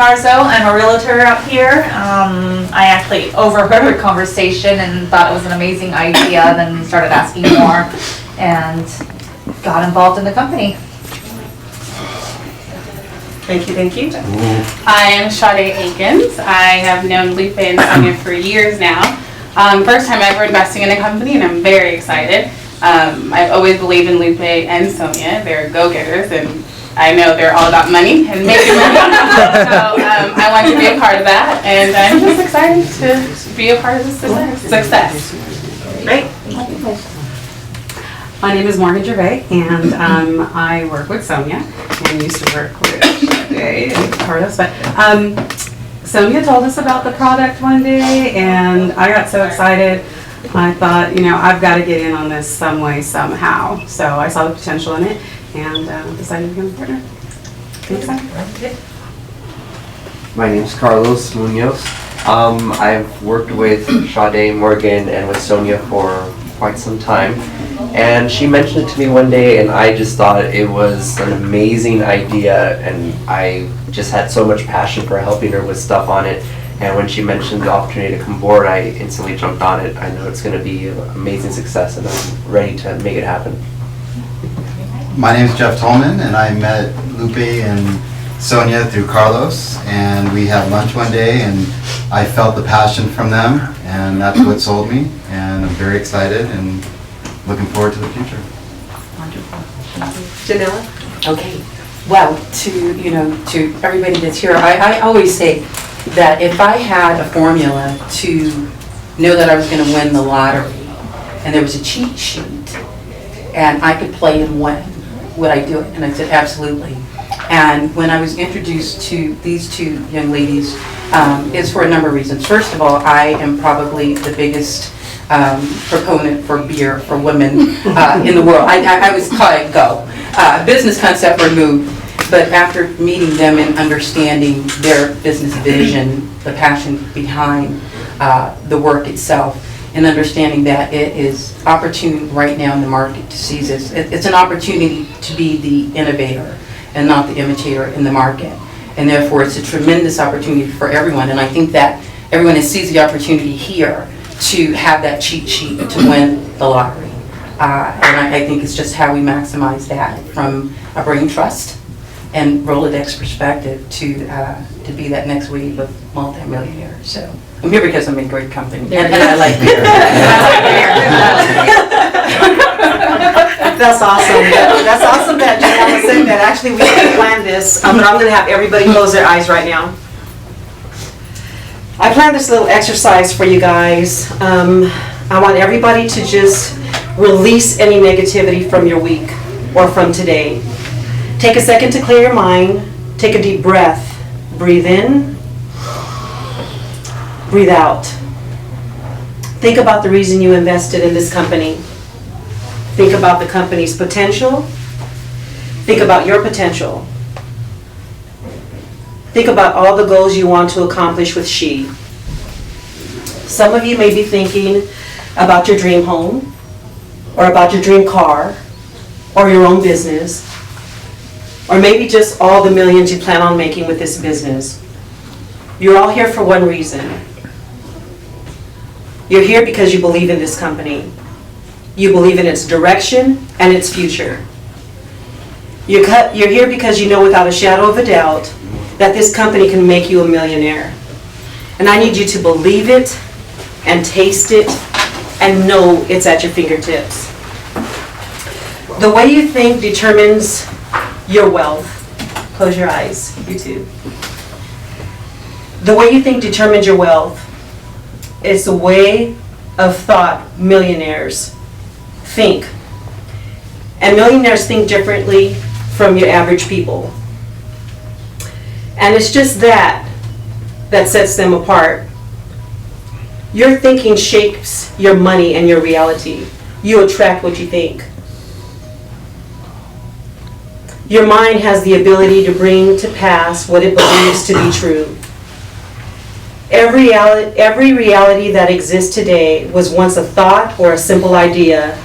Marzo. I'm a realtor up here. I actually overheard a conversation and thought it was an amazing idea, then started asking more and got involved in the company. Thank you, thank you. I am Sade Akins. I have known Lupe and Sonia for years now. First time ever investing in a company, and I'm very excited. I've always believed in Lupe and Sonia. They're go-getters, and I know they're all about money and making money. So I want to be a part of that, and I'm just excited to be a part of this success. Great. My name is Morgan Gervais, and I work with Sonia, and used to work with Jay and Carlos. But Sonia told us about the product one day, and I got so excited. I thought, I've got to get in on this some way, somehow. So I saw the potential in it, and decided to become a partner. I'm excited. My name's Carlos Munoz. I've worked with Sade, Morgan, and with Sonia for quite some time. And she mentioned it to me one day, and I just thought it was an amazing idea, and I just had so much passion for helping her with stuff on it. And when she mentioned the opportunity to come aboard, I instantly jumped on it. I know it's going to be an amazing success, and I'm ready to make it happen. My name is Jeff Tolman, and I met Lupe and Sonia through Carlos, and we had lunch one day, and I felt the passion from them, and that's what sold me, and I'm very excited and looking forward to the future. Wonderful. Janella? Okay, well, to everybody that's here, I always say that if I had a formula to know that I was going to win the lottery, and there was a cheat sheet, and I could play and win, would I do it? And I said, absolutely. And when I was introduced to these two young ladies, it's for a number of reasons. First of all, I am probably the biggest proponent for beer for women in the world. I was called go. Business concept removed, but after meeting them and understanding their business vision, the passion behind the work itself, and understanding that it is opportune right now in the market to seize this. It's an opportunity to be the innovator and not the imitator in the market. And therefore, it's a tremendous opportunity for everyone. And I think that everyone has seized the opportunity here to have that cheat sheet to win the lottery. And I think it's just how we maximize that from a brain trust and Rolodex perspective to be that next wave of multimillionaires. So I'm here because I'm in great company, and I like beer. That's awesome. That's awesome that Janella said that. Actually, we didn't plan this, but I'm going to have everybody close their eyes right now. I planned this little exercise for you guys. I want everybody to just release any negativity from your week or from today. Take a second to clear your mind. Take a deep breath. Breathe in. Breathe out. Think about the reason you invested in this company. Think about the company's potential. Think about your potential. Think about all the goals you want to accomplish with She. Some of you may be thinking about your dream home, or about your dream car, or your own business, or maybe just all the millions you plan on making with this business. You're all here for one reason. You're here because you believe in this company. You believe in its direction and its future. You're here because you know without a shadow of a doubt that this company can make you a millionaire. And I need you to believe it and taste it and know it's at your fingertips. The way you think determines your wealth. Close your eyes, you too. The way you think determines your wealth. It's the way of thought millionaires think. And millionaires think differently from your average people. And it's just that sets them apart. Your thinking shapes your money and your reality. You attract what you think. Your mind has the ability to bring to pass what it believes to be true. Every reality that exists today was once a thought or a simple idea.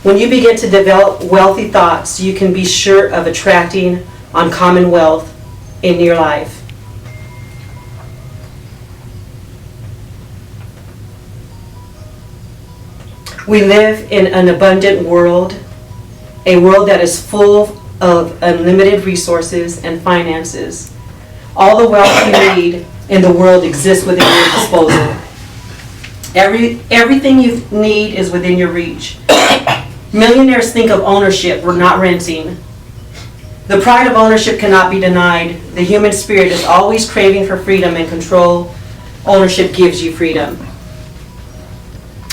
When you begin to develop wealthy thoughts, you can be sure of attracting uncommon wealth in your life. We live in an abundant world, a world that is full of unlimited resources and finances. All the wealth you need in the world exists within your disposal. Everything you need is within your reach. Millionaires think of ownership, we're not renting. The pride of ownership cannot be denied. The human spirit is always craving for freedom and control. Ownership gives you freedom.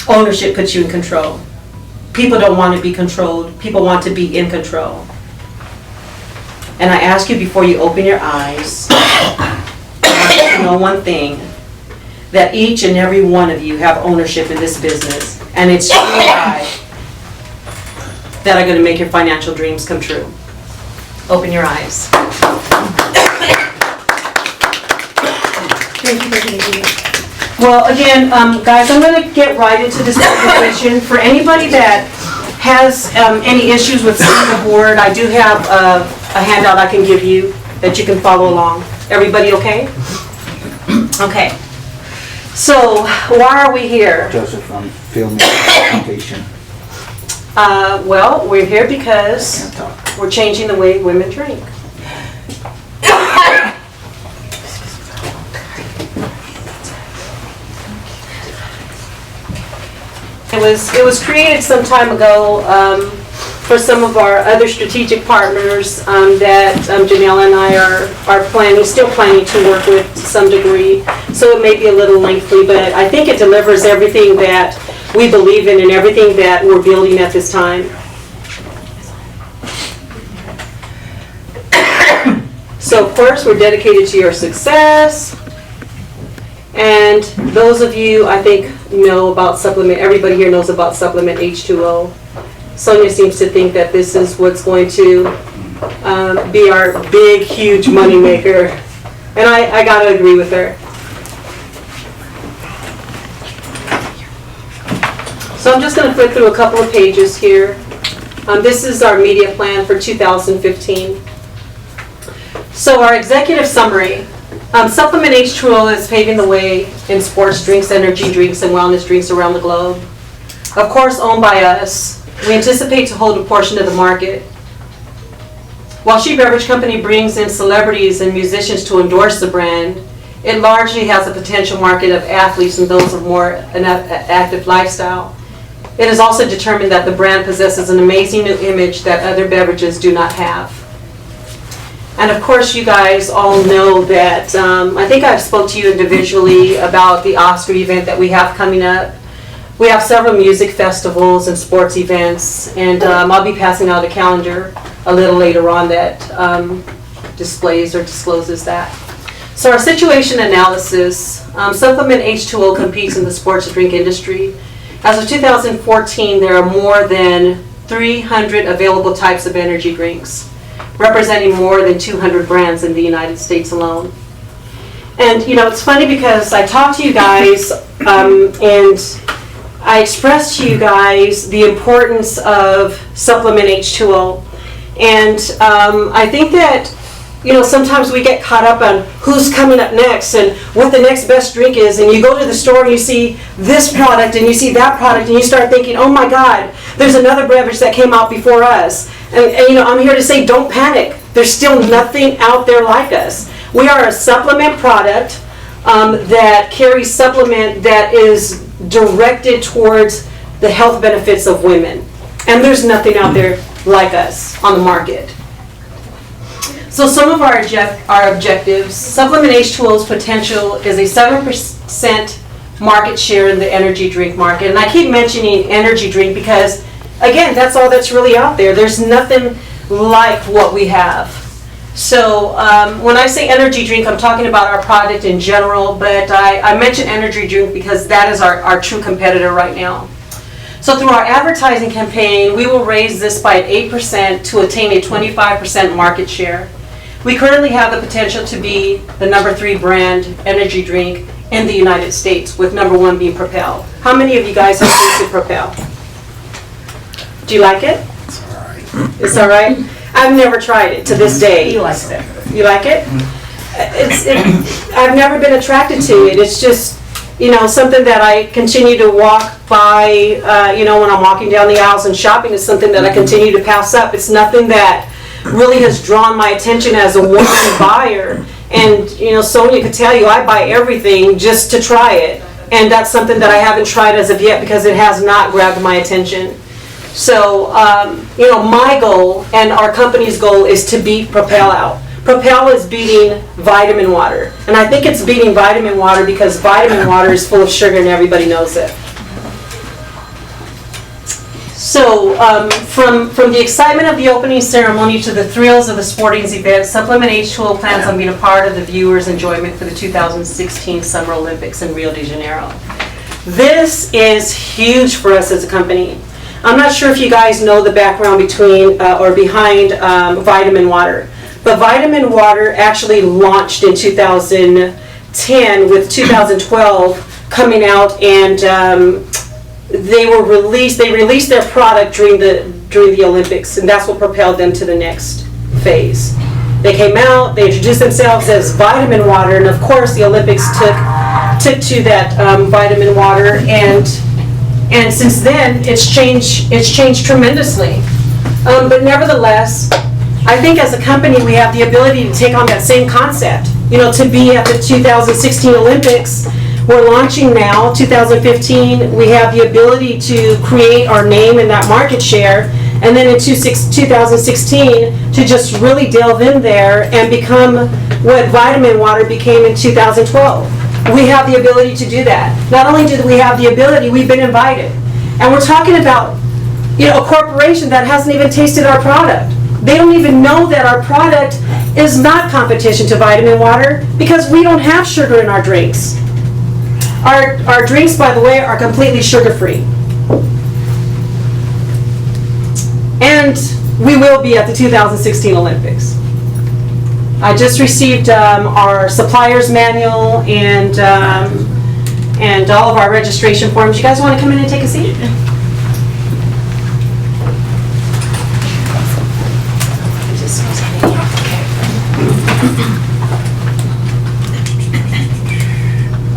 Ownership puts you in control. People don't want to be controlled. People want to be in control. And I ask you before you open your eyes, to know one thing, that each and every one of you have ownership in this business. And it's you and I that are going to make your financial dreams come true. Open your eyes. Thank you for being here. Well, again, guys, I'm going to get right into this presentation. For anybody that has any issues with seeing the board, I do have a handout I can give you that you can follow along. Everybody okay? Okay. So, why are we here? Joseph, I'm filming presentation. Well, we're here because Can't talk. we're changing the way women drink. It was created some time ago for some of our other strategic partners that Janelle and I are still planning to work with to some degree. So it may be a little lengthy, but I think it delivers everything that we believe in and everything that we're building at this time. So first, we're dedicated to your success. And those of you, I think, know about supplement, everybody here knows about supplement H2O. Sonia seems to think that this is what's going to be our big, huge money maker. And I gotta agree with her. So I'm just gonna flip through a couple of pages here. This is our media plan for 2015. So our executive summary. Supplement H2O is paving the way in sports drinks, energy drinks, and wellness drinks around the globe. Of course, owned by us. We anticipate to hold a portion of the market. While She Beverage Company brings in celebrities and musicians to endorse the brand, it largely has a potential market of athletes and those of more an active lifestyle. It is also determined that the brand possesses an amazing new image that other beverages do not have. And of course, you guys all know that, I think I've spoke to you individually about the Oscar event that we have coming up. We have several music festivals and sports events, and I'll be passing out a calendar a little later on that displays or discloses that. So our situation analysis, Supplement H2O competes in the sports drink industry. As of 2014, there are more than 300 available types of energy drinks, representing more than 200 brands in the United States alone. And you know, it's funny because I talked to you guys and I expressed to you guys the importance of Supplement H2O. And I think that, you know, sometimes we get caught up on who's coming up next and what the next best drink is. And you go to the store and you see this product and you see that product and you start thinking, oh my God, there's another beverage that came out before us. And you know, I'm here to say, don't panic. There's still nothing out there like us. We are a supplement product that carries supplement that is directed towards the health benefits of women. And there's nothing out there like us on the market. So some of our objectives, Supplement H2O's potential is a 7% market share in the energy drink market. And I keep mentioning energy drink because, again, that's all that's really out there. There's nothing like what we have. So when I say energy drink, I'm talking about our product in general, but I mention energy drink because that is our true competitor right now. So through our advertising campaign, we will raise this by 8% to attain a 25% market share. We currently have the potential to be the #3 brand energy drink in the United States, with #1 being Propel. How many of you guys have tasted Propel? Do you like it? It's all right. It's all right? I've never tried it to this day. He likes it. You like it? I've never been attracted to it. It's just, something that I continue to walk by, when I'm walking down the aisles and shopping is something that I continue to pass up. It's nothing that really has drawn my attention as a woman buyer. And, Sonia could tell you, I buy everything just to try it. And that's something that I haven't tried as of yet because it has not grabbed my attention. So, my goal and our company's goal is to beat Propel out. Propel is beating vitamin water. And I think it's beating vitamin water because vitamin water is full of sugar and everybody knows it. So, from the excitement of the opening ceremony to the thrills of the sporting event, Supplement H2O plans on being a part of the viewers' enjoyment for the 2016 Summer Olympics in Rio de Janeiro. This is huge for us as a company. I'm not sure if you guys know the background behind vitamin water, but vitamin water actually launched in 2010 with 2012 coming out, and they released their product during the Olympics, and that's what propelled them to the next phase. They came out, they introduced themselves as vitamin water, and of course the Olympics took to that vitamin water, and since then it's changed tremendously. But nevertheless, I think as a company we have the ability to take on that same concept. To be at the 2016 Olympics. We're launching now, 2015, we have the ability to create our name and that market share, and then in 2016 to just really delve in there and become what vitamin water became in 2012. We have the ability to do that. Not only do we have the ability, we've been invited. And we're talking about a corporation that hasn't even tasted our product. They don't even know that our product is not competition to vitamin water because we don't have sugar in our drinks. Our drinks, by the way, are completely sugar-free. And we will be at the 2016 Olympics. I just received our supplier's manual and all of our registration forms. You guys want to come in and take a seat?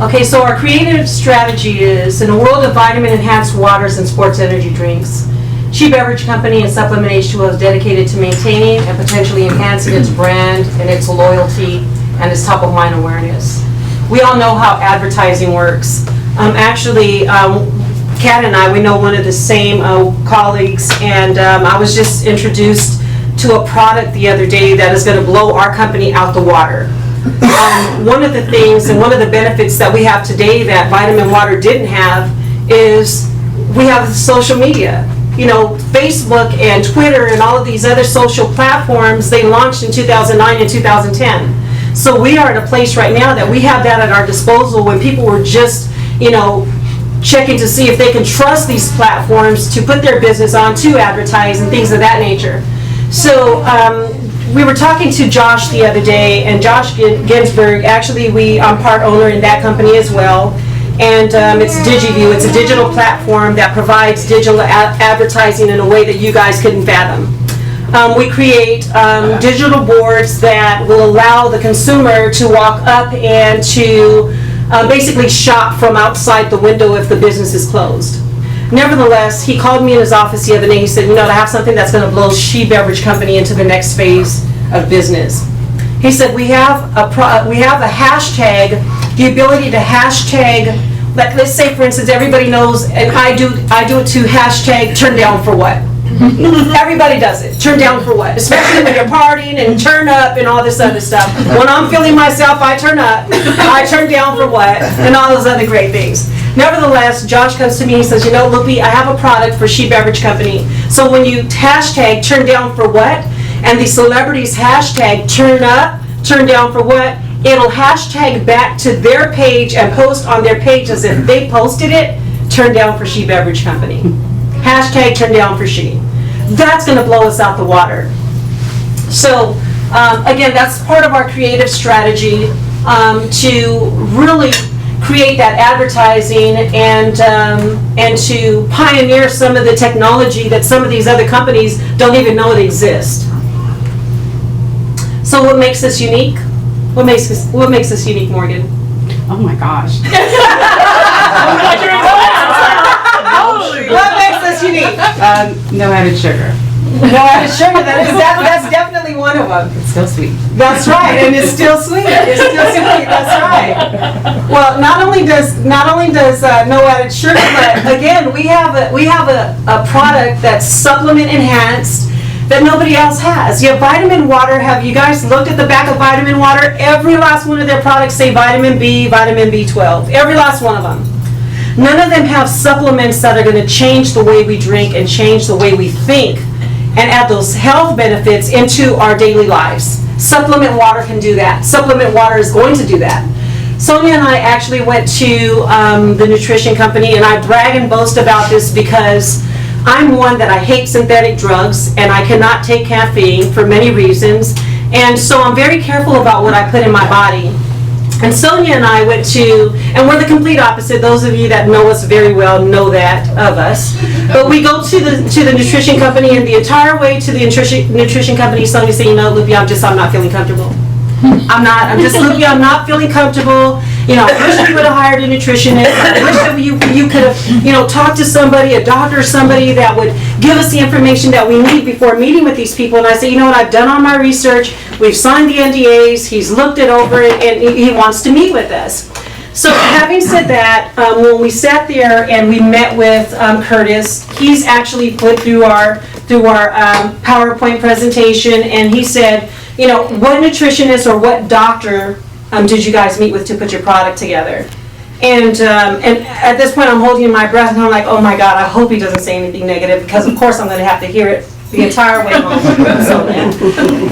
Okay, so our creative strategy is, in a world of vitamin-enhanced waters and sports energy drinks, She Beverage Company and Supplement H2O is dedicated to maintaining and potentially enhancing its brand and its loyalty and its top-of-mind awareness. We all know how advertising works. Kat and I, we know one of the same colleagues, and I was just introduced to a product the other day that is going to blow our company out the water. One of the things and one of the benefits that we have today that vitamin water didn't have is we have social media. Facebook and Twitter and all of these other social platforms, they launched in 2009 and 2010. So we are at a place right now that we have that at our disposal when people were just, checking to see if they can trust these platforms to put their business on, to advertise and things of that nature. So we were talking to Josh the other day, and Josh Ginsberg, actually I'm part owner in that company as well. And it's DigiView. It's a digital platform that provides digital advertising in a way that you guys couldn't fathom. We create digital boards that will allow the consumer to walk up and to basically shop from outside the window if the business is closed. Nevertheless, he called me in his office the other day. He said, to have something that's going to blow She Beverage Company into the next phase of business. He said, we have a hashtag, the ability to hashtag, let's say for instance, everybody knows, and I do it to hashtag turn down for what? Everybody does it. Turn down for what? Especially when you're partying and turn up and all this other stuff. When I'm feeling myself, I turn up. I turn down for what? And all those other great things. Nevertheless, Josh comes to me and he says, Lupe, I have a product for She Beverage Company. So when you hashtag turn down for what, and the celebrities hashtag turn up, turn down for what, it'll hashtag back to their page and post on their page as if they posted it, turn down for She Beverage Company. Hashtag turn down for She. That's going to blow us out the water. So again, that's part of our creative strategy to really create that advertising and to pioneer some of the technology that some of these other companies don't even know it exists. So what makes us unique? What makes us unique, Morgan? Oh my gosh. What makes us unique? No added sugar. No added sugar, that's definitely one of them. It's still sweet. That's right, and it's still sweet, that's right. Well, not only does no added sugar, but again, we have a product that's supplement enhanced that nobody else has. You have vitamin water. Have you guys looked at the back of vitamin water? Every last one of their products say vitamin B, vitamin B12, every last one of them. None of them have supplements that are going to change the way we drink and change the way we think and add those health benefits into our daily lives. Supplement water can do that. Supplement water is going to do that. Sonia and I actually went to the nutrition company, and I brag and boast about this because I'm one that I hate synthetic drugs, and I cannot take caffeine for many reasons, and so I'm very careful about what I put in my body. And Sonia and I went to, and we're the complete opposite. Those of you that know us very well know that of us. But we go to the nutrition company, and the entire way to the nutrition company, Sonia said, you know, Lupe, I'm not feeling comfortable. Lupe, I'm not feeling comfortable. You know, I wish we would have hired a nutritionist. I wish that you could have, you know, talked to somebody, a doctor, somebody that would give us the information that we need before meeting with these people. And I said, you know what, I've done all my research. We've signed the NDAs. He's looked it over, and he wants to meet with us. So having said that, when we sat there and we met with Curtis, he's actually put through our PowerPoint presentation, and he said, you know, what nutritionist or what doctor did you guys meet with to put your product together? And at this point, I'm holding my breath, and I'm like, oh my God, I hope he doesn't say anything negative, because of course I'm going to have to hear it the entire way home.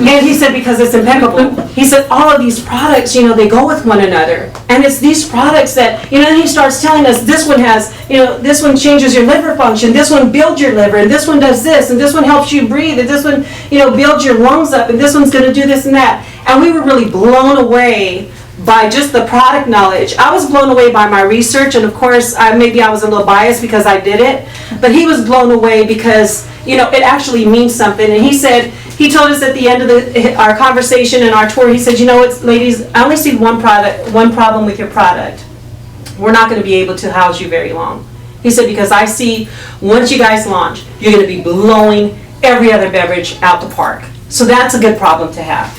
And he said, because it's impeccable. He said, all of these products, you know, they go with one another. And it's these products that, you know, and he starts telling us this one has, you know, this one changes your liver function, this one builds your liver, and this one does this, and this one helps you breathe, and this one, you know, builds your lungs up, and this one's going to do this and that. And we were really blown away by just the product knowledge. I was blown away by my research, and of course, maybe I was a little biased because I did it, but he was blown away because, you know, it actually means something. And he said, he told us at the end of our conversation and our tour, he said, you know what, ladies, I only see one problem with your product. We're not going to be able to house you very long. He said, because I see once you guys launch, you're going to be blowing every other beverage out the park. So that's a good problem to have.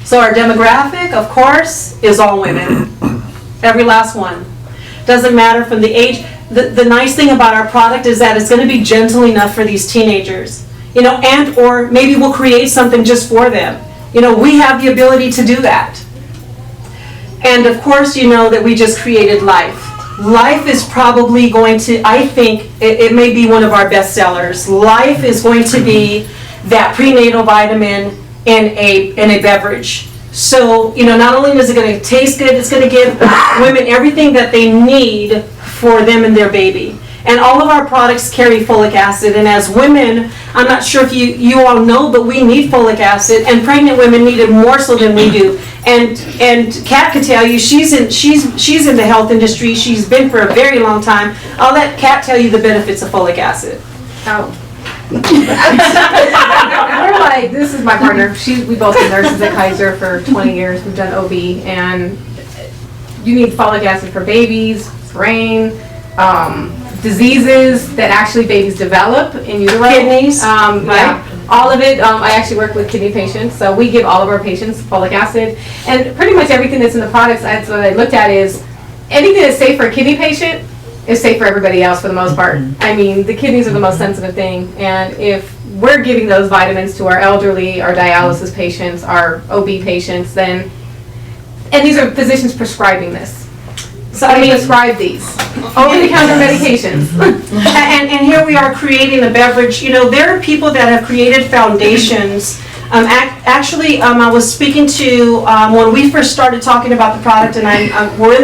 So our demographic, of course, is all women. Every last one. Doesn't matter from the age. The nice thing about our product is that it's going to be gentle enough for these teenagers. You know, and or maybe we'll create something just for them. You know, we have the ability to do that. And of course, you know that we just created Life. Life is probably going to, I think, it may be one of our best sellers. Life is going to be that prenatal vitamin in a beverage. So, you know, not only is it going to taste good, it's going to give women everything that they need for them and their baby. And all of our products carry folic acid, and as women, I'm not sure if you all know, but we need folic acid, and pregnant women need it more so than we do. And Kat could tell you, she's in the health industry. She's been for a very long time. I'll let Kat tell you the benefits of folic acid. Oh. We're like, this is my partner. We both been nurses at Kaiser for 20 years. We've done OB, and you need folic acid for babies, brain, diseases that actually babies develop in utero. Kidneys. Yeah. All of it. I actually work with kidney patients, so we give all of our patients folic acid, and pretty much everything that's in the products. That's what I looked at is anything that's safe for a kidney patient is safe for everybody else for the most part. I mean, the kidneys are the most sensitive thing, and if we're giving those vitamins to our elderly, our dialysis patients, our OB patients, then, and these are physicians prescribing this. So I mean, prescribe these over-the-counter medications. And here we are creating a beverage. You know, there are people that have created foundations. Actually, I was speaking to when we first started talking about the product, and we're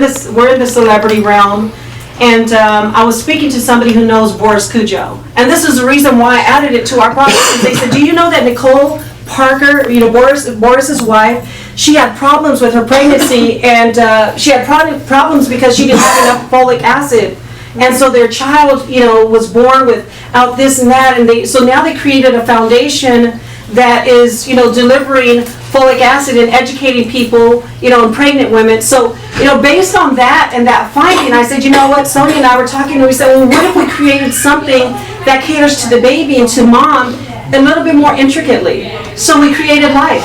in the celebrity realm. And I was speaking to somebody who knows Boris Cujo. And this is the reason why I added it to our product. They said, do you know that Nicole Parker, you know, Boris's wife, she had problems with her pregnancy, and she had problems because she didn't have enough folic acid. And so their child, you know, was born without this and that. And so now they created a foundation that is, delivering folic acid and educating people, and pregnant women. So, based on that and that finding, I said, you know what, Sonia and I were talking, and we said, well, what if we created something that caters to the baby and to mom a little bit more intricately? So we created Life.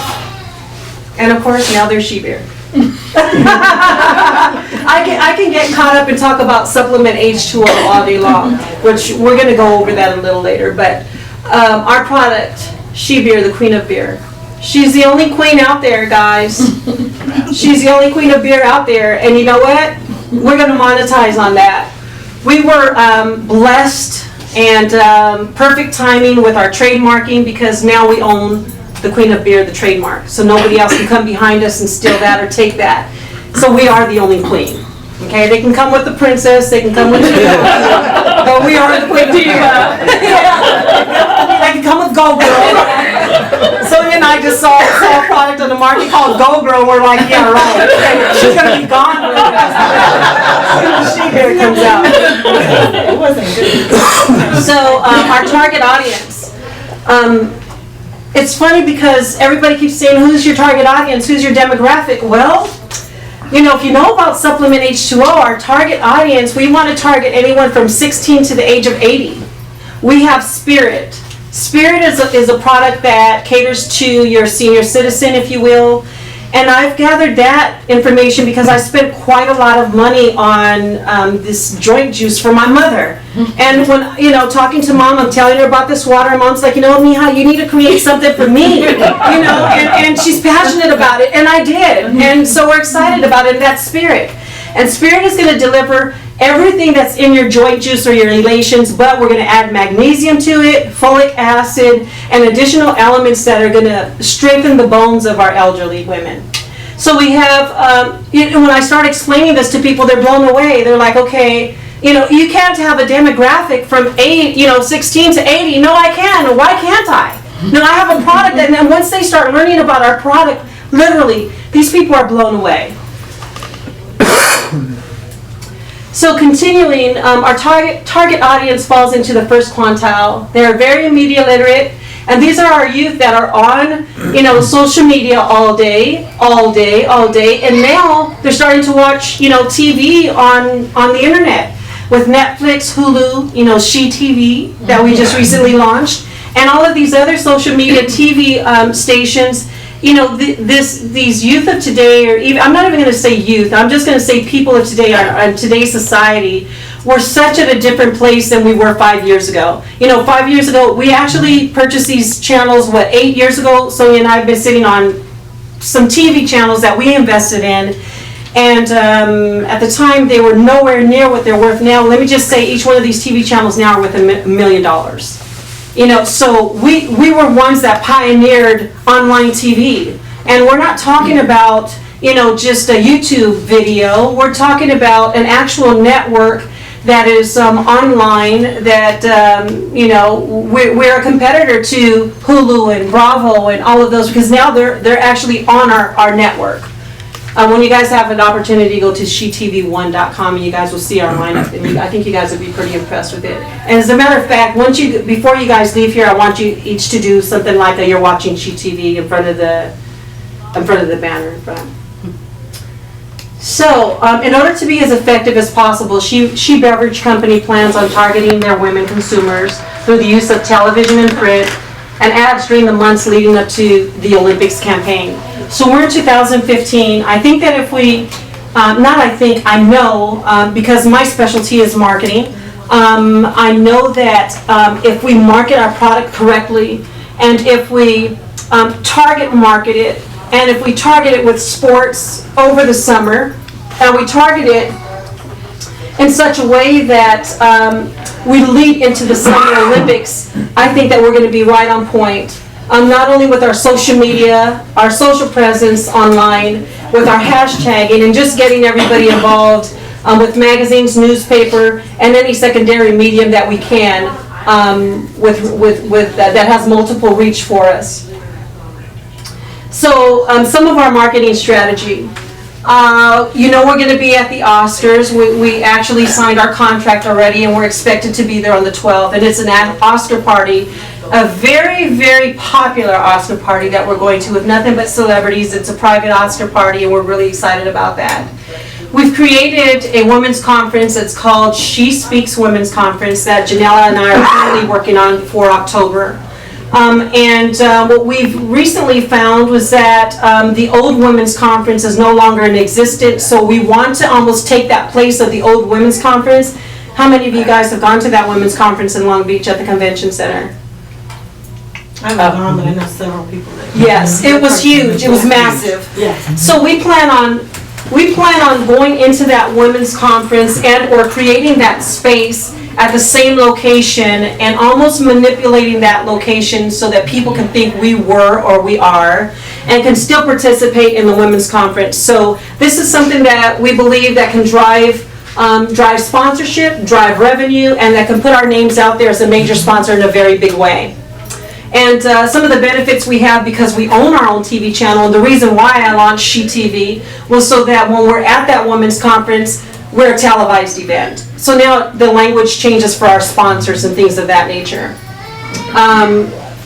And of course, now there's She Bear. I can get caught up and talk about supplement H2O all day long, which we're going to go over that a little later. But our product, She Beer, the queen of beer. She's the only queen out there, guys. She's the only queen of beer out there. And you know what? We're going to monetize on that. We were blessed and perfect timing with our trademarking, because now we own the queen of beer, the trademark. So nobody else can come behind us and steal that or take that. So we are the only queen. Okay, they can come with the princess, they can come with the but we are the queen of beer. They can come with Go Girl. Sonia and I just saw a product on the market called Go Girl, and we're like, yeah, right. She's gonna be gone when She Bear comes out. It wasn't good. So our target audience. It's funny because everybody keeps saying, who's your target audience? Who's your demographic? Well, if you know about Supplement H2O, our target audience, we want to target anyone from 16 to the age of 80. We have Spirit. Spirit is a product that caters to your senior citizen, if you will. And I've gathered that information because I spent quite a lot of money on this joint juice for my mother. And when, talking to mom, I'm telling her about this water, and mom's like, Mija, you need to create something for me, and she's passionate about it, and I did. And so we're excited about it, and that's Spirit. And Spirit is going to deliver everything that's in your joint juice or your elations, but we're going to add magnesium to it, folic acid, and additional elements that are going to strengthen the bones of our elderly women. So we have, when I start explaining this to people, they're blown away. They're like, okay, you can't have a demographic from 16 to 80. No, I can. Why can't I? No, I have a product, and then once they start learning about our product, literally, these people are blown away. So continuing, our target audience falls into the first quintile. They're very media literate, and these are our youth that are on, social media all day, and now they're starting to watch, TV on the internet with Netflix, Hulu, She TV that we just recently launched, and all of these other social media TV stations. These youth of today, or even, I'm not even going to say youth, I'm just going to say people of today, today's society, we're such at a different place than we were 5 years ago. 5 years ago, we actually purchased these channels, 8 years ago? Sonia and I have been sitting on some TV channels that we invested in, and at the time, they were nowhere near what they're worth now. Let me just say, each one of these TV channels now are worth $1 million. So we were ones that pioneered online TV. And we're not talking about, just a YouTube video. We're talking about an actual network that is online that, we're a competitor to Hulu and Bravo and all of those, because now they're actually on our network. When you guys have an opportunity to go to shetv1.com, and you guys will see our lineup, and I think you guys would be pretty impressed with it. And as a matter of fact, before you guys leave here, I want you each to do something like you're watching She TV in front of the banner in front. So, in order to be as effective as possible, She Beverage Company plans on targeting their women consumers through the use of television and print and ads during the months leading up to the Olympics campaign. So we're in 2015. I think that if we, I know, because my specialty is marketing, I know that if we market our product correctly, and if we target market it, and if we target it with sports over the summer, and we target it in such a way that we lead into the Summer Olympics, I think that we're going to be right on point. Not only with our social media, our social presence online, with our hashtagging, and just getting everybody involved with magazines, newspaper, and any secondary medium that we can that has multiple reach for us. So some of our marketing strategy. We're going to be at the Oscars. We actually signed our contract already, and we're expected to be there on the 12th. And it's an Oscar party a very, very popular Oscar party that we're going to with nothing but celebrities. It's a private Oscar party, and we're really excited about that. We've created a women's conference that's called She Speaks Women's Conference that Janella and I are currently working on for October. What we've recently found was that the old women's conference is no longer in existence, so we want to almost take that place of the old women's conference. How many of you guys have gone to that women's conference in Long Beach at the convention center? I haven't gone, but I know several people that. Yes, it was huge, it was massive. Yes. So we plan on going into that women's conference and or creating that space at the same location and almost manipulating that location so that people can think we were or we are and can still participate in the women's conference. So this is something that we believe that can drive sponsorship, drive revenue, and that can put our names out there as a major sponsor in a very big way. And some of the benefits we have because we own our own TV channel, and the reason why I launched She TV was so that when we're at that women's conference, we're a televised event. So now the language changes for our sponsors and things of that nature.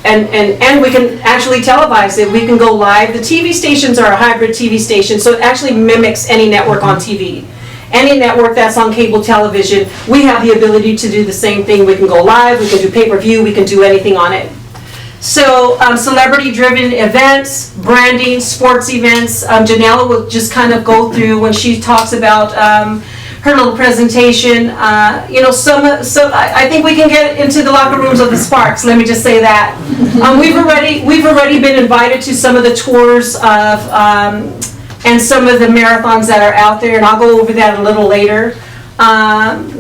And we can actually televise it. We can go live. The TV stations are a hybrid TV station, so it actually mimics any network on TV. Any network that's on cable television, we have the ability to do the same thing. We can go live, we can do pay-per-view, we can do anything on it. So celebrity-driven events, branding, sports events. Janella will just kind of go through when she talks about her little presentation. I think we can get into the locker rooms of the Sparks. Let me just say that. We've already been invited to some of the tours of and some of the marathons that are out there, and I'll go over that a little later.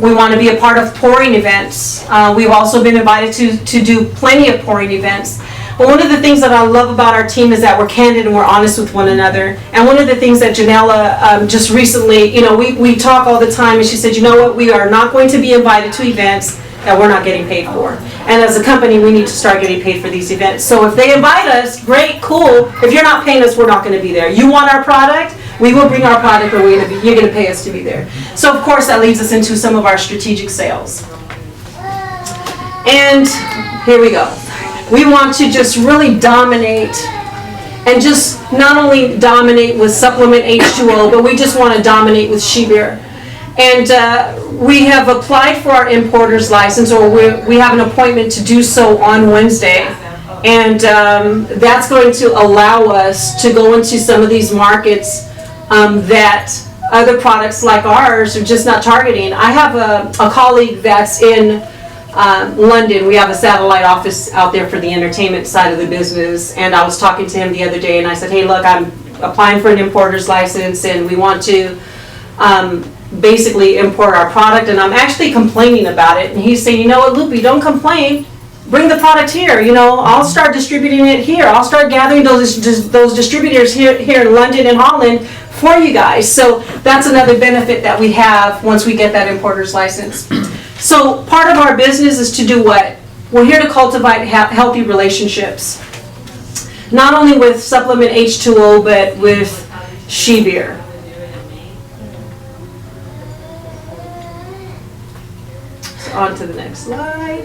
We want to be a part of pouring events. We've also been invited to do plenty of pouring events. But one of the things that I love about our team is that we're candid and we're honest with one another. And one of the things that Janella just recently, we talk all the time, and she said, you know what, we are not going to be invited to events that we're not getting paid for. And as a company, we need to start getting paid for these events. So if they invite us, great, cool. If you're not paying us, we're not going to be there. You want our product? We will bring our product, but you're going to pay us to be there. So of course that leads us into some of our strategic sales. And here we go. We want to just really dominate, and just not only dominate with supplement H2O, but we just want to dominate with She Beer. And we have applied for our importer's license, or we have an appointment to do so on Wednesday. And that's going to allow us to go into some of these markets that other products like ours are just not targeting. I have a colleague that's in London. We have a satellite office out there for the entertainment side of the business, and I was talking to him the other day, and I said, hey, look, I'm applying for an importer's license, and we want to basically import our product, and I'm actually complaining about it. And he's saying, you know what, Lupe, don't complain. Bring the product here. I'll start distributing it here. I'll start gathering those distributors here in London and Holland for you guys. So that's another benefit that we have once we get that importer's license. So part of our business is to do what? We're here to cultivate healthy relationships. Not only with supplement H2O, but with She Beer. On to the next slide.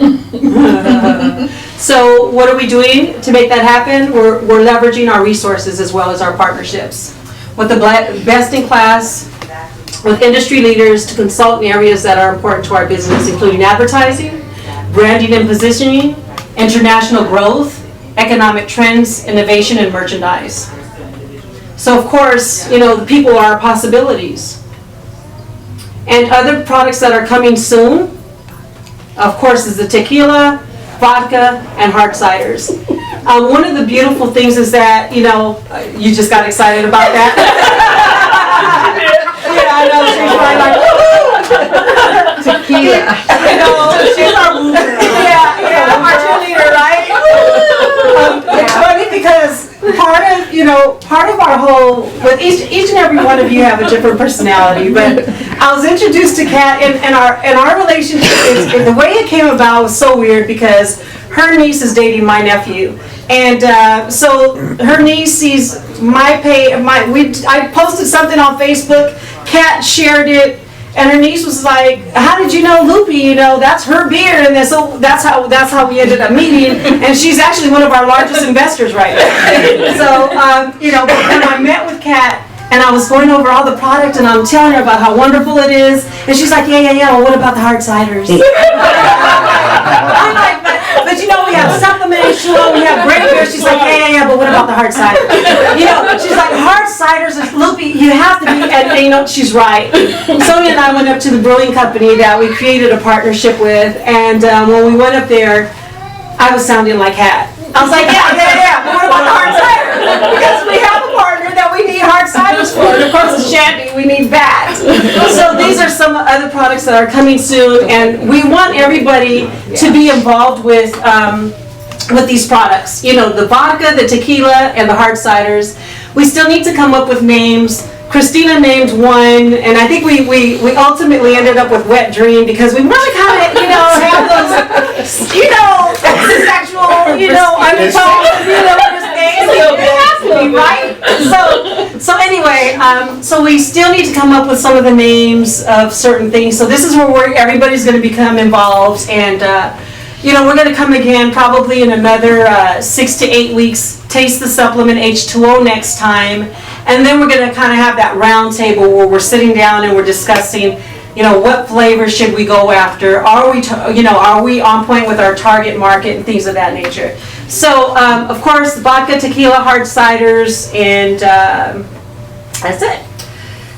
So what are we doing to make that happen? We're leveraging our resources as well as our partnerships with the best in class, with industry leaders to consult in areas that are important to our business, including advertising, branding and positioning, international growth, economic trends, innovation, and merchandise. So of course, the people are our possibilities. And other products that are coming soon, of course, is the tequila, vodka, and hard ciders. One of the beautiful things is that, you just got excited about that. Yeah, I know, she's like, tequila. She's our cheerleader, right? It's funny because part of our whole, with each and every one of you have a different personality, but I was introduced to Kat, and our relationship, the way it came about was so weird because her niece is dating my nephew, and so her niece sees I posted something on Facebook, Kat shared it, And her niece was like, how did you know Lupe? You know, that's her beer. And then, so that's how we ended up meeting. And she's actually one of our largest investors right now. So, you know, but when I met with Kat, and I was going over all the product, and I'm telling her about how wonderful it is, and she's like, yeah, well, what about the hard ciders? I'm like, but you know, we have supplement H2O, we have great beer. She's like, yeah, but what about the hard cider? You know, she's like, hard ciders, Lupe, you have to be, and you know, she's right. Sonia and I went up to the brewing company that we created a partnership with, and when we went up there, I was sounding like Kat. I was like, yeah, but what about the hard cider? Because we have a partner that we need hard ciders for, and of course it's shandy, we need that. So these are some other products that are coming soon, and we want everybody to be involved with these products. You know, the vodka, the tequila, and the hard ciders. We still need to come up with names. Christina named one, and I think we ultimately ended up with Wet Dream because we want to kind of, you know, have those, you know, sexual, you know, undertones, you know, just things. It has to be, right? So anyway, so we still need to come up with some of the names of certain things. So this is where everybody's going to become involved, and you know, we're going to come again probably in another 6 to 8 weeks, taste the supplement H2O next time, and then we're going to kind of have that round table where we're sitting down and we're discussing, you know, what flavor should we go after? Are we on point with our target market and things of that nature? So, of course, vodka, tequila, hard ciders, and that's it.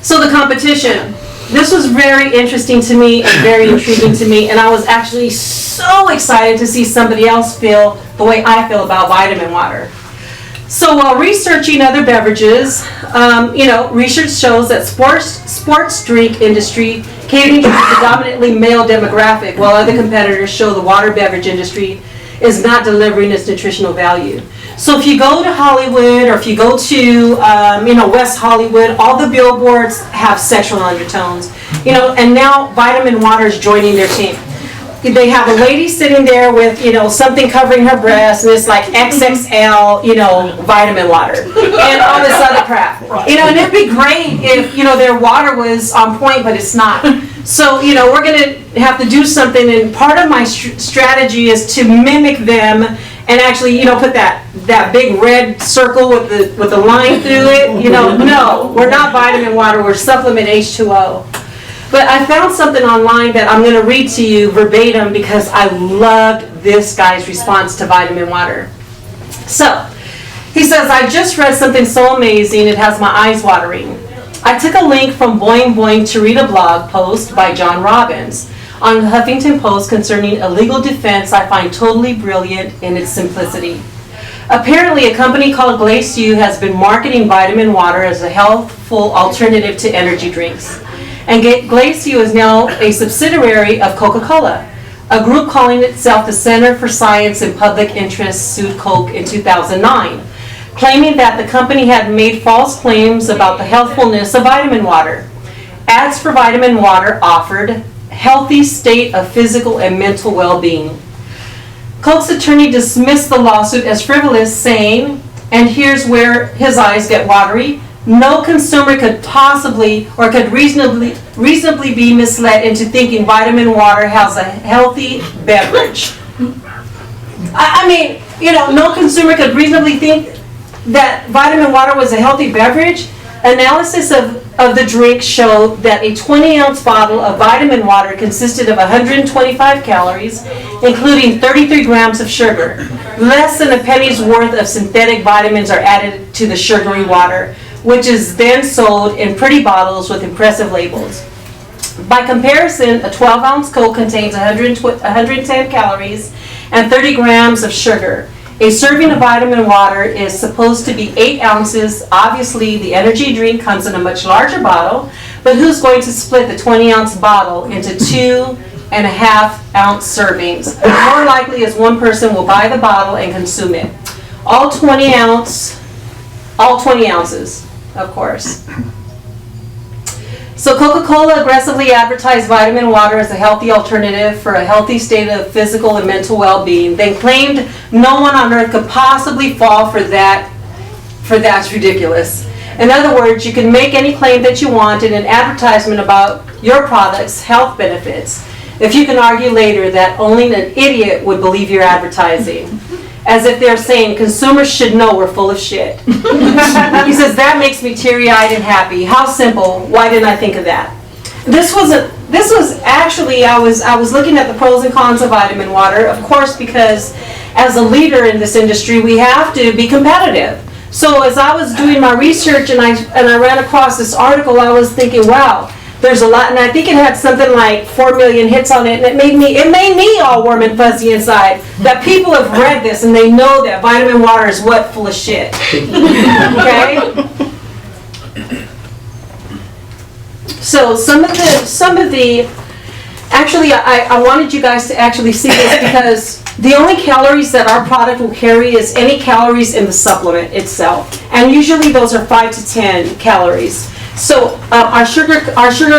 So the competition. This was very interesting to me and very intriguing to me, and I was actually so excited to see somebody else feel the way I feel about vitamin water. So while researching other beverages, you know, research shows that sports drink industry catering to the predominantly male demographic, while other competitors show the water beverage industry is not delivering its nutritional value. So if you go to Hollywood, or if you go to, you know, West Hollywood, all the billboards have sexual undertones, you know, and now vitamin water is joining their team. They have a lady sitting there with, you know, something covering her breast, and it's like XXL, you know, vitamin water, and all this other crap. You know, and it'd be great if, you know, their water was on point, but it's not. So, you know, we're going to have to do something, and part of my strategy is to mimic them and actually, you know, put that big red circle with the line through it. You know, no, we're not vitamin water, we're supplement H2O. But I found something online that I'm going to read to you verbatim because I loved this guy's response to vitamin water. So, he says, I just read something so amazing, it has my eyes watering. I took a link from Boing Boing to read a blog post by John Robbins on Huffington Post concerning a legal defense I find totally brilliant in its simplicity. Apparently, a company called Glacier has been marketing vitamin water as a healthful alternative to energy drinks. And Glacier is now a subsidiary of Coca-Cola, a group calling itself the Center for Science and Public Interest sued Coke in 2009, claiming that the company had made false claims about the healthfulness of vitamin water. Ads for vitamin water offered healthy state of physical and mental well-being. Coke's attorney dismissed the lawsuit as frivolous, saying, and here's where his eyes get watery, no consumer could possibly or could reasonably be misled into thinking vitamin water has a healthy beverage. I mean, you know, no consumer could reasonably think that vitamin water was a healthy beverage. Analysis of the drink showed that a 20-ounce bottle of vitamin water consisted of 125 calories, including 33 grams of sugar. Less than a penny's worth of synthetic vitamins are added to the sugary water, which is then sold in pretty bottles with impressive labels. By comparison, a 12-ounce Coke contains 110 calories and 30 grams of sugar. A serving of vitamin water is supposed to be 8 ounces. Obviously, the energy drink comes in a much larger bottle, but who's going to split the 20-ounce bottle into 2.5-ounce servings? More likely is one person will buy the bottle and consume it. All 20 ounces, of course. So Coca-Cola aggressively advertised vitamin water as a healthy alternative for a healthy state of physical and mental well-being. They claimed no one on earth could possibly fall for that. That's ridiculous. In other words, you can make any claim that you want in an advertisement about your product's health benefits. If you can argue later that only an idiot would believe your advertising. As if they're saying consumers should know we're full of shit. He says, that makes me teary-eyed and happy. How simple, why didn't I think of that? This was actually, I was looking at the pros and cons of vitamin water, of course, because as a leader in this industry, we have to be competitive. So as I was doing my research and I ran across this article, I was thinking, wow, there's a lot, and I think it had something like 4 million hits on it, and it made me all warm and fuzzy inside, that people have read this and they know that vitamin water is what? Full of shit. Okay? So some of the, actually I wanted you guys to actually see this because the only calories that our product will carry is any calories in the supplement itself. And usually those are 5 to 10 calories. So our sugar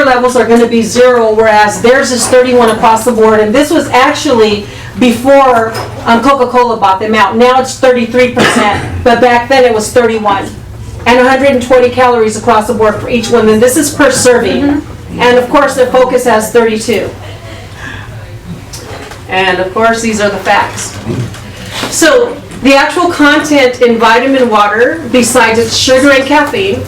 levels are going to be 0, whereas theirs is 31 across the board. And this was actually before Coca-Cola bought them out. Now it's 33%, but back then it was 31. And 120 calories across the board for each one. And this is per serving. And of course their Focus has 32. And of course these are the facts. So the actual content in vitamin water, besides its sugar and caffeine,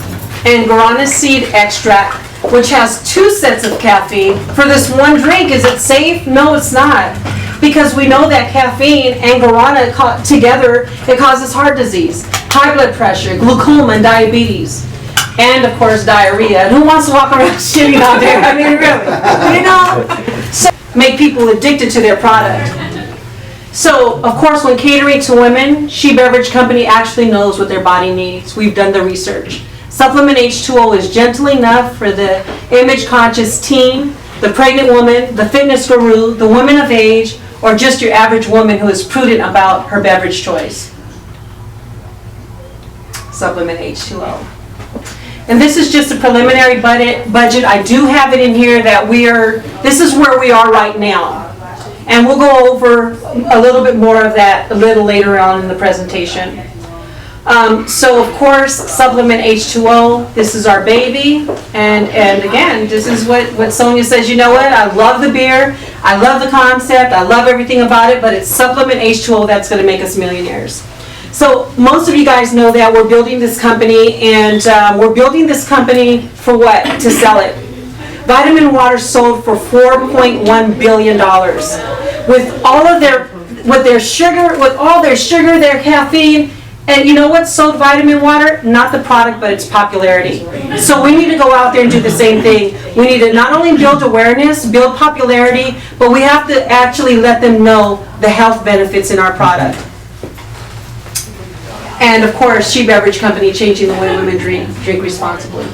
and guarana seed extract, which has 2 sets of caffeine. For this one drink, is it safe? No, it's not. Because we know that caffeine and guarana together, it causes heart disease, high blood pressure, glaucoma, and diabetes. And of course, diarrhea. And who wants to walk around shitting out there? I mean, really, you know? So, make people addicted to their product. So, of course, when catering to women, She Beverage Company actually knows what their body needs. We've done the research. Supplement H2O is gentle enough for the image-conscious teen, the pregnant woman, the fitness guru, the woman of age, or just your average woman who is prudent about her beverage choice. Supplement H2O. And this is just a preliminary budget. I do have it in here that this is where we are right now. And we'll go over a little bit more of that a little later on in the presentation. So of course, Supplement H2O, this is our baby, and again, this is what Sonia says, you know what, I love the beer, I love the concept, I love everything about it, but it's Supplement H2O that's going to make us millionaires. So most of you guys know that we're building this company, and we're building this company for what? To sell it. Vitamin water sold for $4.1 billion. With all of their sugar, their caffeine. And you know what sold vitamin water? Not the product, but its popularity. So we need to go out there and do the same thing. We need to not only build awareness, build popularity, but we have to actually let them know the health benefits in our product. And of course, She Beverage Company, changing the way women drink responsibly.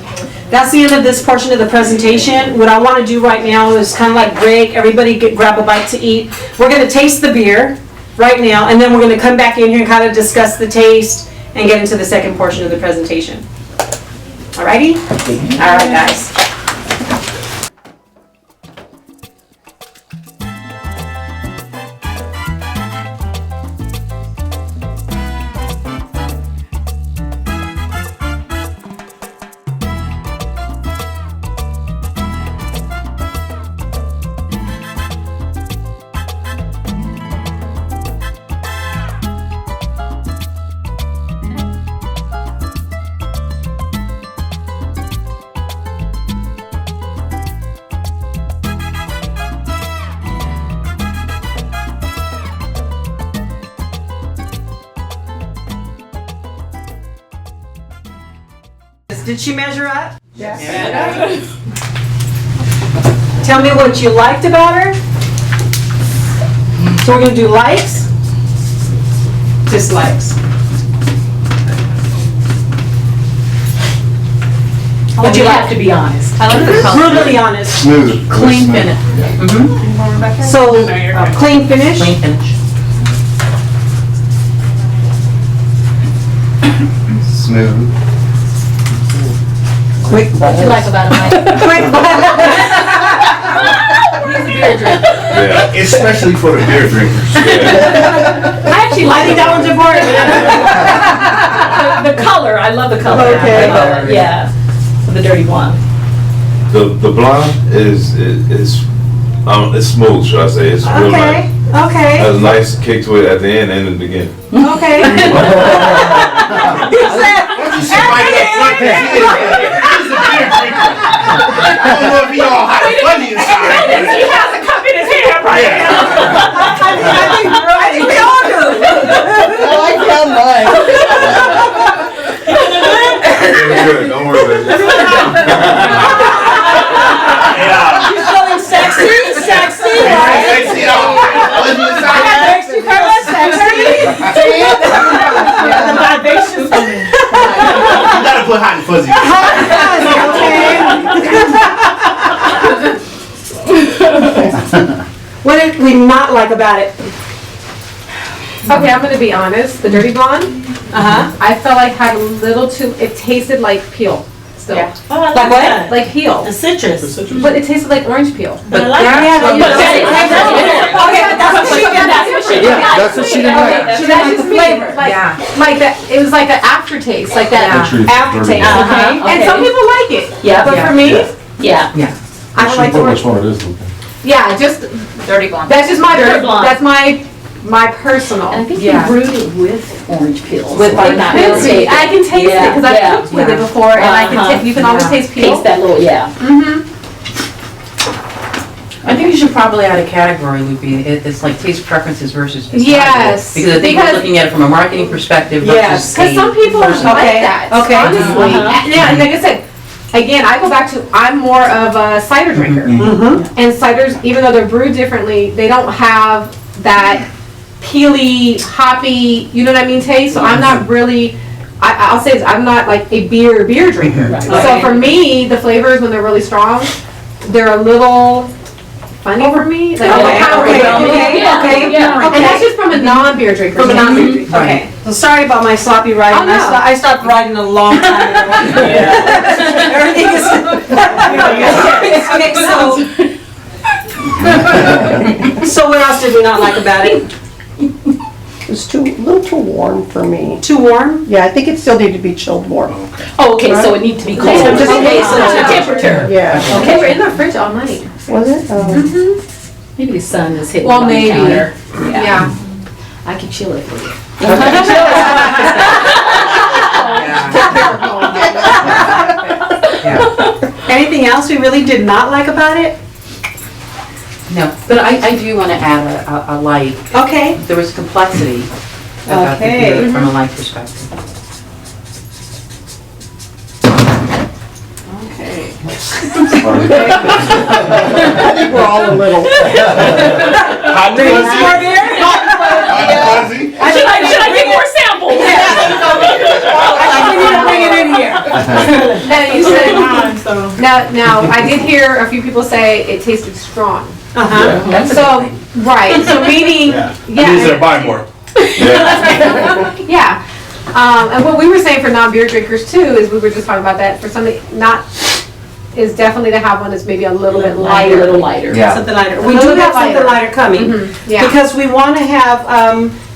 That's the end of this portion of the presentation. What I want to do right now is kind of like break, everybody grab a bite to eat. We're going to taste the beer right now, and then we're going to come back in here and kind of discuss the taste and get into the second portion of the presentation. Alrighty? All right, guys. Did she measure up? Yes. Tell me what you liked about her. So we're going to do likes, dislikes. What you like? To be honest. I love the color. Brutally honest. Smooth. Clean Smooth. finish. So, No, you're good. clean finish. Clean finish. Smooth. Quick What you like about it, Mike? Quick. He's a beer drinker. Yeah, especially for the beer drinkers. I actually I like think that one's important. The color, I love the color. Okay. I love it, yeah. The dirty blonde. The blonde is it's smooth, should I say? It's real nice. Okay, Has a nice kick to it at the end and in the beginning. okay. I don't know if he all hot and funny inside. He has a cup in his hand right now. I think we all do. I found mine. It's good, don't worry about it. She's feeling sexy, right? Sexy out. Fuzzy inside. Next to Carla, sexy. The vibrations. You gotta put hot and fuzzy. What did we not like about it? Okay, I'm gonna be honest, the dirty blonde, I felt like had a little too, it tasted like peel still. Oh, I Like what? that. Like peel, The citrus. but it tasted like orange peel. But I like Yeah, that. that's what she did. Yeah, that's what she didn't like. She didn't like the flavor. Like that, it was like an aftertaste, like that. Aftertaste, okay? And some people like it, Yeah. but for me, Yeah. I don't like the orange. one it is, Lupe? Yeah, just, Dirty blonde. that's just my, Dirty blonde. that's my personal. I think you brewed it with orange peels. With Or like not that. really taste I can taste it, because Yeah. I've cooked with it before, and I can taste, you can always taste peel. Taste that little, yeah. I think you should probably add a category, Lupe. It's like taste preferences versus desirable. Yes, Because I think we're because- looking at it from a marketing perspective Yes, versus Because some people like personal. that, Okay. honestly. Yeah, like I said, again, I go back to, I'm more of a cider drinker. And ciders, even though they're brewed differently, they don't have that peely, hoppy, you know what I mean, taste. So I'm not really, I'll say this, I'm not like a beer drinker. So for me, the flavors, when they're really strong, they're a little funny for me. Like, Okay. And that's just from a non-beer drinker. From a non-beer drinker. Okay, so sorry about my sloppy writing. Oh, no. I stopped writing a long time ago. Everything is. Okay, so what else did we not like about it? It's a little too warm for me. Too warm? Yeah, I think it still needed to be chilled more. Oh, okay, so it needs to be cold. Yeah, just- Okay, so it's the temperature. Yeah. They were in the fridge all night. Was it? Maybe the sun is hitting Well, on the maybe. counter. Yeah. I can chill it for you. Anything else we really did not like about it? No, but I do want to add a light. Okay. There was complexity about the Okay. beer from a light perspective. I think we're all a little. Hot and fuzzy. More beer? Hot and fuzzy. Should I get more samples? I think we need to bring it in here. Now, you said, now, I did hear a few people say it tasted strong. Uh-huh. So, right, so meaning, Means they're yeah, buying more. yeah. And what we were saying for non-beer drinkers too, is we were just talking about that, for somebody not, is definitely to have one that's maybe a little bit A lighter. little lighter. Yeah. Something lighter. A We little do bit have something lighter. lighter coming. Yeah. Because we want to have,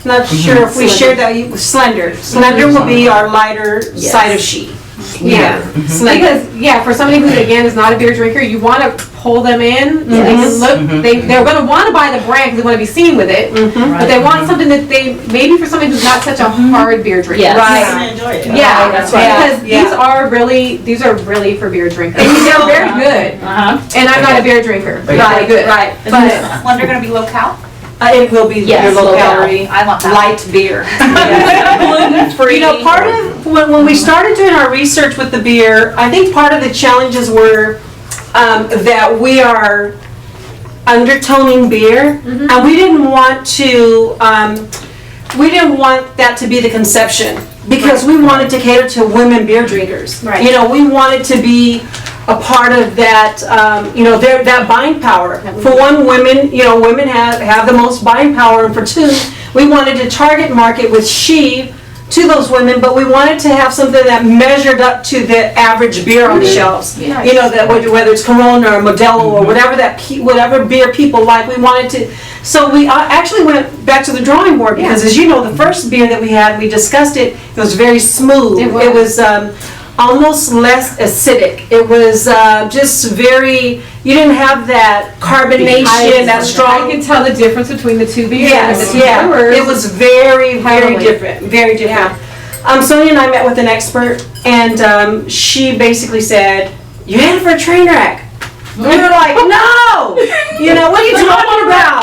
not sure if we shared that, Slender. Slender will be our lighter cider sheet. Yeah, Slender. because, yeah, for somebody who, again, is not a beer drinker, you want to pull them in, so they can look, they're gonna want to buy the brand because they want to be seen with it, but they want something that they, maybe for somebody who's not such a hard beer drinker. Yes. Right. Enjoy it. Yeah, That's right. because Yeah. these are really for beer drinkers. They're very good, Uh-huh. and I'm not a beer drinker, but Right, they're good. right. But, Slender gonna be low cal? It will be your Yes, low low cal. calorie, I want that. light beer. Gluten-free. You know, part of, when we started doing our research with the beer, I think part of the challenges were that we are undertoning beer, and we didn't want that to be the conception, because we wanted to cater to women beer drinkers. Right. You know, we wanted to be a part of that, that buying power. For one, women have the most buying power, and for two, we wanted to target market with she to those women, but we wanted to have something that measured up to the average beer on the shelves. Yeah. You know, that whether it's Corona or Modelo or whatever whatever beer people like, we wanted to. So we actually went back to the drawing board because, as you know, the first beer that we had, we discussed it. It was very smooth. It was almost less acidic. It was just very. You didn't have that carbonation, that strong. I can tell the difference between the two beers. Yes, yeah. It was very, very different. Very different. Sonia and I met with an expert, and she basically said, "You headed for a train wreck." We were like, "No! You know, what are you talking about?"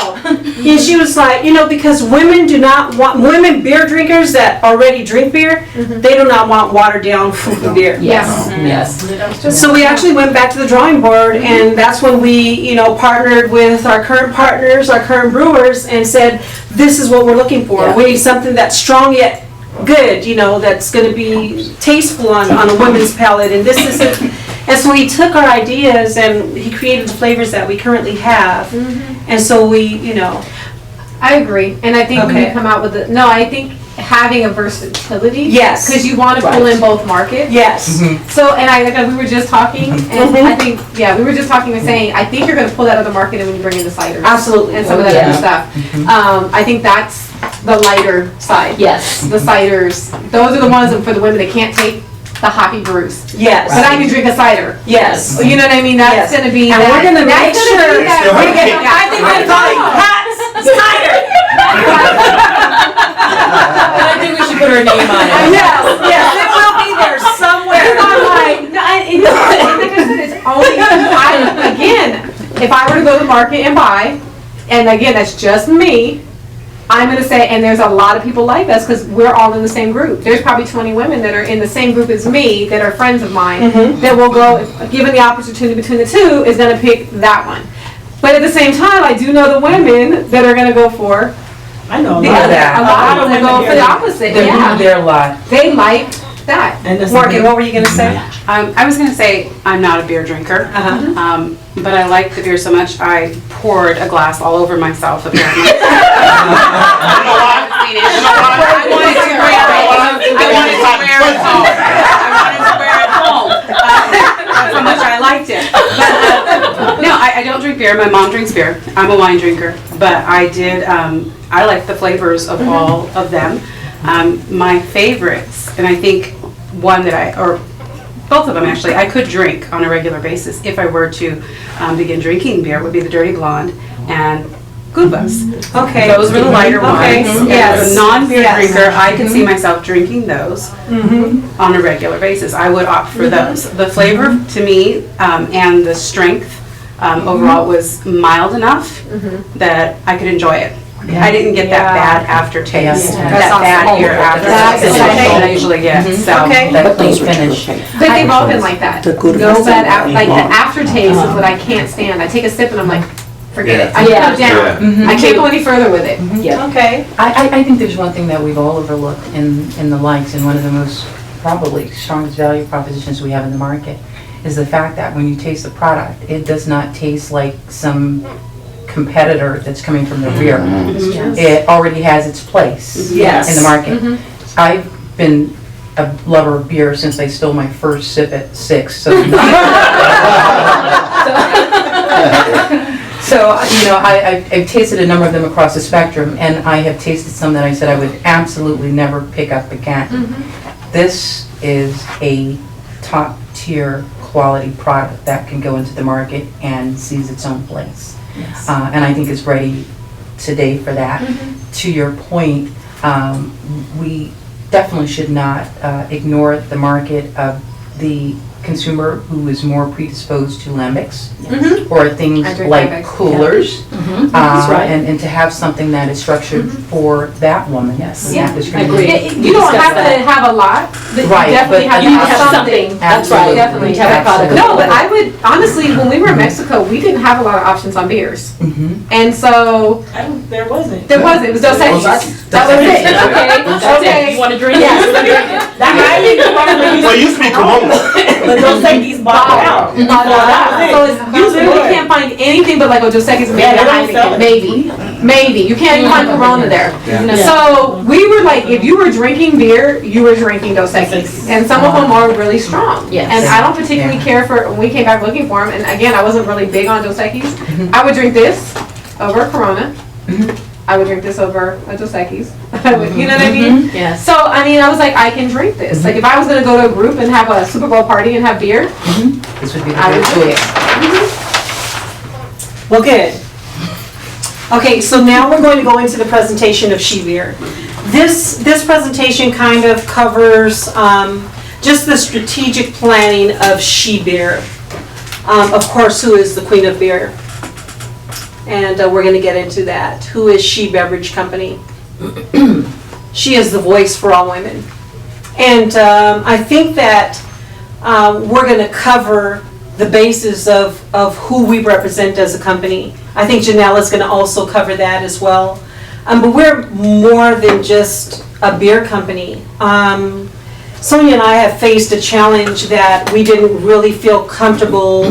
And she was like, "You know, because women do not want, women beer drinkers that already drink beer, they do not want watered down beer." Yes, yes. So we actually went back to the drawing board, and that's when we, you know, partnered with our current partners, our current brewers, and said, "This is what we're looking for. Yeah. We need something that's strong yet good, you know, that's going to be tasteful on a woman's palate." And this isn't. And so he took our ideas and he created the flavors that we currently have. And so we, you know. I agree, and I think when Okay. you come out with I think having a versatility. Yes. Because you want to pull in both markets. Yes. So, and we were just talking, and I think, we were just talking and saying, I think you're going to pull that other market in when you bring in the ciders. Absolutely. And some of that other stuff. I think that's the lighter side. Yes. The ciders, those are the ones for the women that can't take the hoppy brews. Yes. But I can drink a cider. Yes. You know what I mean? That's Yes. going to be And that. we're gonna make that's gonna sure be that- we're gonna, Yeah. I think we're gonna call it Pat's Cider. And I think we should put our name on it. Yes, yes, it will be there somewhere. I'm like, no, like I said, it's only, again, if I were to go to the market and buy, and again, that's just me, I'm gonna say, and there's a lot of people like us, because we're all in the same group. There's probably 20 women that are in the same group as me, that are friends of mine, that will go, given the opportunity between the two, is gonna pick that one. But at the same time, I do know the women that are gonna go for I know a the lot of other. that. A lot of them go for the opposite, yeah. They're a lot. They like that. Morgan, what were you gonna say? I was gonna say, I'm not a beer drinker, but I like the beer so much, I poured a glass all over myself apparently. I wanted to wear it home. That's how much I liked it. But, no, I don't drink beer. My mom drinks beer. I'm a wine drinker, but I did. I like the flavors of all of them. My favorites, and I think one that or both of them actually, I could drink on a regular basis if I were to begin drinking beer, would be the Dirty Blonde and Gubas. Okay. Those were the lighter Okay. ones. Yes. As a non-beer Yes. drinker, I could see myself drinking those on a regular basis. I would opt for those. The flavor to me and the strength overall was mild enough that I could enjoy it. I didn't get that bad aftertaste, Yeah. that bad beer aftertaste that I usually get. So Okay. That clean finish. But they've all been like that. The good No ones. bad, like the aftertaste is what I can't stand. I take a sip and I'm like, forget it. I Yeah. put it down. I can't go any further with it. Yeah. Okay. I think there's one thing that we've all overlooked in the likes, and one of the most probably strongest value propositions we have in the market is the fact that when you taste the product, it does not taste like some competitor that's coming from the rear. It already has its place Yes. in the market. I've been a lover of beer since I stole my first sip at 6. So, you know, I've tasted a number of them across the spectrum, and I have tasted some that I said I would absolutely never pick up again. This is a top-tier quality product that can go into the market and seize its own place. And I think it's ready today for that. To your point, we definitely should not ignore the market of the consumer who is more predisposed to lambics or things I drink like lambics, coolers. That's right. And to have something that is structured for that woman. Yes. that is gonna Agree. be- You don't have to have a lot, but you Right, definitely but have you to have have something. That's right. Definitely. You have a product. No, but I would, honestly, when we were in Mexico, we didn't have a lot of options on beers. And so, There wasn't. there wasn't, it was Dos Equis. That was it, okay. You want to drink? Yes. Well, it used to be Corona. But those Equis bought out. So it's, you literally can't find anything but like a Dos Equis, maybe a Heineken, maybe. Maybe. You can't even find Corona there. Yeah. So we were like, if you were drinking beer, you were drinking Dos Equis. And some of them are really strong. Yes. And I don't particularly care for, when we came back looking for them, and again, I wasn't really big on Dos Equis. Mm-hmm. I would drink this over Corona. I would drink this over a Dos Equis. You know what I mean? Yes. So, I mean, I was like, I can drink this. Like, if I was gonna go to a group and have a Super Bowl party and have beer, This would be the I would good drink choice. it. Well, good. Okay, so now we're going to go into the presentation of She Beer. This presentation kind of covers just the strategic planning of She Beer. Of course, who is the queen of beer? And we're going to get into that. Who is She Beverage Company? She is the voice for all women. And I think that we're going to cover the basis of who we represent as a company. I think Janelle is going to also cover that as well. But we're more than just a beer company. Sonia and I have faced a challenge that we didn't really feel comfortable.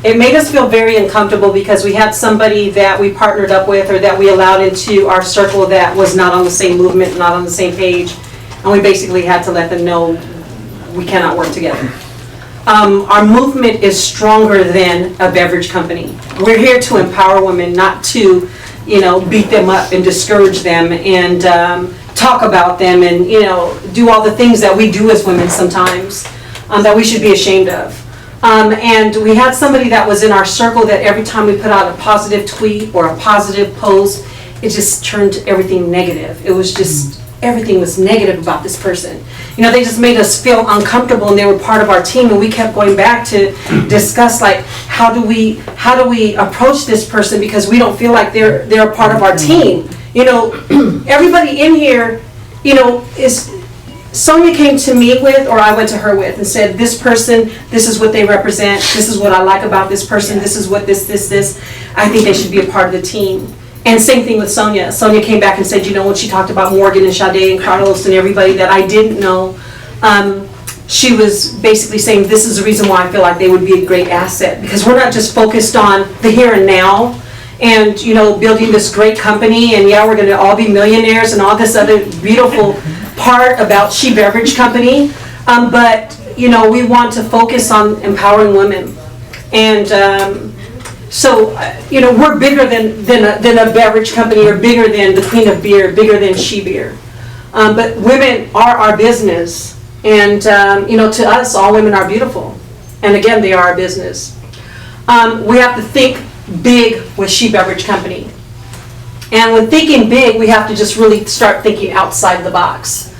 It made us feel very uncomfortable because we had somebody that we partnered up with or that we allowed into our circle that was not on the same movement, not on the same page. And we basically had to let them know we cannot work together. Our movement is stronger than a beverage company. We're here to empower women, not to, beat them up and discourage them and talk about them and, do all the things that we do as women sometimes that we should be ashamed of. And we had somebody that was in our circle that every time we put out a positive tweet or a positive post, it just turned everything negative. It was just, everything was negative about this person. They just made us feel uncomfortable and they were part of our team and we kept going back to discuss like, how do we approach this person because we don't feel like they're a part of our team. Everybody in here, Sonia came to me with, or I went to her with and said, this person, this is what they represent, this is what I like about this person, this is what this, I think they should be a part of the team. And same thing with Sonia. Sonia came back and said, when she talked about Morgan and Sade and Carlos and everybody that I didn't know, she was basically saying, this is the reason why I feel like they would be a great asset. Because we're not just focused on the here and now and, building this great company and yeah, we're gonna all be millionaires and all this other beautiful part about She Beverage Company. But, we want to focus on empowering women. And, so, we're bigger than a beverage company or bigger than the Queen of Beer, bigger than She Beer. But women are our business. And, to us, all women are beautiful. And again, they are our business. We have to think big with She Beverage Company. And when thinking big, we have to just really start thinking outside the box.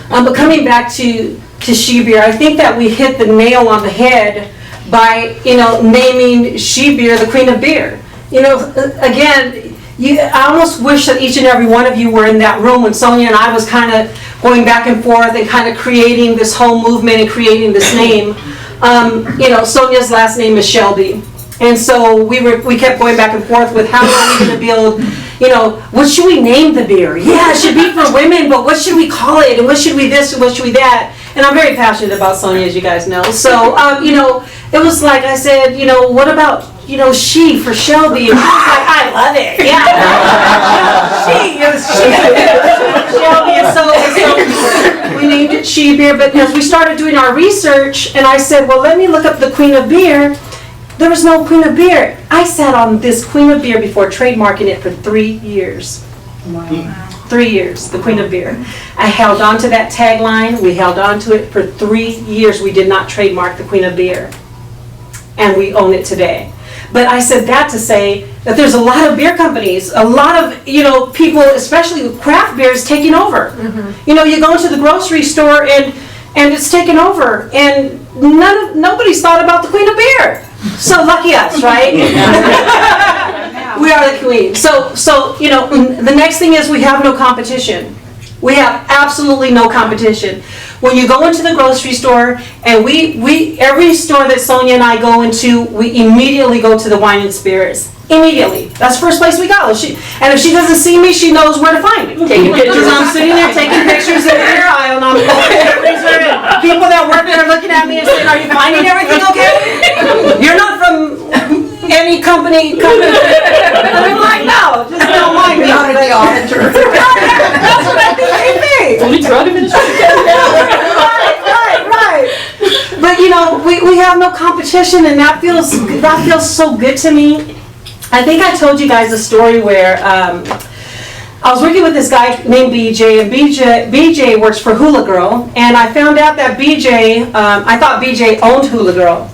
But coming back to She Beer, I think that we hit the nail on the head by, naming She Beer the Queen of Beer. Again, I almost wish that each and every one of you were in that room when Sonia and I was kind of going back and forth and kind of creating this whole movement and creating this name. Sonia's last name is Shelby. And so we kept going back and forth with how are we going to build, what should we name the beer? Yeah, it should be for women, but what should we call it? And what should we this and what should we that? And I'm very passionate about Sonia, as you guys know. So, it was like I said, what about, she for Shelby? And she was like, I love it. Yeah. It was she. Shelby. And so we named it She Beer. But as we started doing our research, and I said, well, let me look up the Queen of Beer. There was no Queen of Beer. I sat on this Queen of Beer before trademarking it for 3 years. Wow. 3 years, the Queen of Beer. I held on to that tagline. We held on to it for 3 years. We did not trademark the Queen of Beer. And we own it today. But I said that to say that there's a lot of beer companies, a lot of, people, especially with craft beers, taking over. Mm-hmm. You go into the grocery store and it's taken over. And nobody's thought about the Queen of Beer. So lucky us, right? We are the queen. So the next thing is we have no competition. We have absolutely no competition. When you go into the grocery store, and we every store that Sonia and I go into, we immediately go to the wine and spirits. Immediately. That's the first place we go. And if she doesn't see me, she knows where to find me. Taking pictures. I'm sitting there taking pictures in the beer aisle, and I'm people that work there are looking at me and saying, are you finding everything okay? You're not from any company. And I'm like, no, just no. have no competition, and that feels so good to me. I think I told you guys a story where I was working with this guy named BJ, and BJ works for Hula Girl, and I found out that BJ, I thought BJ owned Hula Girl.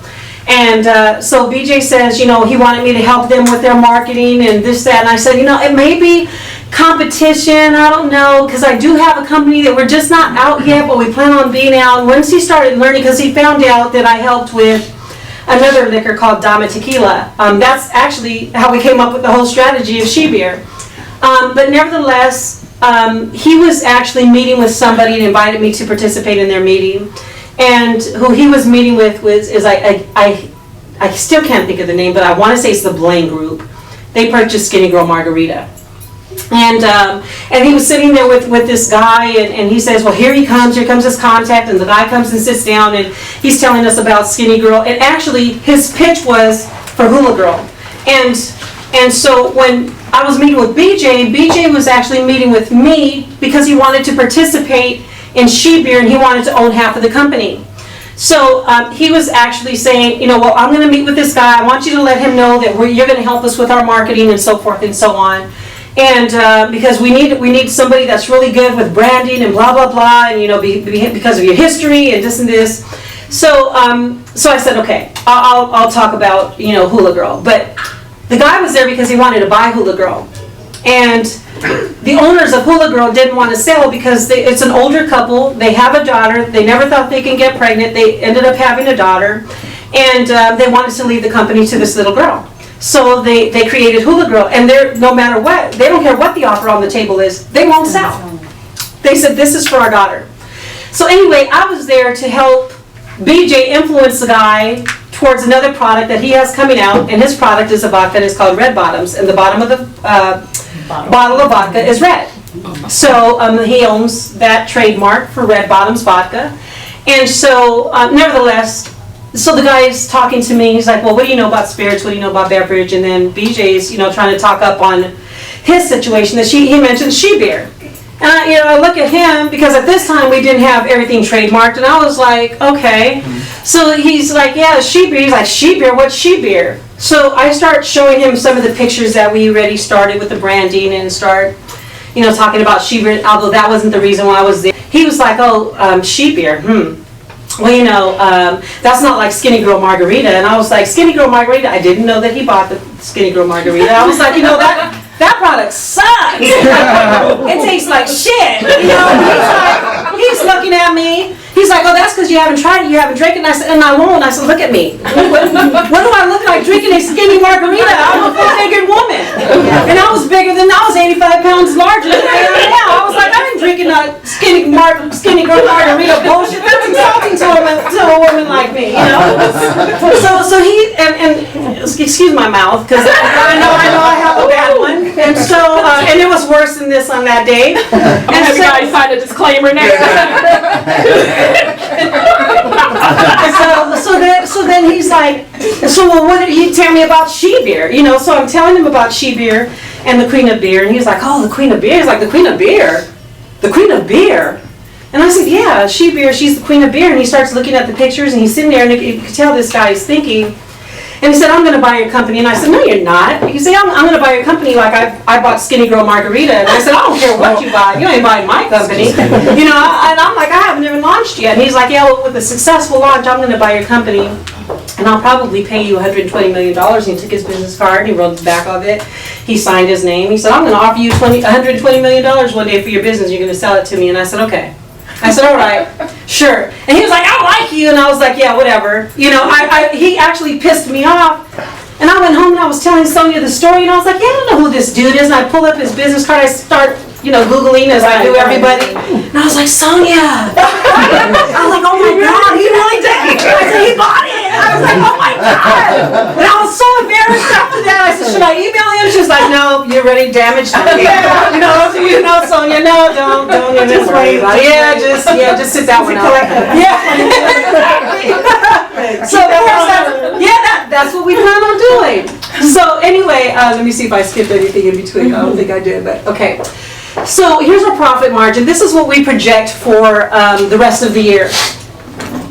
And so BJ says, he wanted me to help them with their marketing and this, that, and I said, it may be competition, I don't know, because I do have a company that we're just not out yet, but we plan on being out. Once he started learning, because he found out that I helped with another liquor called Dama Tequila. That's actually how we came up with the whole strategy of she beer. But nevertheless, he was actually meeting with somebody and invited me to participate in their meeting. And who he was meeting with I still can't think of the name, but I want to say it's the Blaine Group. They purchased Skinny Girl Margarita. And he was sitting there with this guy, and he says, well, here comes his contact, and the guy comes and sits down, and he's telling us about Skinny Girl. And actually, his pitch was for Hula Girl. And so when I was meeting with BJ was actually meeting with me because he wanted to participate in She Beer, and he wanted to own half of the company. So he was actually saying, well, I'm going to meet with this guy. I want you to let him know that you're going to help us with our marketing and so forth and so on. And because we need somebody that's really good with branding and blah, blah, blah, and, because of your history and this and this. So I said, okay, I'll talk about, Hula Girl. But the guy was there because he wanted to buy Hula Girl. And the owners of Hula Girl didn't want to sell because it's an older couple. They have a daughter. They never thought they can get pregnant. They ended up having a daughter. And they wanted to leave the company to this little girl. So they created Hula Girl. And no matter what, they don't care what the offer on the table is, they won't sell. They said, this is for our daughter. So anyway, I was there to help BJ influence the guy towards another product that he has coming out, and his product is a vodka, and it's called Red Bottoms, and the bottom of the bottle of vodka is red. So he owns that trademark for Red Bottoms vodka. And so nevertheless, so the guy is talking to me, he's like, well, what do you know about spirits, what do you know about beverage? And then BJ's trying to talk up on his situation that he mentioned she beer. And I look at him, because at this time we didn't have everything trademarked, and I was like, okay. So he's like, yeah, she beer. He's like, she beer, what's she beer? So I start showing him some of the pictures that we already started with the branding, and start, talking about she beer, although that wasn't the reason why I was there. He was like, oh, she beer, Well, that's not like Skinny Girl Margarita. And I was like, Skinny Girl Margarita? I didn't know that he bought the Skinny Girl Margarita. I was like, that product sucks. It tastes like shit. He's looking at me. He's like, oh, that's because you haven't tried it, you haven't drank it. And I said, and I won't. I said, look at me. What do I look like drinking a Skinny Margarita? I'm a full-figured woman. And I was 85 pounds larger than I am now. I was like, I ain't drinking a Skinny Girl Margarita bullshit. That's insulting to a woman like me, So he, and excuse my mouth, because I know I have a bad one. And so, and it was worse than this on that day. I'm gonna have you guys sign a disclaimer next time. So then he's like, so well, what did he tell me about she beer? So I'm telling him about she beer and the Queen of Beer, and he's like, oh, the Queen of Beer. He's like, the Queen of Beer? The Queen of Beer? And I said, yeah, she beer, she's the Queen of Beer. And he starts looking at the pictures, and he's sitting there, and you could tell this guy is thinking. And he said, I'm going to buy your company. And I said, no, you're not. He said, I'm going to buy your company like I bought Skinny Girl Margarita. And I said, I don't care what you buy. You ain't buying my company. And I'm like, I haven't even launched yet. And he's like, yeah, well, with a successful launch, I'm going to buy your company. And I'll probably pay you $120 million. And he took his business card, and he wrote the back of it. He signed his name. He said, I'm going to offer you $120 million one day for your business. You're going to sell it to me. And I said, okay. I said, all right, sure. And he was like, I like you. And I was like, yeah, whatever. He actually pissed me off. And I went home and I was telling Sonia the story. And I was like, yeah, I don't know who this dude is. And I pull up his business card. I start, Googling as I do everybody. And I was like, Sonia. I was like, oh my God, he really did. I said, he bought it. I was like, oh my God. And I was so embarrassed after that. I said, should I email him? She was like, no, you're already damaged me. Sonia, no, don't even worry about it. Yeah, just sit that one out. Yeah. So of course, that's what we plan on doing. So anyway, let me see if I skipped anything in between. I don't think I did, but okay. So here's our profit margin. This is what we project for the rest of the year.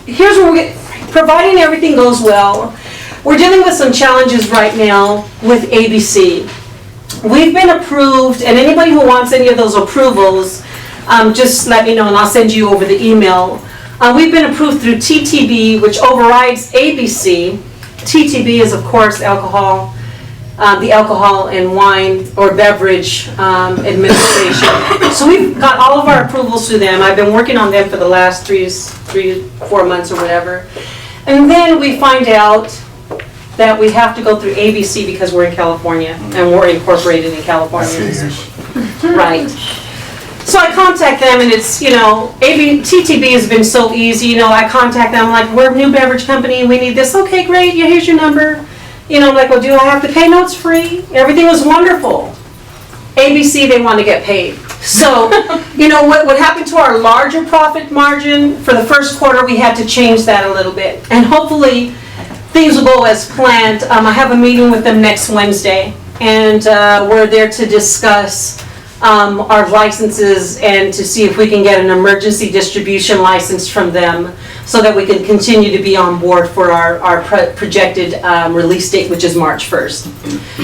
Here's where we get. providing everything goes well, we're dealing with some challenges right now with ABC. We've been approved, and anybody who wants any of those approvals, just let me know and I'll send you over the email. We've been approved through TTB, which overrides ABC. TTB is, of course, alcohol, the Alcohol and Wine or Beverage Administration. So we've got all of our approvals through them. I've been working on them for the last 3 to 4 months or whatever. And then we find out that we have to go through ABC because we're in California and we're incorporated in California. Right. So I contact them and it's, TTB has been so easy, I contact them, like, we're a new beverage company, we need this, okay, great, yeah, here's your number. I'm like, well, do I have to pay? No, it's free. Everything was wonderful. ABC, they want to get paid. So, what happened to our larger profit margin for the first quarter, we had to change that a little bit. And hopefully, things will go as planned. I have a meeting with them next Wednesday, and we're there to discuss our licenses and to see if we can get an emergency distribution license from them so that we can continue to be on board for our projected release date, which is March 1st.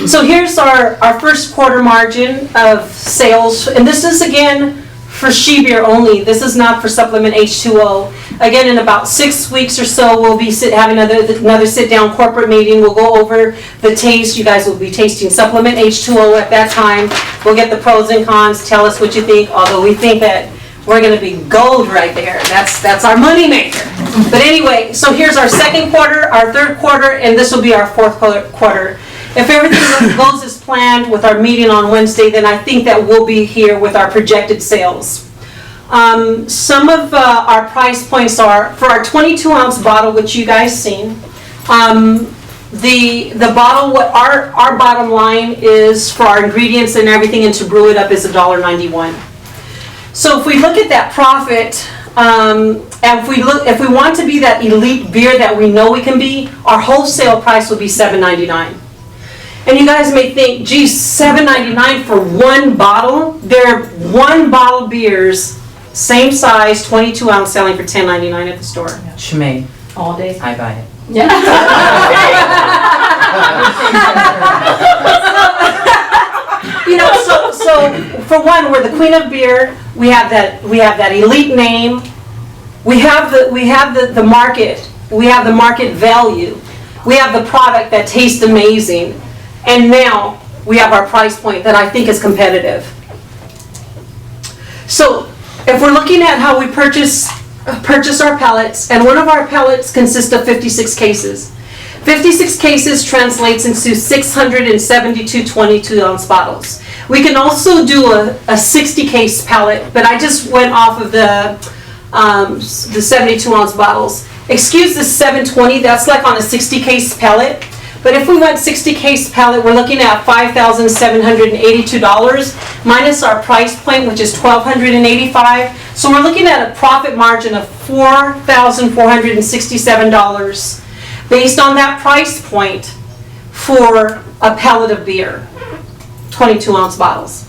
So here's our first quarter margin of sales, and this is again for she beer only. This is not for supplement H2O. Again, in about 6 weeks or so, we'll be having another sit-down corporate meeting. We'll go over the taste. You guys will be tasting supplement H2O at that time. We'll get the pros and cons. Tell us what you think. Although we think that we're going to be gold right there. That's our money maker. But anyway, so here's our second quarter, our third quarter, and this will be our fourth quarter. If everything goes as planned with our meeting on Wednesday, then I think that we'll be here with our projected sales. Some of our price points are, for our 22-ounce bottle, which you guys seen, the bottle, what our bottom line is for our ingredients and everything and to brew it up is $1.91. So if we look at that profit, and if we want to be that elite beer that we know we can be, our wholesale price will be $7.99. And you guys may think, geez, $7.99 for one bottle? They're one bottle beers, same size, 22 ounce, selling for $10.99 at the store. Shmay, All day. I buy it. So for one, we're the queen of beer. We have that elite name. We have the market. We have the market value. We have the product that tastes amazing. And now we have our price point that I think is competitive. So if we're looking at how we purchase our pellets, and one of our pellets consists of 56 cases. 56 cases translates into 672 22-ounce bottles. We can also do a 60 case pellet, but I just went off of the 72-ounce bottles. Excuse the 720, that's like on a 60 case pellet. But if we went 60 case pellet, we're looking at $5,782 minus our price point, which is $1,285. So we're looking at a profit margin of $4,467 based on that price point for a pellet of beer, 22-ounce bottles.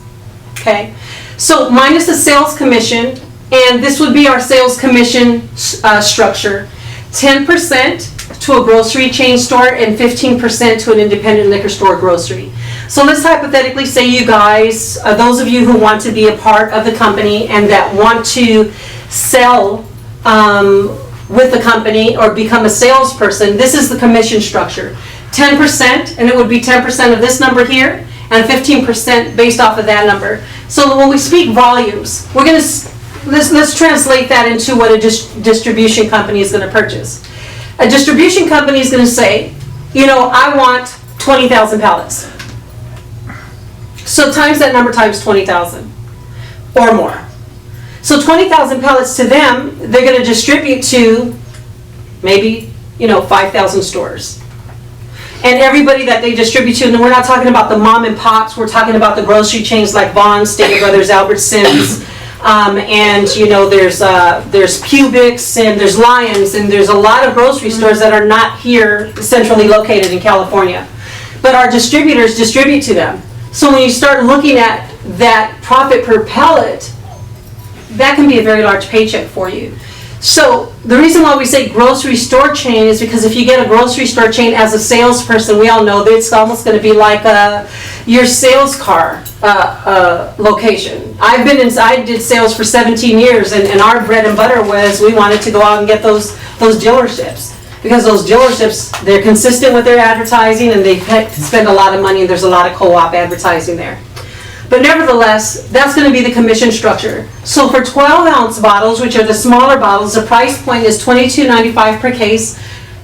Okay, so minus the sales commission, and this would be our sales commission structure: 10% to a grocery chain store and 15% to an independent liquor store grocery. So let's hypothetically say you guys, those of you who want to be a part of the company and that want to sell with the company or become a salesperson, this is the commission structure. 10%, and it would be 10% of this number here, and 15% based off of that number. So when we speak volumes, we're going to, let's translate that into what a distribution company is going to purchase. A distribution company is going to say, I want 20,000 pallets. So times that number times 20,000 or more. So 20,000 pallets to them, they're going to distribute to maybe, 5,000 stores. And everybody that they distribute to, and we're not talking about the mom and pops, we're talking about the grocery chains like Vons, Stater Brothers, Albertsons, and there's Publix, and there's Lions, and there's a lot of grocery stores that are not here centrally located in California. But our distributors distribute to them. So when you start looking at that profit per pellet, that can be a very large paycheck for you. So the reason why we say grocery store chain is because if you get a grocery store chain as a salesperson, we all know that it's almost going to be like your sales car location. I did sales for 17 years, and our bread and butter was we wanted to go out and get those dealerships. Because those dealerships, they're consistent with their advertising and they spend a lot of money and there's a lot of co-op advertising there. But nevertheless, that's going to be the commission structure. So for 12-ounce bottles, which are the smaller bottles, the price point is $22.95 per case,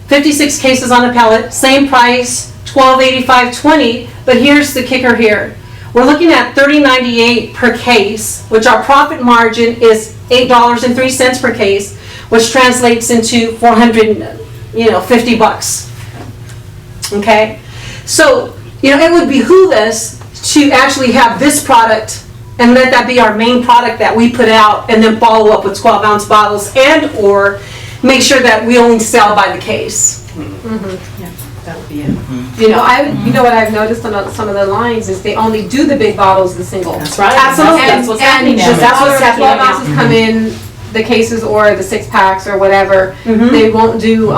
56 cases on a pallet, same price, $12.85.20. But here's the kicker here. We're looking at $30.98 per case, which our profit margin is $8.03 per case, which translates into $450. Okay? So, it would behoove us to actually have this product and let that be our main product that we put out and then follow up with 12-ounce bottles and or make sure that we only sell by the case. That would be it. What I've noticed on some of the lines is they only do the big bottles, the single. That's right. Absolutely. That's what's happening now. That's what's happening 12 now. ounces come in the cases or the 6-packs or whatever. They won't do,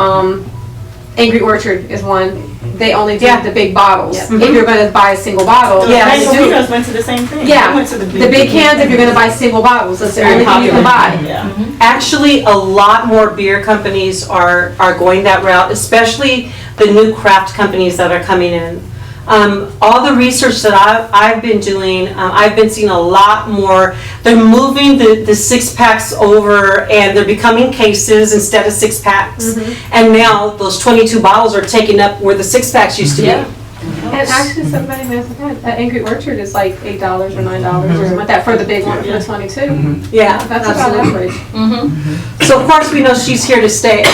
Angry Orchard is one. They only do the big bottles. If you're going to buy a single bottle. Yeah. they do. went to the same thing. Yeah, They went to the big cans if you're going to buy single bottles. That's the Very only thing you can buy. Yeah. Actually, a lot more beer companies are going that route, especially the new craft companies that are coming in. All the research that I've been doing, I've been seeing a lot more. They're moving the 6-packs over and they're becoming cases instead of 6-packs. And now those 22 bottles are taking up where the 6-packs used to be. And actually, somebody mentioned that Angry Orchard is like $8 or $9 or something like that for the big one, for the 22. Yeah, That's about absolutely. average. So of course we know she's here to stay.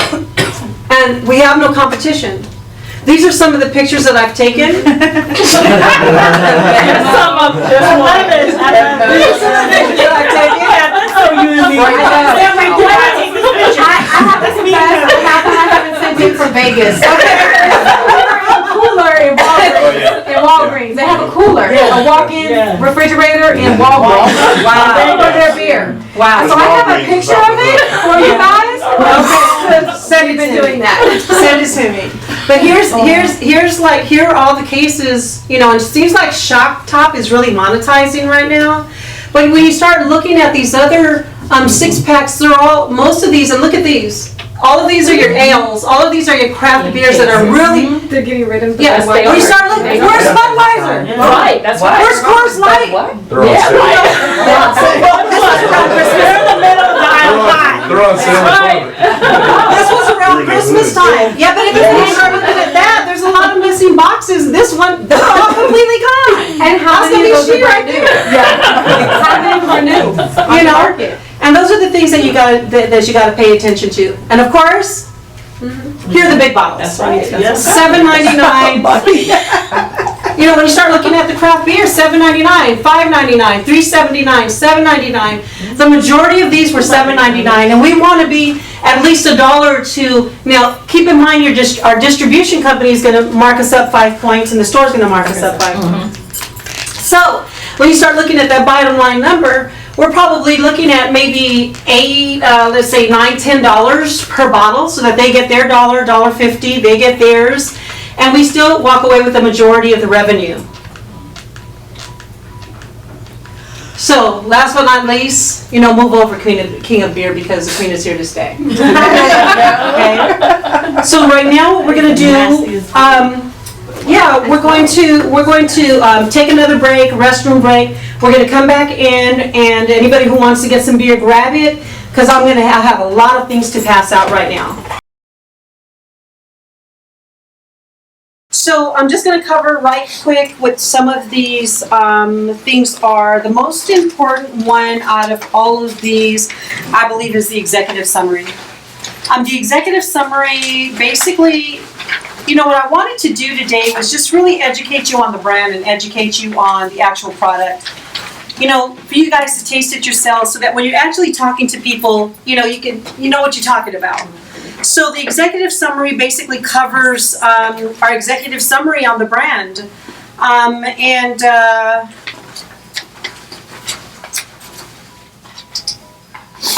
And we have no competition. These are some of the pictures that I've taken. Some of just one is. These are the pictures that I've taken. Oh, you and me. I have to confess, I haven't sent in for Vegas. Cooler in Walgreens. They have a cooler, a walk-in refrigerator in Walgreens. For their beer. Wow. So I have a picture of it for you guys. Okay. Send it Been to doing me. that. Send it to me. But here are all the cases, and it seems like Shock Top is really monetizing right now. But when you start looking at these other 6-packs, most of these, and look at these. All of these are your ales. All of these are your craft beers that are really. They're getting rid of the Yes. When you start looking, where's Budweiser? Right, that's right. Where's Coors Light? They're on sale. They're in the middle of the aisle high. They're on sale. This was around Christmas time. Yeah, but if you start looking at that, there's a lot of missing boxes. This one, they're all completely gone. And how That's many the of those big are sheet right brand new? there. How many of them are new? You know, and those are the things that you got to pay attention to. And of course, here are the big bottles. That's right. Yes. $7.99. When you start looking at the craft beer, $7.99, $5.99, $3.79, $7.99. The majority of these were $7.99, and we want to be at least $1 or $2. Now, keep in mind, our distribution company is going to mark us up 5 points, and the store's going to mark us up 5 points. So, when you start looking at that bottom line number, we're probably looking at maybe $8, let's say $9, $10 per bottle, so that they get their $1.50, they get theirs, and we still walk away with the majority of the revenue. So, last but not least, move over King of Beer because the Queen is here to stay. Okay. So right now, what we're gonna do, we're going to take another break, restroom break. We're gonna come back in, and anybody who wants to get some beer, grab it, because I'm gonna have a lot of things to pass out right now. So I'm just going to cover right quick what some of these things are. The most important one out of all of these, I believe, is the executive summary. The executive summary, basically, what I wanted to do today was just really educate you on the brand and educate you on the actual product. For you guys to taste it yourselves so that when you're actually talking to people, you know what you're talking about. So the executive summary basically covers our executive summary on the brand.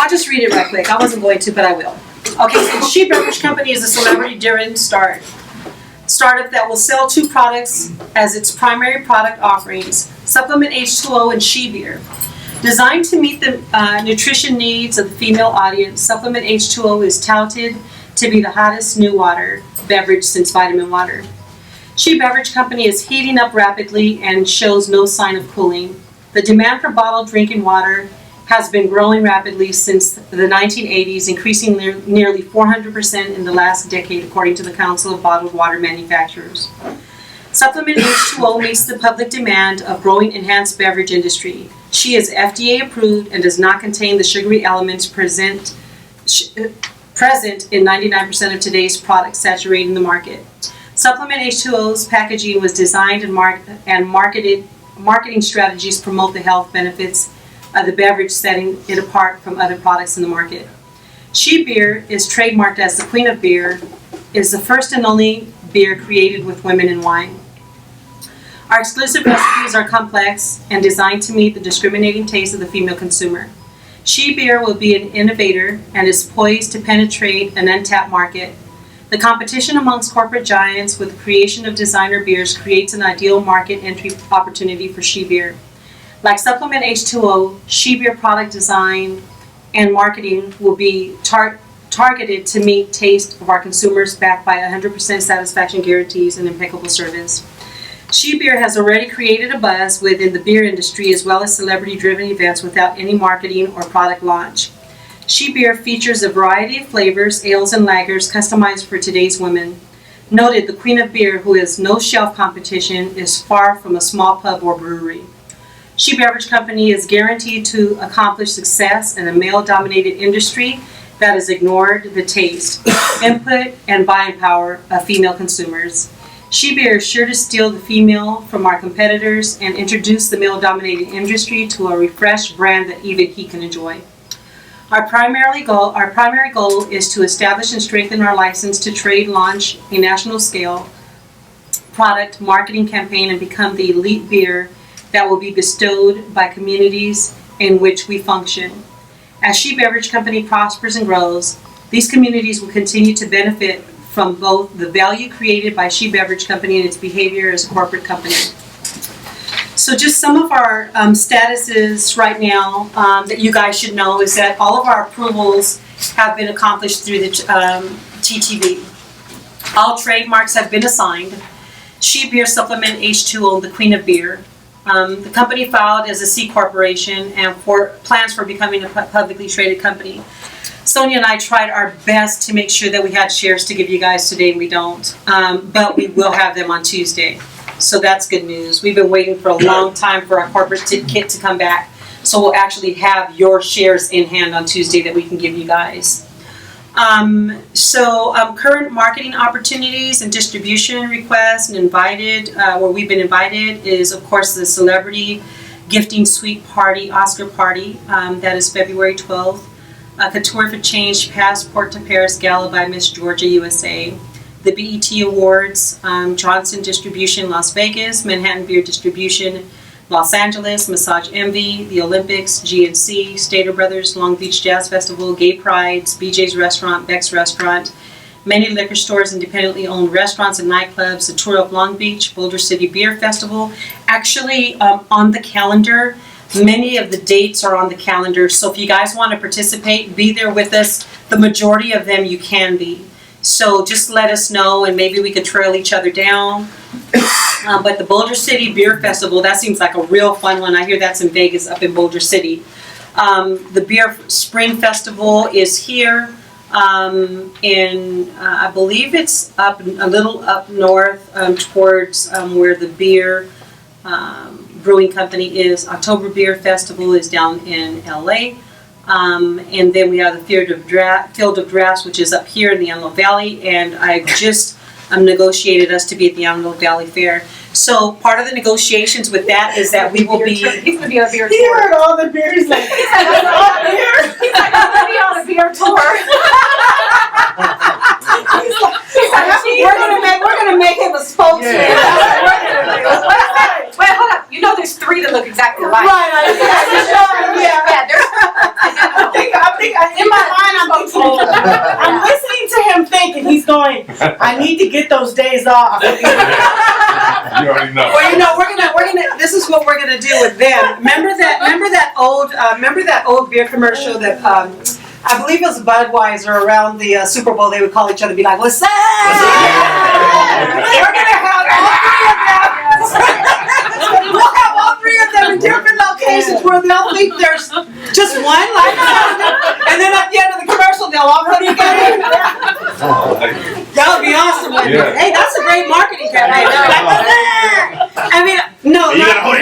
I'll just read it right quick. I wasn't going to, but I will. Okay, so She Beverage Company is a celebrity-driven startup that will sell two products as its primary product offerings, Supplement H2O and She Beer. Designed to meet the nutrition needs of the female audience, Supplement H2O is touted to be the hottest new water beverage since vitamin water. She Beverage Company is heating up rapidly and shows no sign of cooling. The demand for bottled drinking water has been growing rapidly since the 1980s, increasing nearly 400% in the last decade, according to the Council of Bottled Water Manufacturers. Supplement H2O meets the public demand of growing enhanced beverage industry. She is FDA approved and does not contain the sugary elements present in 99% of today's products saturating the market. Supplement H2O's packaging was designed and marketing strategies promote the health benefits of the beverage, setting it apart from other products in the market. She Beer is trademarked as the Queen of Beer, is the first and only beer created with women in wine. Our exclusive recipes are complex and designed to meet the discriminating taste of the female consumer. She Beer will be an innovator and is poised to penetrate an untapped market. The competition amongst corporate giants with the creation of designer beers creates an ideal market entry opportunity for She Beer. Like Supplement H2O, She Beer product design and marketing will be targeted to meet taste of our consumers, backed by 100% satisfaction guarantees and impeccable service. She Beer has already created a buzz within the beer industry as well as celebrity-driven events without any marketing or product launch. She Beer features a variety of flavors, ales, and lagers customized for today's women. Noted, the Queen of Beer, who has no shelf competition, is far from a small pub or brewery. She Beverage Company is guaranteed to accomplish success in a male-dominated industry that has ignored the taste, input, and buying power of female consumers. She Beer is sure to steal the female from our competitors and introduce the male-dominated industry to a refreshed brand that even he can enjoy. Our primary goal is to establish and strengthen our license to trade, launch a national scale product marketing campaign, and become the elite beer that will be bestowed by communities in which we function. As She Beverage Company prospers and grows, these communities will continue to benefit from both the value created by She Beverage Company and its behavior as a corporate company. So just some of our statuses right now that you guys should know is that all of our approvals have been accomplished through the TTB. All trademarks have been assigned. She Beer Supplement H2O, the Queen of Beer. The company filed as a C corporation and plans for becoming a publicly traded company. Sonia and I tried our best to make sure that we had shares to give you guys today, and we don't. But we will have them on Tuesday. So that's good news. We've been waiting for a long time for our corporate kit to come back. So we'll actually have your shares in hand on Tuesday that we can give you guys. Current marketing opportunities and distribution requests and invited, where we've been invited, is of course the Celebrity Gifting Suite Party, Oscar Party, that is February 12th. Couture for Change Passport to Paris Gala by Miss Georgia USA. The BET Awards, Johnson Distribution Las Vegas, Manhattan Beer Distribution Los Angeles, Massage Envy, the Olympics, GNC, Stater Brothers, Long Beach Jazz Festival, Gay Prides, BJ's Restaurant, Beck's Restaurant, many liquor stores, independently owned restaurants and nightclubs, the Tour of Long Beach, Boulder City Beer Festival. Actually, on the calendar, many of the dates are on the calendar, so if you guys want to participate, be there with us. The majority of them you can be. So just let us know and maybe we could trail each other down. But the Boulder City Beer Festival, that seems like a real fun one. I hear that's in Vegas, up in Boulder City. The Beer Spring Festival is here I believe it's up a little up north towards where the beer brewing company is. October Beer Festival is down in LA. And then we have the Field of Drafts, which is up here in the Antelope Valley, and I just negotiated us to be at the Antelope Valley Fair. So part of the negotiations with that is that we will be. He's gonna be on a beer He tour. heard all the beers like, He's like, I'm gonna be on a beer tour. We're gonna make him a spokesman. Wait, hold up. You know there's three that look exactly alike. Right, Yeah, there's. I think think, in my mind, I'm listening to him thinking, he's going, I need to get those days off. You already know. Well, you know, we're gonna. This is what we're gonna do with them. Remember that old beer commercial that I believe it was Budweiser around the Super Bowl. They would call each other, and be like, "What's up?" We're gonna have all three of them. We'll have all three of them in different locations where they'll think there's just one light and then at the end of the commercial, they'll all come together. That would be awesome. Yeah. Hey, that's a great marketing campaign. I mean, no, not Bud.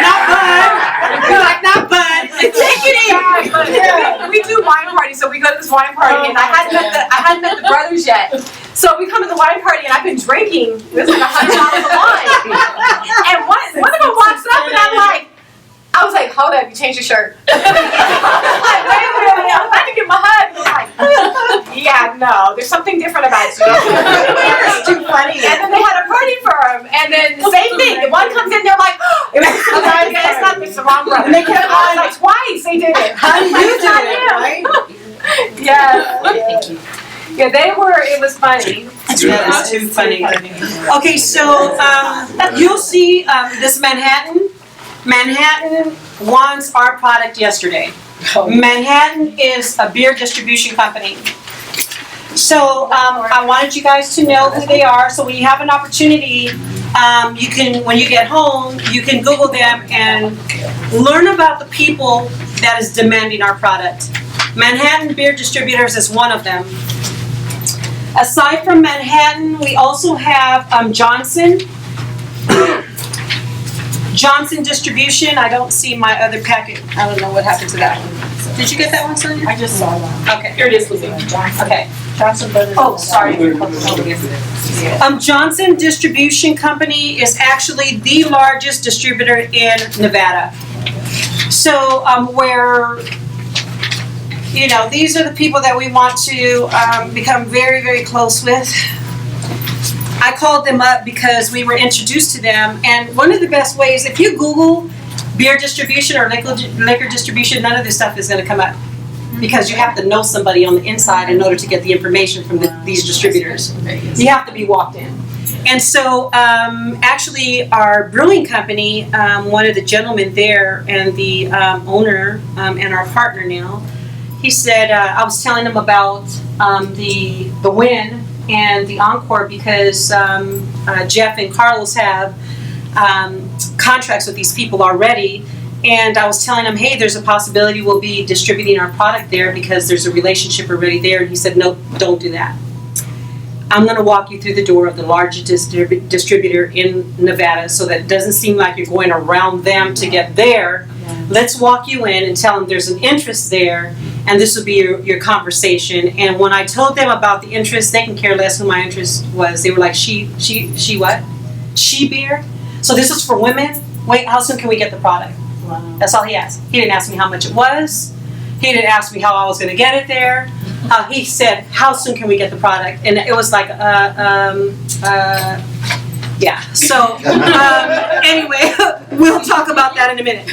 You're like, not Bud. Take it easy. We do wine parties, so we go to this wine party, and I hadn't met the brothers yet. So we come to the wine party, and I've been drinking. This is like $100 of wine. And one of them walks up, and I was like, hold up, you changed your shirt. I'm like, wait a minute, I'm about to get my hug. I'm like, yeah, no, there's something different about you. It's too funny. And then they had a party for him, and then the same thing. If one comes in, they're like, it's the wrong brother. And they kept on like twice. They did it. How do you do it, right? Yeah. Thank you. Yeah, it was funny. Yeah, it's too funny. Okay, so you'll see this Manhattan wants our product yesterday. Manhattan is a beer distribution company. So I wanted you guys to know who they are. So when you have an opportunity, you can, when you get home, you can Google them and learn about the people that is demanding our product. Manhattan Beer Distributors is one of them. Aside from Manhattan, we also have Johnson Distribution. I don't see my other packet. I don't know what happened to that one. Did you get that one, Sonia? I just saw one. Okay. Here it is, Lucy. Okay. Johnson Brothers. Oh, sorry. Johnson Distribution Company is actually the largest distributor in Nevada. So where, you know, these are the people that we want to become very, very close with. I called them up because we were introduced to them, and one of the best ways, if you Google beer distribution or liquor distribution, none of this stuff is going to come up because you have to know somebody on the inside in order to get the information from these distributors. You have to be walked in. And so actually our brewing company, one of the gentlemen there and the owner and our partner now, he said, I was telling him about the Win and the Encore because Jeff and Carlos have contracts with these people already. And I was telling him, hey, there's a possibility we'll be distributing our product there because there's a relationship already there. And he said, no, don't do that. I'm going to walk you through the door of the largest distributor in Nevada so that it doesn't seem like you're going around them to get there. Let's walk you in and tell them there's an interest there, and this will be your conversation. And when I told them about the interest, they can care less who my interest was. They were like, she what? She beer? So this is for women? Wait, how soon can we get the product? Wow. That's all he asked. He didn't ask me how much it was. He didn't ask me how I was going to get it there. He said, how soon can we get the product? And it was like, yeah. So anyway, we'll talk about that in a minute.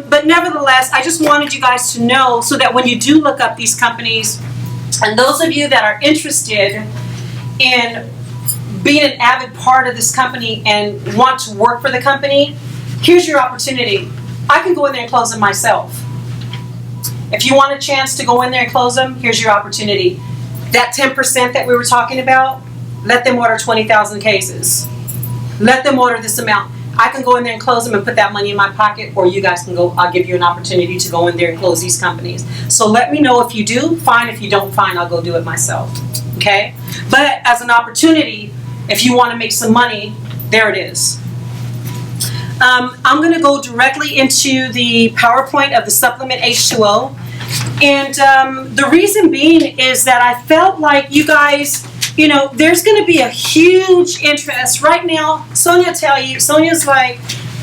But nevertheless, I just wanted you guys to know so that when you do look up these companies, and those of you that are interested in being an avid part of this company and want to work for the company, here's your opportunity. I can go in there and close them myself. If you want a chance to go in there and close them, here's your opportunity. That 10% that we were talking about, let them order 20,000 cases. Let them order this amount. I can go in there and close them and put that money in my pocket, or you guys can go, I'll give you an opportunity to go in there and close these companies. So let me know if you do, fine. If you don't, fine, I'll go do it myself. Okay? But as an opportunity, if you want to make some money, there it is. I'm going to go directly into the PowerPoint of the supplement H2O. And the reason being is that I felt like you guys, you know, there's going to be a huge interest. Right now, Sonia's like,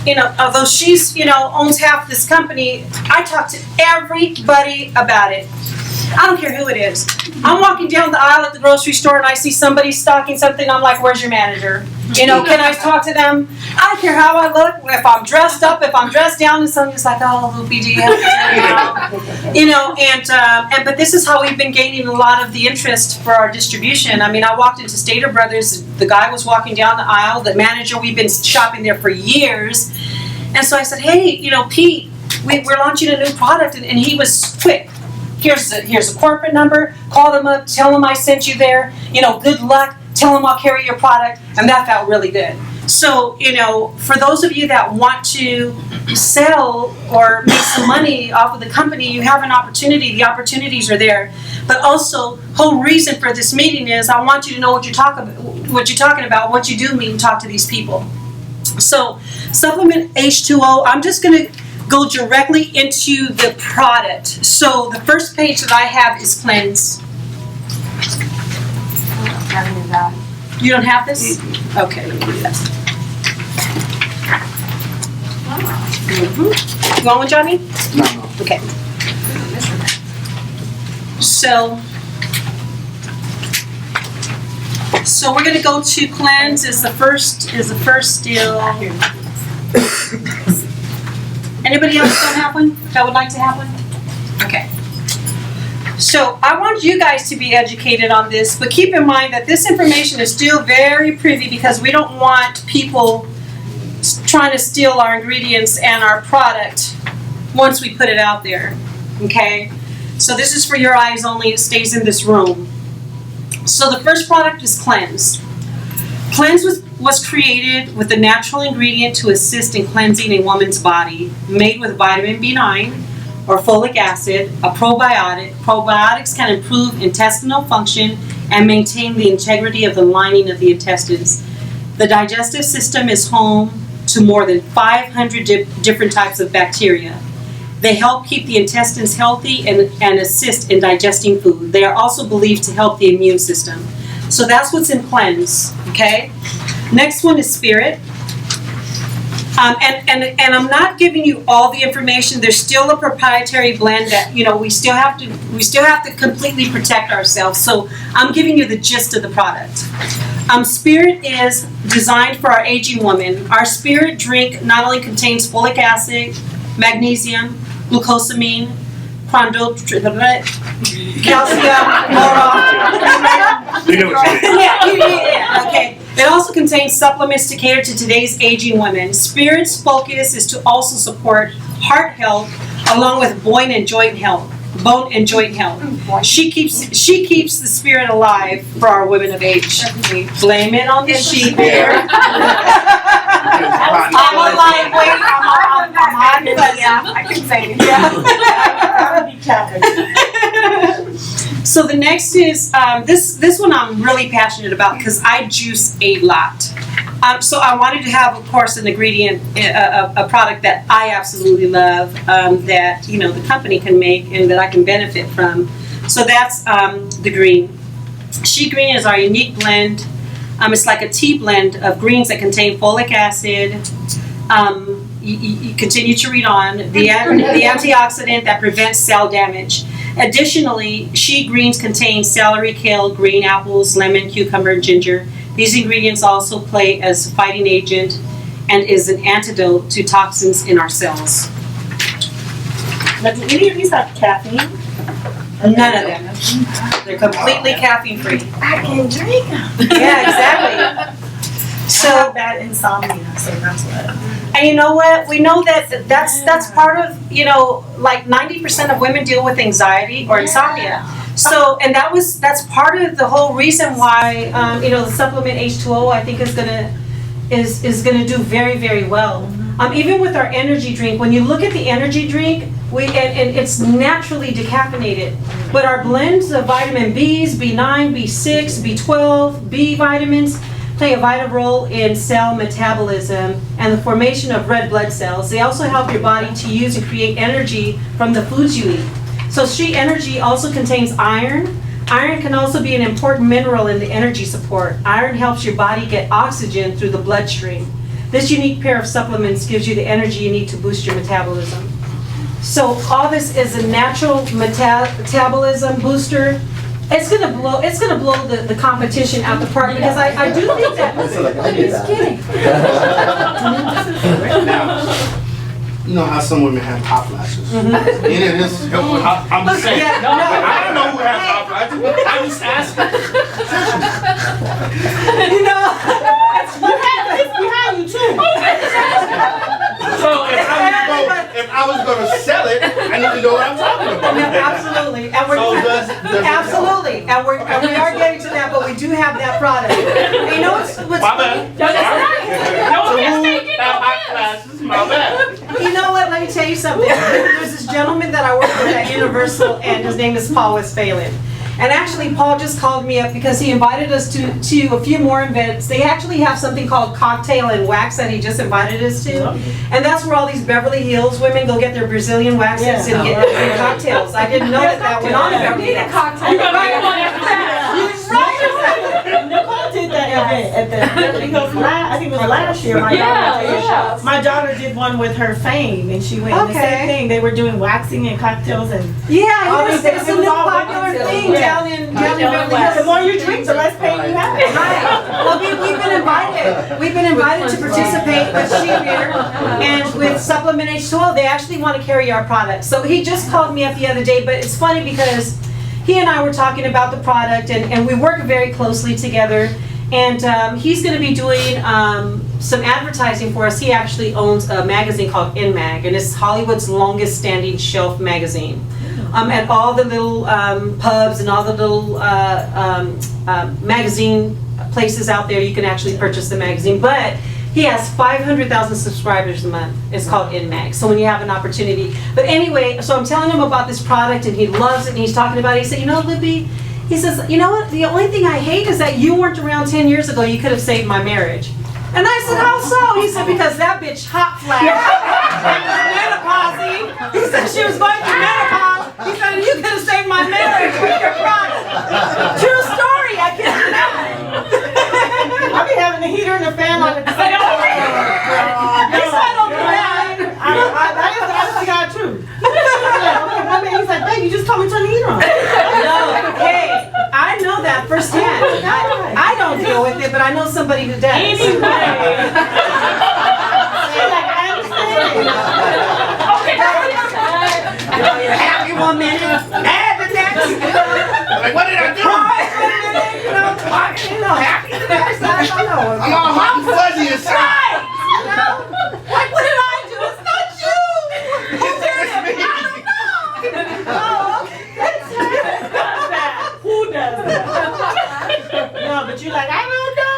you know, although she's, you know, owns half this company, I talk to everybody about it. I don't care who it is. I'm walking down the aisle at the grocery store and I see somebody stocking something. I'm like, where's your manager? You know, can I talk to them? I don't care how I look, if I'm dressed up, if I'm dressed down, and somebody's like, oh, Loopy, do you have to, you know, but this is how we've been gaining a lot of the interest for our distribution. I mean, I walked into Stater Brothers, the guy was walking down the aisle, the manager, we've been shopping there for years. And so I said, hey, you know, Pete, we're launching a new product, and he was quick. Here's a corporate number, call them up, tell them I sent you there, you know, good luck, tell them I'll carry your product, and that felt really good. So, you know, for those of you that want to sell or make some money off of the company, you have an opportunity, the opportunities are there. But also, whole reason for this meeting is I want you to know what you're talking about, what you do meet and talk to these people. So, supplement H2O, I'm just going to go directly into the product. So the first page that I have is cleanse. You don't have this? Okay, let me do that. You want one, Johnny? No. Okay. So we're gonna go to cleanse is the first deal. Anybody else don't have one that would like to have one? Okay. So I want you guys to be educated on this, but keep in mind that this information is still very privy because we don't want people trying to steal our ingredients and our product once we put it out there, okay? So this is for your eyes only, it stays in this room. So the first product is Cleanse. Cleanse was created with a natural ingredient to assist in cleansing a woman's body, made with vitamin B9 or folic acid, a probiotic. Probiotics can improve intestinal function and maintain the integrity of the lining of the intestines. The digestive system is home to more than 500 different types of bacteria. They help keep the intestines healthy and assist in digesting food. They are also believed to help the immune system. So that's what's in Cleanse, okay? Next one is Spirit. And I'm not giving you all the information. There's still a proprietary blend that, you know, we still have to completely protect ourselves. So I'm giving you the gist of the product. Spirit is designed for our aging woman. Our Spirit drink not only contains folic acid, magnesium, glucosamine, calcium, You know what you mean. yeah, okay. It also contains supplements to cater to today's aging women. Spirit's focus is to also support heart health along with bone and joint health. She keeps the spirit alive for our women of age. Blame it on the sheep here. I'm a lightweight. I'm hot, but yeah, I can say it. So the next is this one I'm really passionate about because I juice a lot. So I wanted to have, of course, an ingredient, a product that I absolutely love, that, you know, the company can make and that I can benefit from. So that's the green. She Green is our unique blend. It's like a tea blend of greens that contain folic acid. You continue to read on. The antioxidant that prevents cell damage. Additionally, She Greens contain celery, kale, green apples, lemon, cucumber, and ginger. These ingredients also play as a fighting agent and is an antidote to toxins in our cells. Now, do any of these have caffeine? None of them. They're completely caffeine free. I can drink them. Yeah, exactly. So bad insomnia, so that's what. And you know what? We know that that's part of, you know, like 90% of women deal with anxiety or insomnia. So, and that's part of the whole reason why, you know, the supplement H2O I think is gonna do very, very well. Even with our energy drink, when you look at the energy drink, and it's naturally decaffeinated, but our blends of vitamin B's, B9, B6, B12, B vitamins play a vital role in cell metabolism and the formation of red blood cells. They also help your body to use and create energy from the foods you eat. So She Energy also contains iron. Iron can also be an important mineral in the energy support. Iron helps your body get oxygen through the bloodstream. This unique pair of supplements gives you the energy you need to boost your metabolism. So all this is a natural metabolism booster. It's gonna blow the competition out the park because I do think that. Just kidding. Now, you know how some women have hot flashes. I'm just saying. Yeah, no. I don't know who has hot flashes. I'm just asking. You know, You have this behind you too. So if I was gonna sell it, I need to know what I'm talking about. no, absolutely, and does it absolutely, and we are getting to that, but we do have that product. And you know what's My bad. No, that's Sorry. right. No So offense who taken, no have hot offense. flashes? My bad. You know what? Let me tell you something. There's this gentleman that I work with at Universal, and his name is Paul Westphalian. And actually, Paul just called me up because he invited us to a few more events. They actually have something called Cocktail and Wax that he just invited us to. And that's where all these Beverly Hills women go get their Brazilian waxes and get their cocktails. I didn't know that went on in Beverly Hills. You gotta be one after that. Nicole did that event at the Beverly Hills I think it was last year. Yeah. My daughter did one with her Fame, and she went the same thing. They were doing waxing and cocktails and Yeah, these it's a new all popular thing down in Beverly The Hills. more you drink, the less pain you have. Right. Well, we've been invited. We've been invited to participate with She Beer and with Supplement H2O. They actually want to carry our product. So he just called me up the other day, but it's funny because he and I were talking about the product, and we work very closely together. And he's going to be doing some advertising for us. He actually owns a magazine called InMag, and it's Hollywood's longest standing shelf magazine. At all the little pubs and all the little magazine places out there, you can actually purchase the magazine. But he has 500,000 subscribers a month. It's called InMag. So when you have an opportunity. But anyway, so I'm telling him about this product, and he loves it, and he's talking about it. He said, you know, Libby, he says, you know what, the only thing I hate is that you weren't around 10 years ago. You could have saved my marriage. And I said, how so? He said, because that bitch hot flashed. And was menopausing. He said she was going through menopause. He said, you could have saved my marriage with your product. True story, I can't deny. I be having the heater and the fan on at the same time. Yes, I don't do that. That is honestly not true. He's like, babe, you just told me to turn the heater on. No, hey, I know that firsthand. I don't deal with it, but I know somebody who does. She's like, I understand. You're happy 1 minute, mad the next. Like, what did I do? Happy the next. I don't know. I'm all hot and fuzzy inside. Like, what did I do? It's not you. Who did it? I don't know. Oh, okay. Who does that? No, but you're like, I don't know.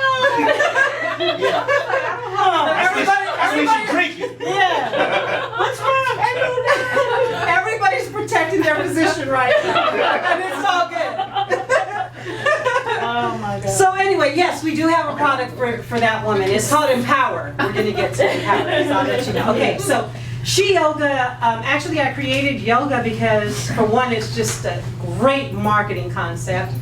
Everybody's drinking. Yeah. What's wrong? I don't know. Everybody's protecting their position right now, and it's all good. Oh my God. So anyway, yes, we do have a product for that woman. It's called Empower. We're gonna get to Empower, so I'll let you know. Okay, so She Yoga, actually I created yoga because for one, it's just a great marketing concept.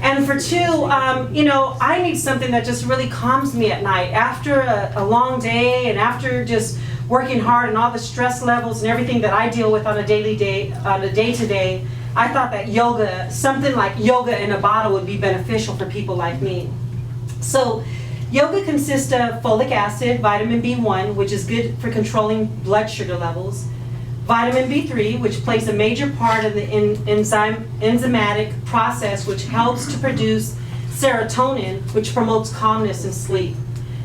And for two, you know, I need something that just really calms me at night. After a long day and after just working hard and all the stress levels and everything that I deal with on a day-to-day, I thought that yoga, something like yoga in a bottle would be beneficial for people like me. So yoga consists of folic acid, vitamin B1, which is good for controlling blood sugar levels, vitamin B3, which plays a major part in the enzymatic process, which helps to produce serotonin, which promotes calmness and sleep.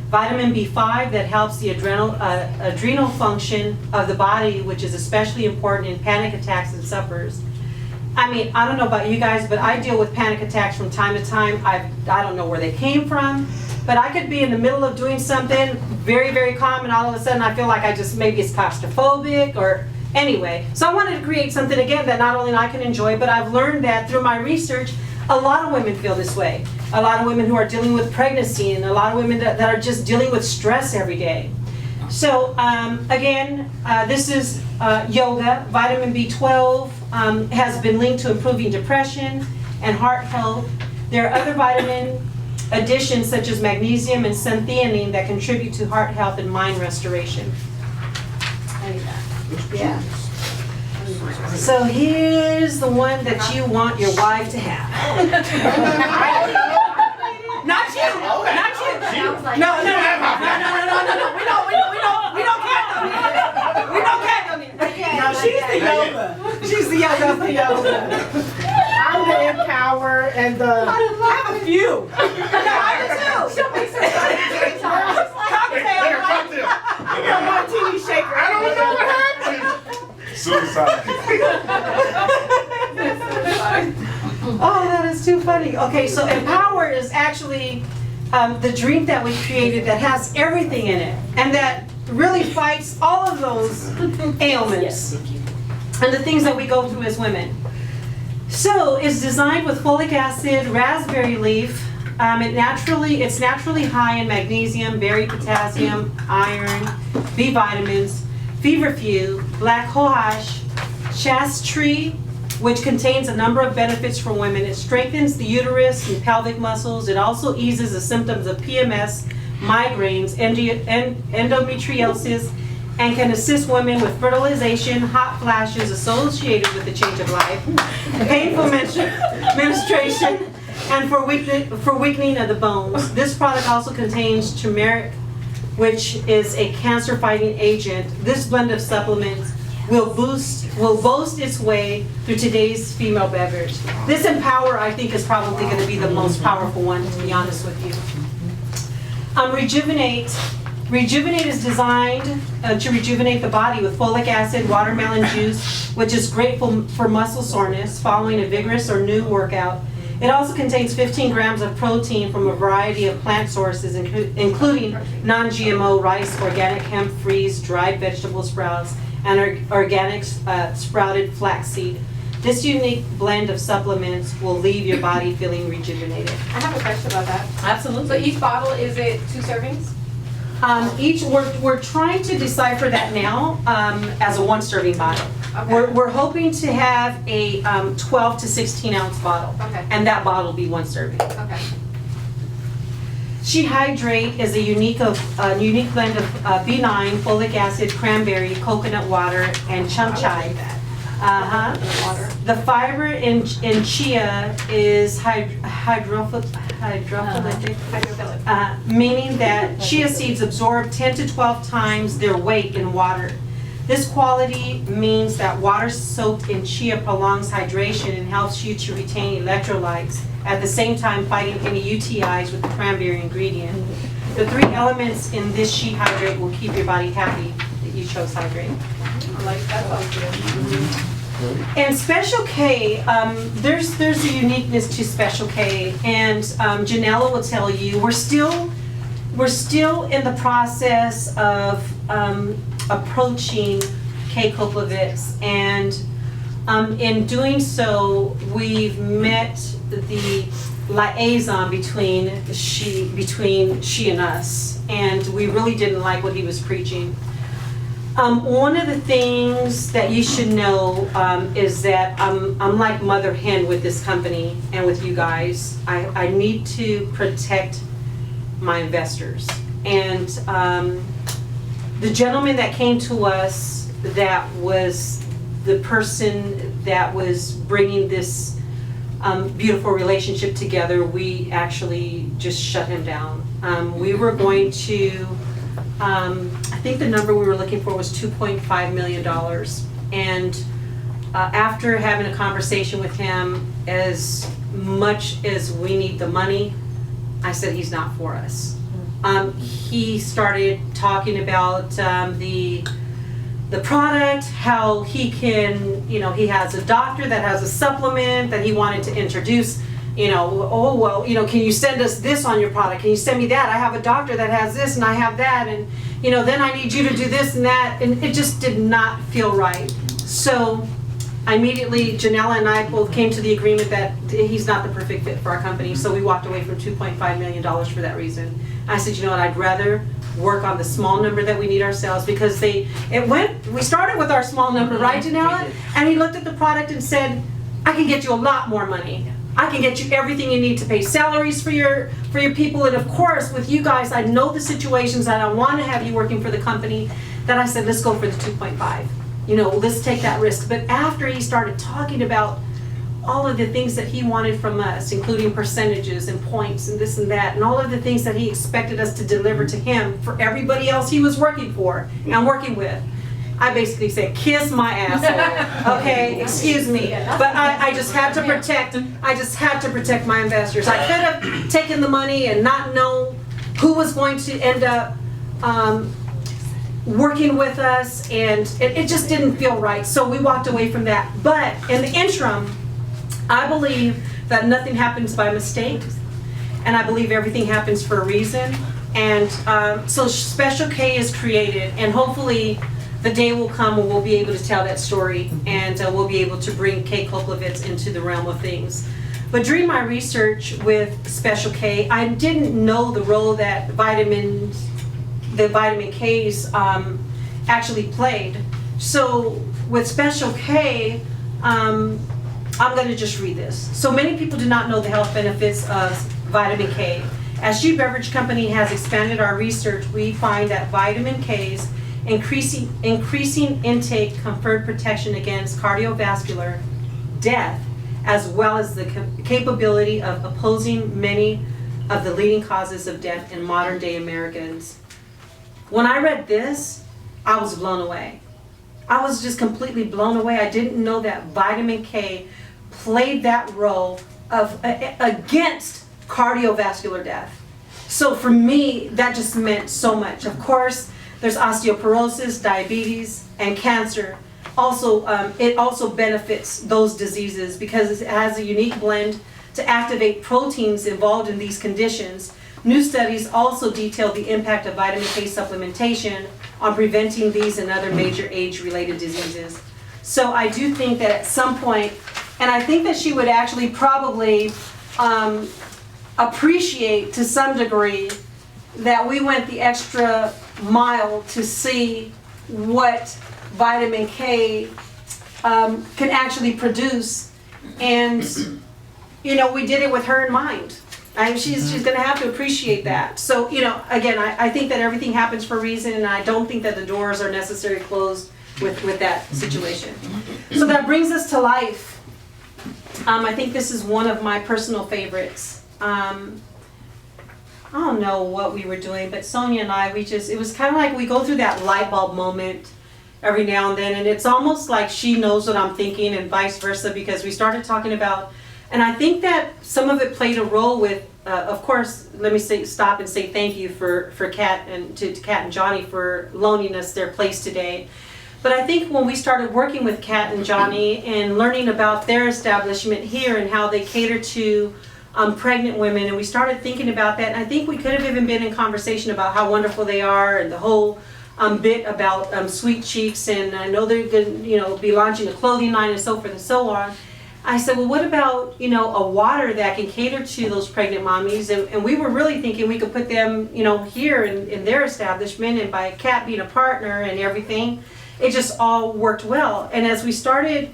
Vitamin B5 that helps the adrenal function of the body, which is especially important in panic attacks and sufferers. I mean, I don't know about you guys, but I deal with panic attacks from time to time. I don't know where they came from, but I could be in the middle of doing something very, very calm, and all of a sudden I feel like maybe it's claustrophobic or anyway. So I wanted to create something again that not only I can enjoy, but I've learned that through my research, a lot of women feel this way. A lot of women who are dealing with pregnancy and a lot of women that are just dealing with stress every day. So again, this is yoga. Vitamin B12 has been linked to improving depression and heart health. There are other vitamin additions such as magnesium and syntheanine that contribute to heart health and mind restoration. I need that. Yeah. So here's the one that you want your wife to have. Not you, not you. No, we don't count on it. No, she's the yoga. She's the yoga. I'm the empower and the. I have a few. I do too. She'll make some Cocktail. I'm a martini shaker. I don't know what happened. Suicide. Oh, that is too funny. Okay, so Empower is actually the drink that we created that has everything in it and that really fights all of those ailments and the things that we go through as women. So it's designed with folic acid, raspberry leaf. It's naturally high in magnesium, berry potassium, iron, B vitamins, feverfew, black cohosh, chast tree, which contains a number of benefits for women. It strengthens the uterus and pelvic muscles. It also eases the symptoms of PMS, migraines, endometriosis, and can assist women with fertilization, hot flashes associated with the change of life, painful menstruation, and for weakening of the bones. This product also contains turmeric, which is a cancer-fighting agent. This blend of supplements will boast its way through today's female beverage. This Empower, I think, is probably going to be the most powerful one, to be honest with you. Rejuvenate. Rejuvenate is designed to rejuvenate the body with folic acid, watermelon juice, which is great for muscle soreness following a vigorous or new workout. It also contains 15 grams of protein from a variety of plant sources, including non-GMO rice, organic hemp-free, dried vegetable sprouts, and organic sprouted flaxseed. This unique blend of supplements will leave your body feeling rejuvenated. I have a question about that. Absolutely. So each bottle, is it 2 servings? We're trying to decipher that now as a 1 serving bottle. Okay. We're hoping to have a 12 to 16 ounce bottle. Okay. And that bottle will be 1 serving. Okay. She Hydrate is a unique blend of B9, folic acid, cranberry, coconut water, and chai. Water. The fiber in chia is hydrophilic, meaning that chia seeds absorb 10 to 12 times their weight in water. This quality means that water soaked in chia prolongs hydration and helps you to retain electrolytes, at the same time fighting any UTIs with the cranberry ingredient. The 3 elements in this She Hydrate will keep your body happy that you chose Hydrate. I like that. Sounds good. And Special K, there's a uniqueness to Special K, and Janella will tell you, we're still in the process of approaching K Koplovitz, and in doing so, we've met the liaison between she and us, and we really didn't like what he was preaching. One of the things that you should know is that I'm like mother hen with this company and with you guys. I need to protect my investors. And the gentleman that came to us, that was the person that was bringing this beautiful relationship together, we actually just shut him down. We were going to, I think the number we were looking for was $2.5 million. And after having a conversation with him, as much as we need the money, I said he's not for us. He started talking about the product, how he can, he has a doctor that has a supplement that he wanted to introduce, oh, well, can you send us this on your product? Can you send me that? I have a doctor that has this and I have that, and, then I need you to do this and that, and it just did not feel right. So immediately, Janella and I both came to the agreement that he's not the perfect fit for our company, so we walked away from $2.5 million for that reason. I said, I'd rather work on the small number that we need ourselves, because we started with our small number, right, Janella? And he looked at the product and said, I can get you a lot more money. I can get you everything you need to pay salaries for your people, and of course, with you guys, I know the situations and I want to have you working for the company, that I said, let's go for the 2.5. let's take that risk. But after he started talking about all of the things that he wanted from us, including percentages and points and this and that, and all of the things that he expected us to deliver to him for everybody else he was working for and working with, I basically said, kiss my asshole. Okay, excuse me. But I just had to protect my investors. I could have taken the money and not known who was going to end up working with us, and it just didn't feel right. So we walked away from that. But in the interim, I believe that nothing happens by mistake, and I believe everything happens for a reason. And so Special K is created, and hopefully the day will come when we'll be able to tell that story, and we'll be able to bring K. Koplovitz into the realm of things. But during my research with Special K, I didn't know the role that the vitamin K's actually played. So with Special K, I'm going to just read this. So many people do not know the health benefits of vitamin K. As G Beverage Company has expanded our research, we find that vitamin K's increasing intake conferred protection against cardiovascular death, as well as the capability of opposing many of the leading causes of death in modern day Americans. When I read this, I was blown away. I was just completely blown away. I didn't know that vitamin K played that role of against cardiovascular death. So for me, that just meant so much. Of course, there's osteoporosis, diabetes, and cancer. Also, it also benefits those diseases because it has a unique blend to activate proteins involved in these conditions. New studies also detail the impact of vitamin K supplementation on preventing these and other major age-related diseases. So I do think that at some point, and I think that she would actually probably appreciate to some degree that we went the extra mile to see what vitamin K can actually produce. And, we did it with her in mind. And she's going to have to appreciate that. So, again, I think that everything happens for a reason, and I don't think that the doors are necessarily closed with that situation. So that brings us to life. I think this is one of my personal favorites. I don't know what we were doing, but Sonia and I, it was kind of like we go through that light bulb moment every now and then, and it's almost like she knows what I'm thinking and vice versa, because we started talking about, and I think that some of it played a role with, of course, let me stop and say thank you for Kat and to Kat and Johnny for loaning us their place today. But I think when we started working with Kat and Johnny and learning about their establishment here and how they cater to pregnant women, and we started thinking about that, and I think we could have even been in conversation about how wonderful they are and the whole bit about Sweet Cheeks, and I know they're going to be launching a clothing line and so forth and so on. I said, well, what about a water that can cater to those pregnant mommies? And we were really thinking we could put them here in their establishment, and by Kat being a partner and everything, it just all worked well. And as we started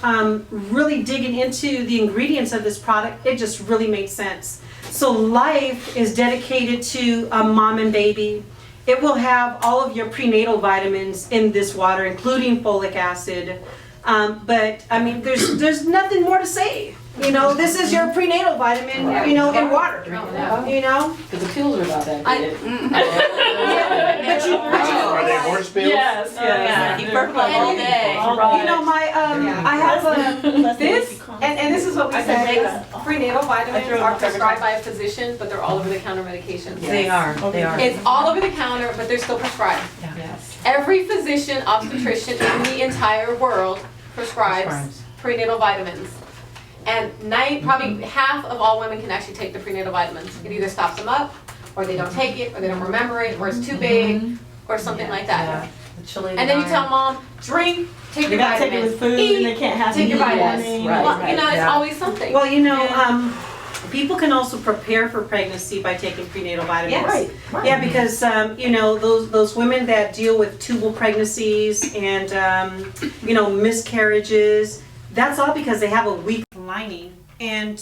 really digging into the ingredients of this product, it just really made sense. So Life is dedicated to mom and baby. It will have all of your prenatal vitamins in this water, including folic acid. But I mean, there's nothing more to say. This is your prenatal vitamin, in water. Because the pills are about that big. Are they horse pills? Yes. Keep purple all day. I have this, and this is what we said. Prenatal vitamins are prescribed by a physician, but they're all over the counter medications. They are. It's all over the counter, but they're still prescribed. Yes. Every physician, obstetrician in the entire world prescribes prenatal vitamins. And probably half of all women can actually take the prenatal vitamins. It either stops them up, or they don't take it, or they don't remember it, or it's too big, or something like that. And then you tell mom, drink, take your vitamins. Take it with food, eat, and they can't have take your vitamins. Right. It's always something. Well, people can also prepare for pregnancy by taking prenatal vitamins. Right. Yeah, because those women that deal with tubal pregnancies and miscarriages, that's all because they have a weak lining. And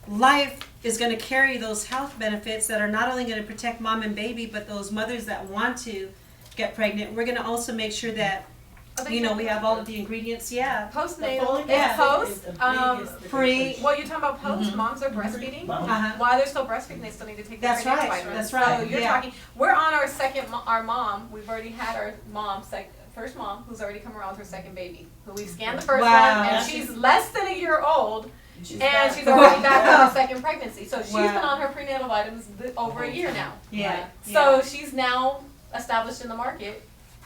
Life is going to carry those health benefits that are not only going to protect mom and baby, but those mothers that want to get pregnant. We're going to also make sure that You know, we have all of the ingredients, yeah. Postnatal, Yeah. it's post, Pre. well, you're talking about post, moms are breastfeeding. Uh-huh. While they're still breastfeeding, they still need to take their That's prenatal right, vitamins. that's right, So you're yeah. talking, we're on our our mom, we've already had our mom, first mom, who's already come around with her second baby, who we scanned the first Wow. one, and she's less than a year old, and she's already back on her second pregnancy. So she's been on her prenatal vitamins over a year now. Yeah. So she's now established in the market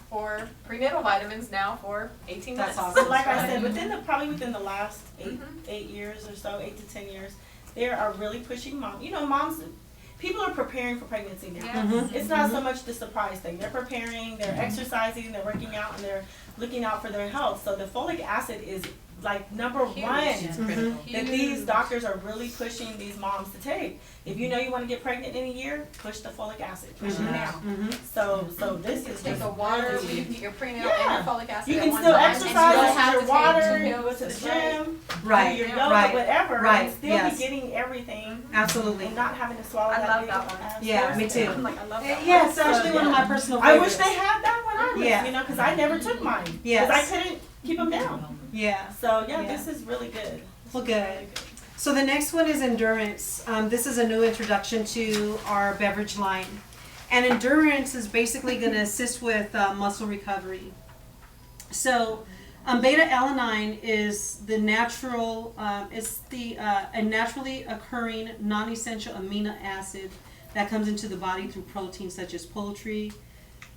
for prenatal vitamins now for 18 months. That's awesome. But like I said, probably within the last 8 years or so, 8 to 10 years, they are really pushing moms. You know, moms, people are preparing for pregnancy now. Yes. It's not so much the surprise thing. They're preparing, they're exercising, they're working out, and they're looking out for their health. So the folic acid is like number one that these doctors are really pushing these moms to take. If you know you want to get pregnant in a year, push the folic acid. Push it now. So this is Take just a water, really- you can get your prenatal and your folic acid You at can one still time, exercise, and you don't with have your to water, take 2 you go pills. to the That's right. gym, Right. do your Yeah. yoga, Right. whatever, Right. and still Yes. be getting everything Absolutely. and not having to swallow I that love big that one. ass Yeah, pill. me too. I'm like, I love that. Yeah, it's actually one of my personal I favorites. wish they had that when I was, Yeah. you know, because I never took mine. Yes. Because I couldn't keep them down. Yeah. So yeah, Yeah. this is really good. Well, good. So the next one is endurance. This is a new introduction to our beverage line. And endurance is basically going to assist with muscle recovery. So beta-alanine is the natural, a naturally occurring non-essential amino acid that comes into the body through proteins such as poultry,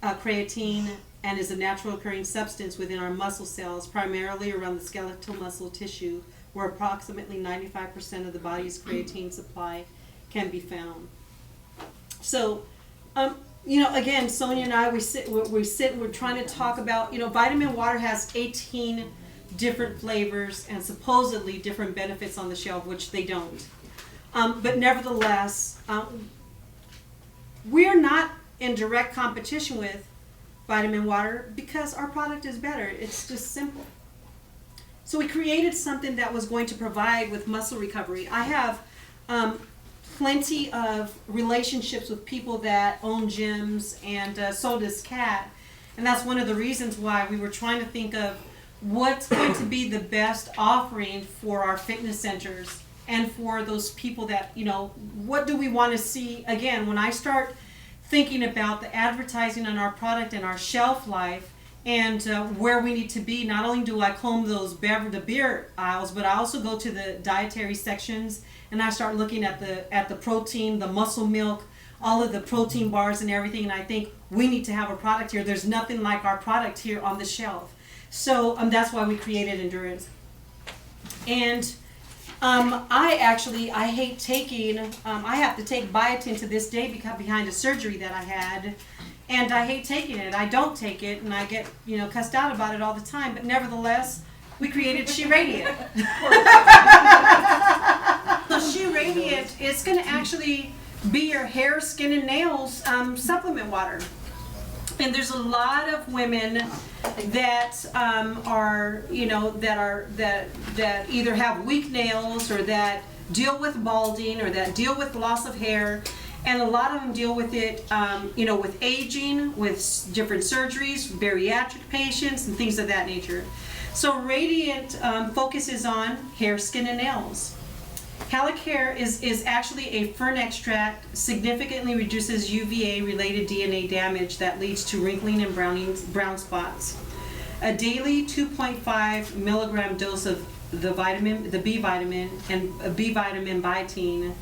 creatine, and is a natural occurring substance within our muscle cells, primarily around the skeletal muscle tissue, where approximately 95% of the body's creatine supply can be found. So, you know, again, Sonia and I, we're trying to talk about, you know, vitamin water has 18 different flavors and supposedly different benefits on the shelf, which they don't. But nevertheless, we're not in direct competition with vitamin water because our product is better. It's just simple. So we created something that was going to provide with muscle recovery. I have plenty of relationships with people that own gyms, and so does Kat. And that's one of the reasons why we were trying to think of what's going to be the best offering for our fitness centers and for those people that, you know, what do we want to see? Again, when I start thinking about the advertising on our product and our shelf life, and where we need to be, not only do I comb those the beer aisles, but I also go to the dietary sections and I start looking at the protein, the muscle milk, all of the protein bars and everything, and I think we need to have a product here. There's nothing like our product here on the shelf. So that's why we created Endurance. And I hate taking, I have to take biotin to this day because behind a surgery that I had. And I hate taking it. I don't take it, and I get, you know, cussed out about it all the time. But nevertheless, we created She Radiant. So She Radiant is going to actually be your hair, skin, and nails supplement water. And there's a lot of women that are, you know, that either have weak nails or that deal with balding or that deal with loss of hair. And a lot of them deal with it, you know, with aging, with different surgeries, bariatric patients, and things of that nature. So Radiant focuses on hair, skin, and nails. Halicare is actually a fern extract, significantly reduces UVA-related DNA damage that leads to wrinkling and brown spots. A daily 2.5 milligram dose of the B vitamin, and a B vitamin biotin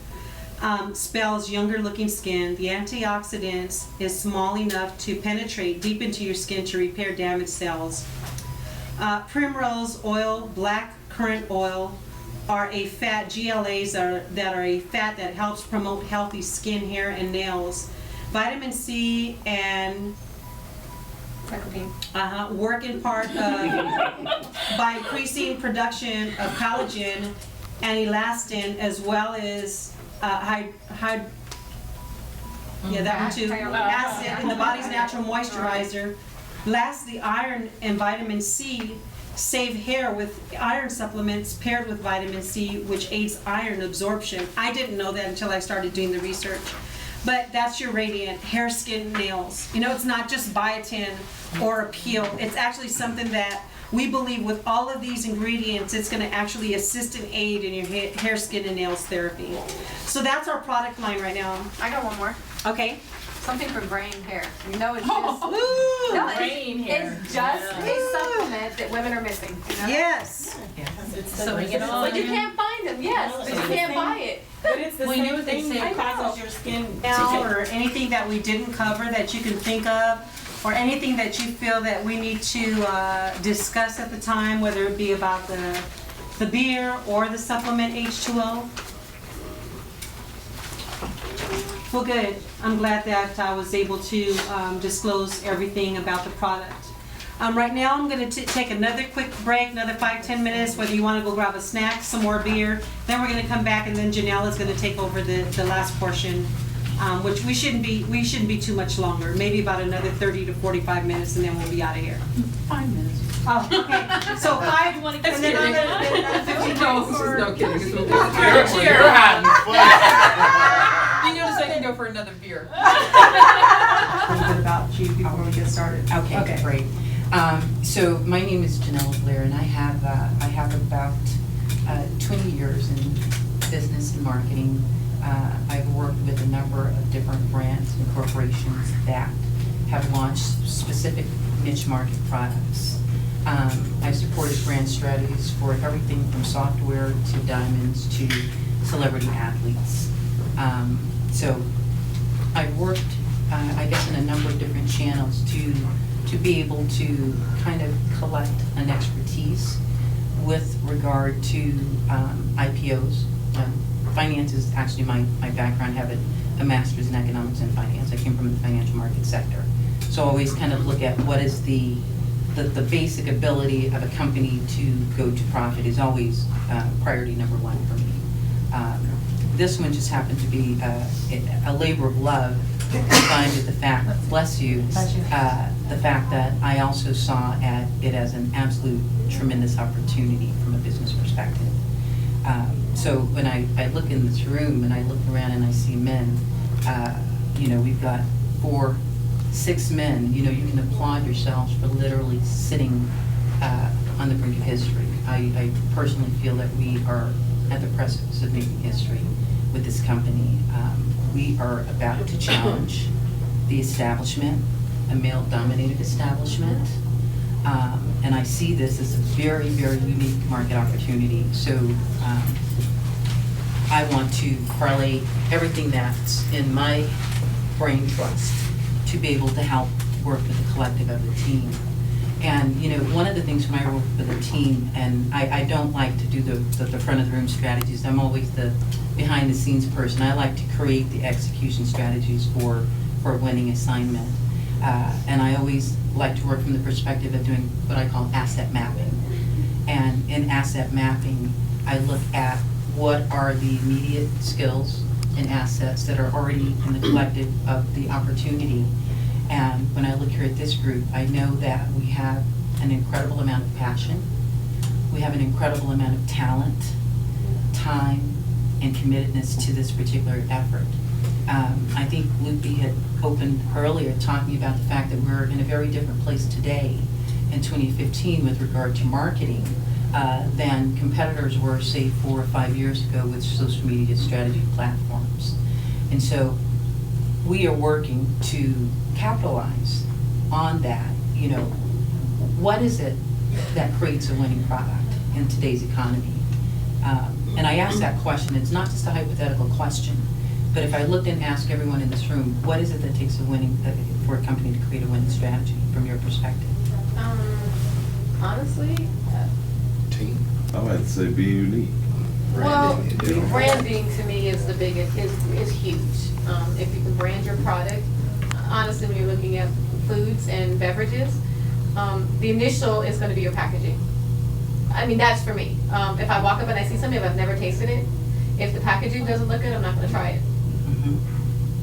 spells younger looking skin. The antioxidants is small enough to penetrate deep into your skin to repair damaged cells. Primrose oil, black currant oil are a fat, GLAs that are a fat that helps promote healthy skin, hair, and nails. Vitamin C and work in part by increasing production of collagen and elastin, as well as that one too, acid in the body's natural moisturizer. Lastly, iron and vitamin C save hair with iron supplements paired with vitamin C, which aids iron absorption. I didn't know that until I started doing the research. but that's your radiant hair, skin, nails. You know, it's not just biotin or a peel. It's actually something that we believe with all of these ingredients, it's gonna actually assist and aid in your hair, skin, and nails therapy. So that's our product line right now. I got one more. Okay. Something for brain hair. You know, it's Ooh. brain hair. It's just a supplement that women are missing. You know? Yes. So bring it on. But you can't find them, yes, but you can't buy it. But it's the same thing that causes your skin Now, or anything that we didn't cover that you can think of, or anything that you feel that we need to discuss at the time, whether it be about the beer or the supplement H2O. Well, good. I'm glad that I was able to disclose everything about the product. Right now, I'm going to take another quick break, another 5-10 minutes, whether you want to go grab a snack, some more beer. Then we're going to come back, and then Janelle is going to take over the last portion, which we shouldn't be too much longer. Maybe about another 30 to 45 minutes, and then we'll be out of here. 5 minutes. Oh, okay. So 5, and then I'm going to 15 minutes. No kidding. You notice I didn't go for another beer. A little bit about you before we get started. Okay, great. So my name is Janelle Blair, and I have about 20 years in business and marketing. I've worked with a number of different brands and corporations that have launched specific niche market products. I've supported brand strategies for everything from software to diamonds to celebrity athletes. So I've worked, I guess, in a number of different channels to be able to kind of collect an expertise with regard to IPOs. Finance is actually my background. I have a master's in economics and finance. I came from the financial market sector. So I always kind of look at what is the basic ability of a company to go to profit is always priority number one for me. This one just happened to be a labor of love combined with the fact, bless you, the fact that I also saw it as an absolute tremendous opportunity from a business perspective. So when I look in this room and I look around and I see men, we've got 4, 6 men, you can applaud yourselves for literally sitting on the brink of history. I personally feel that we are at the precipice of making history with this company. We are about to challenge the establishment, a male-dominated establishment, and I see this as a very, very unique market opportunity. So I want to parlay everything that's in my brain trust to be able to help work with the collective of the team. And one of the things when I work with a team, and I don't like to do the front of the room strategies. I'm always the behind the scenes person. I like to create the execution strategies for a winning assignment. And I always like to work from the perspective of doing what I call asset mapping. And in asset mapping, I look at what are the immediate skills and assets that are already in the collective of the opportunity. And when I look here at this group, I know that we have an incredible amount of passion. We have an incredible amount of talent, time, and committedness to this particular effort. I think Lupe had opened earlier talking about the fact that we're in a very different place today in 2015 with regard to marketing than competitors were, say, 4 or 5 years ago with social media strategy platforms. And so we are working to capitalize on that. What is it that creates a winning product in today's economy? And I ask that question. It's not just a hypothetical question, but if I looked and asked everyone in this room, what is it that takes for a company to create a winning strategy from your perspective? Honestly, Team. I might say be unique. well, branding to me is the biggest, is huge. If you can brand your product, honestly, when you're looking at foods and beverages, the initial is going to be your packaging. I mean, that's for me. If I walk up and I see something, if I've never tasted it, if the packaging doesn't look good, I'm not going to try it.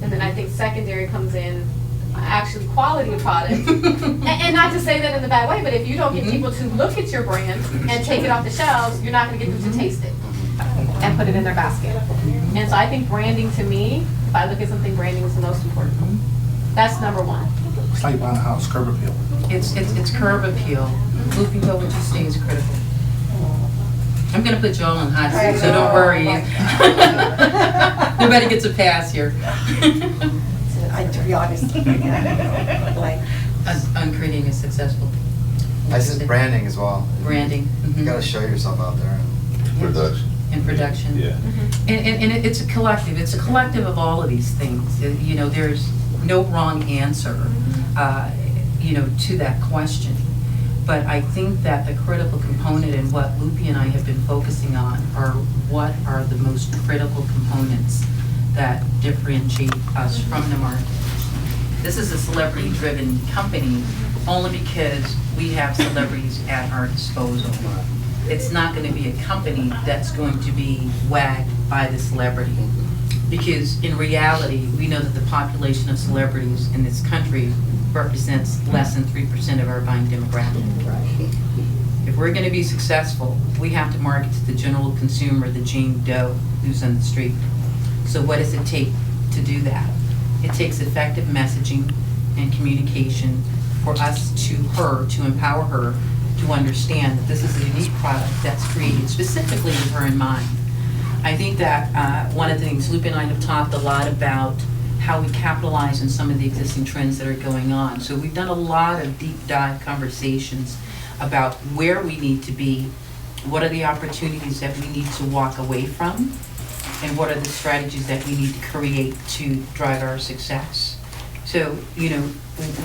And then I think secondary comes in actually quality of product. and not to say that in a bad way, but if you don't get people to look at your brand and take it off the shelves, you're not going to get them to taste it. and put it in their basket. And so I think branding, to me, if I look at something, branding is the most important. That's number one. It's like buying a house, curb appeal. It's curb appeal. Lupe, what would you say is critical? I'm gonna put you all on hot seat, so don't worry. Nobody gets a pass here. To be honest, like, On creating a successful. I said branding as well. Branding. You gotta show yourself out there. Production. In production. Yeah. And it's a collective of all of these things. You know, there's no wrong answer, to that question. But I think that the critical component and what Lupe and I have been focusing on are what are the most critical components that differentiate us from the market. This is a celebrity-driven company only because we have celebrities at our disposal. It's not going to be a company that's going to be wagged by the celebrity. Because in reality, we know that the population of celebrities in this country represents less than 3% of our buying demographic. If we're going to be successful, we have to market to the general consumer, the Jane Doe who's on the street. So what does it take to do that? It takes effective messaging and communication for us to empower her to understand that this is a unique product that's created specifically with her in mind. I think that one of the things, Lupe and I have talked a lot about how we capitalize on some of the existing trends that are going on. So we've done a lot of deep dive conversations about where we need to be, what are the opportunities that we need to walk away from, and what are the strategies that we need to create to drive our success. So,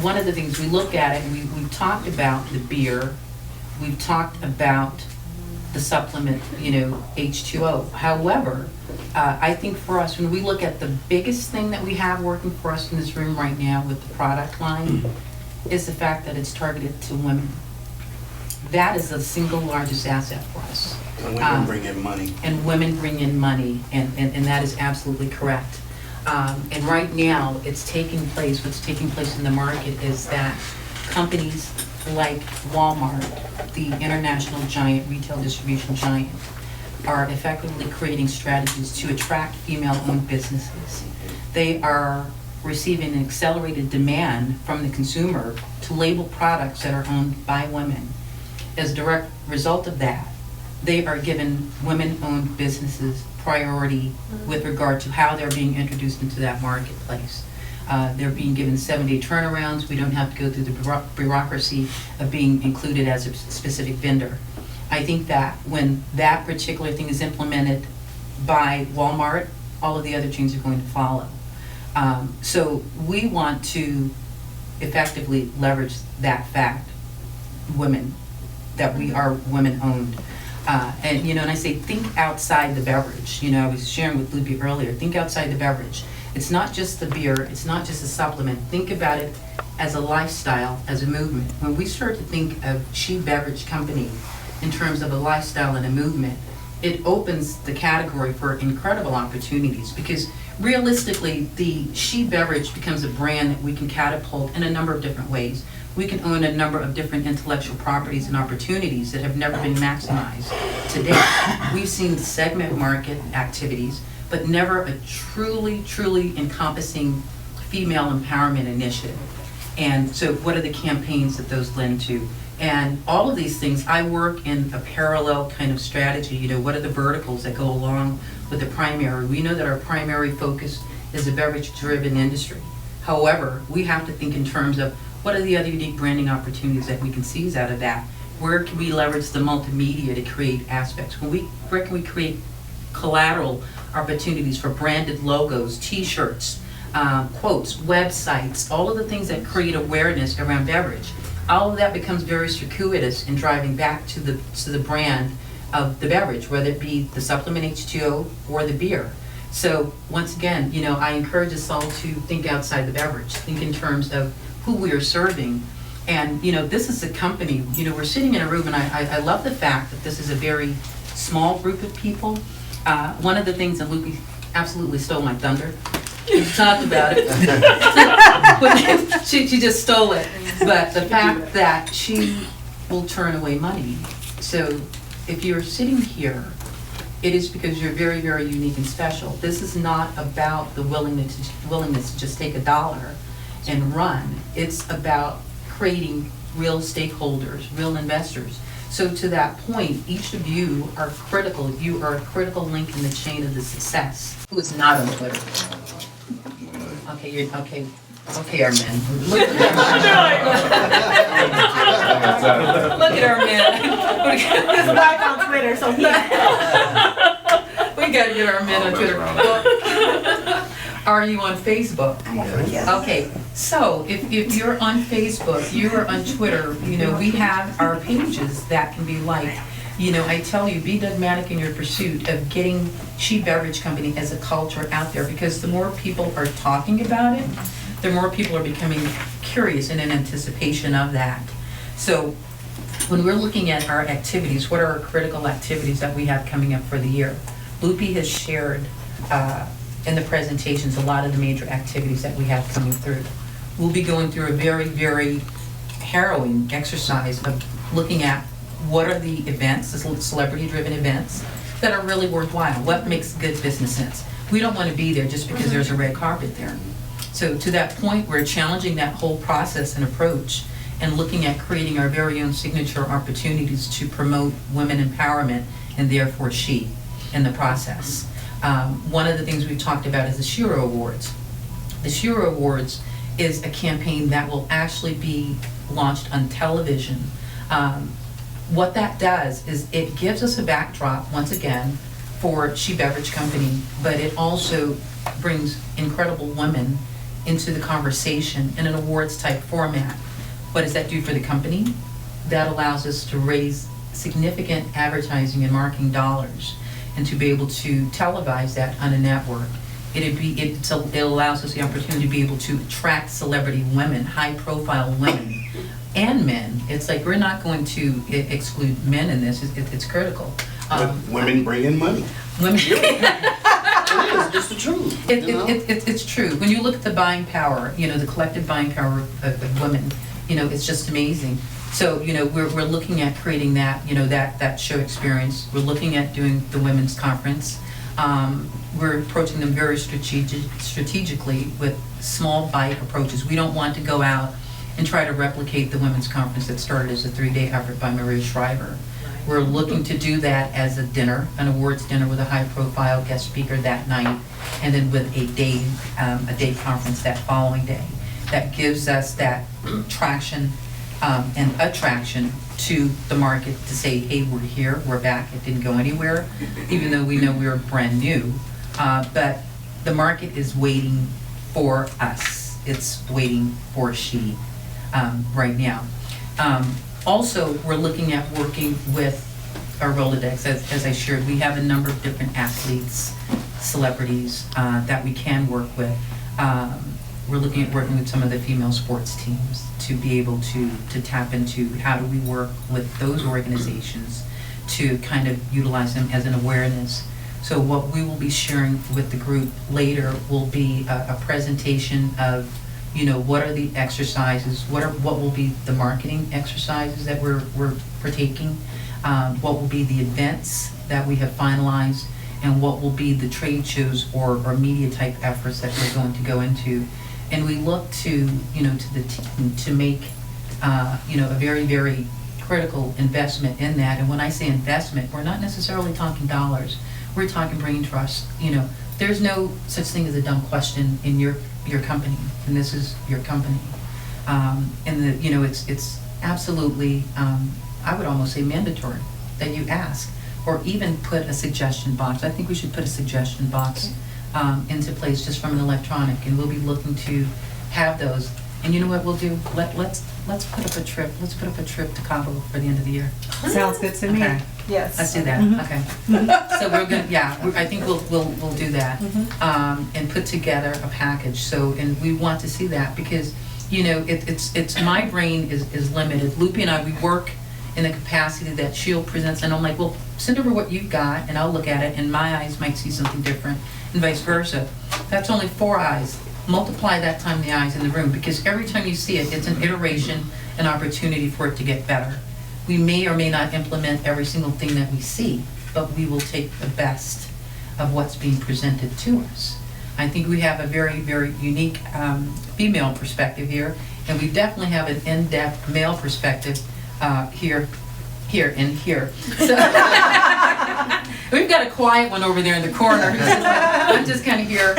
one of the things we look at it, and we've talked about the beer, we've talked about the supplement, H2O. However, I think for us, when we look at the biggest thing that we have working for us in this room right now with the product line, is the fact that it's targeted to women. That is the single largest asset for us. And women bring in money. And women bring in money, and that is absolutely correct. And right now, what's taking place in the market is that companies like Walmart, the international giant, retail distribution giant, are effectively creating strategies to attract female-owned businesses. They are receiving an accelerated demand from the consumer to label products that are owned by women. As a direct result of that, they are giving women-owned businesses priority with regard to how they're being introduced into that marketplace. They're being given 7-day turnarounds. We don't have to go through the bureaucracy of being included as a specific vendor. I think that when that particular thing is implemented by Walmart, all of the other chains are going to follow. So we want to effectively leverage that fact, that we are women-owned. And I say think outside the beverage. I was sharing with Lupe earlier, think outside the beverage. It's not just the beer, it's not just a supplement. Think about it as a lifestyle, as a movement. When we start to think of She Beverage Company in terms of a lifestyle and a movement, it opens the category for incredible opportunities, because realistically, the She Beverage becomes a brand that we can catapult in a number of different ways. We can own a number of different intellectual properties and opportunities that have never been maximized to date. We've seen segment market activities, but never a truly encompassing female empowerment initiative. And so what are the campaigns that those lend to? And all of these things, I work in a parallel kind of strategy. What are the verticals that go along with the primary? We know that our primary focus is a beverage-driven industry. However, we have to think in terms of what are the other unique branding opportunities that we can seize out of that? Where can we leverage the multimedia to create aspects? Where can we create collateral opportunities for branded logos, T-shirts, quotes, websites, all of the things that create awareness around beverage? All of that becomes very circuitous in driving back to the brand of the beverage, whether it be the supplement H2O or the beer. So once again, I encourage us all to think outside the beverage, think in terms of who we are serving. And this is a company, we're sitting in a room, and I love the fact that this is a very small group of people. One of the things that Lupe absolutely stole my thunder. We talked about it. she just stole it. But the fact that she will turn away money. So if you're sitting here it is because you're very, very unique and special. This is not about the willingness to just take $1 and run. It's about creating real stakeholders, real investors. So to that point, each of you are critical. You are a critical link in the chain of the success. Who is not on Twitter? Okay, okay, our men. Look at our men. His wife on Twitter, so he. We gotta get our men on Twitter. Are you on Facebook? Okay, so if you're on Facebook, you're on Twitter, we have our pages that can be liked. I tell you, be dogmatic in your pursuit of getting She Beverage Company as a culture out there, because the more people are talking about it, the more people are becoming curious and in anticipation of that. So when we're looking at our activities, what are our critical activities that we have coming up for the year? Lupe has shared in the presentations a lot of the major activities that we have coming through. We'll be going through a very, very harrowing exercise of looking at what are the events, the celebrity-driven events, that are really worthwhile. What makes good business sense? We don't want to be there just because there's a red carpet there. So to that point, we're challenging that whole process and approach and looking at creating our very own signature opportunities to promote women empowerment and therefore she in the process. One of the things we've talked about is the Shiro Awards. The Shiro Awards is a campaign that will actually be launched on television. What that does is it gives us a backdrop, once again, for She Beverage Company, but it also brings incredible women into the conversation in an awards type format. What does that do for the company? That allows us to raise significant advertising and marketing dollars and to be able to televise that on a network. It allows us the opportunity to be able to attract celebrity women, high profile women and men. It's like we're not going to exclude men in this, it's critical. Women bring in money. Women. It is, it's the truth. It's true. When you look at the buying power, the collective buying power of women, it's just amazing. So, we're looking at creating that, that show experience. We're looking at doing the women's conference. We're approaching them very strategically with small bite approaches. We don't want to go out and try to replicate the women's conference that started as a 3-day effort by Maria Shriver. We're looking to do that as a dinner, an awards dinner with a high-profile guest speaker that night, and then with a day conference that following day. That gives us that traction and attraction to the market to say, hey, we're here, we're back, it didn't go anywhere, even though we know we're brand new. But the market is waiting for us. It's waiting for she right now. Also, we're looking at working with our Rolodex. As I shared, we have a number of different athletes, celebrities that we can work with. We're looking at working with some of the female sports teams to be able to tap into how do we work with those organizations to kind of utilize them as an awareness. So what we will be sharing with the group later will be a presentation of what are the exercises, what will be the marketing exercises that we're partaking, what will be the events that we have finalized, and what will be the trade shows or media type efforts that we're going to go into. And we look to the team to make a very, very critical investment in that. And when I say investment, we're not necessarily talking dollars. We're talking brain trust. There's no such thing as a dumb question in your company, and this is your company. It's absolutely, I would almost say mandatory that you ask, or even put a suggestion box. I think we should put a suggestion box into place just from an electronic, and we'll be looking to have those. And you know what we'll do? Let's put up a trip. Let's put up a trip to Cabo for the end of the year. Sounds good to me. Okay. Yes. Let's do that. Okay. So we're gonna, I think we'll do that and put together a package. So, and we want to see that because it's my brain is limited. Lupe and I, we work in the capacity that she'll presents, and I'm like, well, send over what you've got, and I'll look at it, and my eyes might see something different, and vice versa. That's only 4 eyes. Multiply that time the eyes in the room, because every time you see it, it's an iteration, an opportunity for it to get better. We may or may not implement every single thing that we see, but we will take the best of what's being presented to us. I think we have a very, very unique female perspective here, and we definitely have an in-depth male perspective here, and here. So, we've got a quiet one over there in the corner. I'm just kind of here,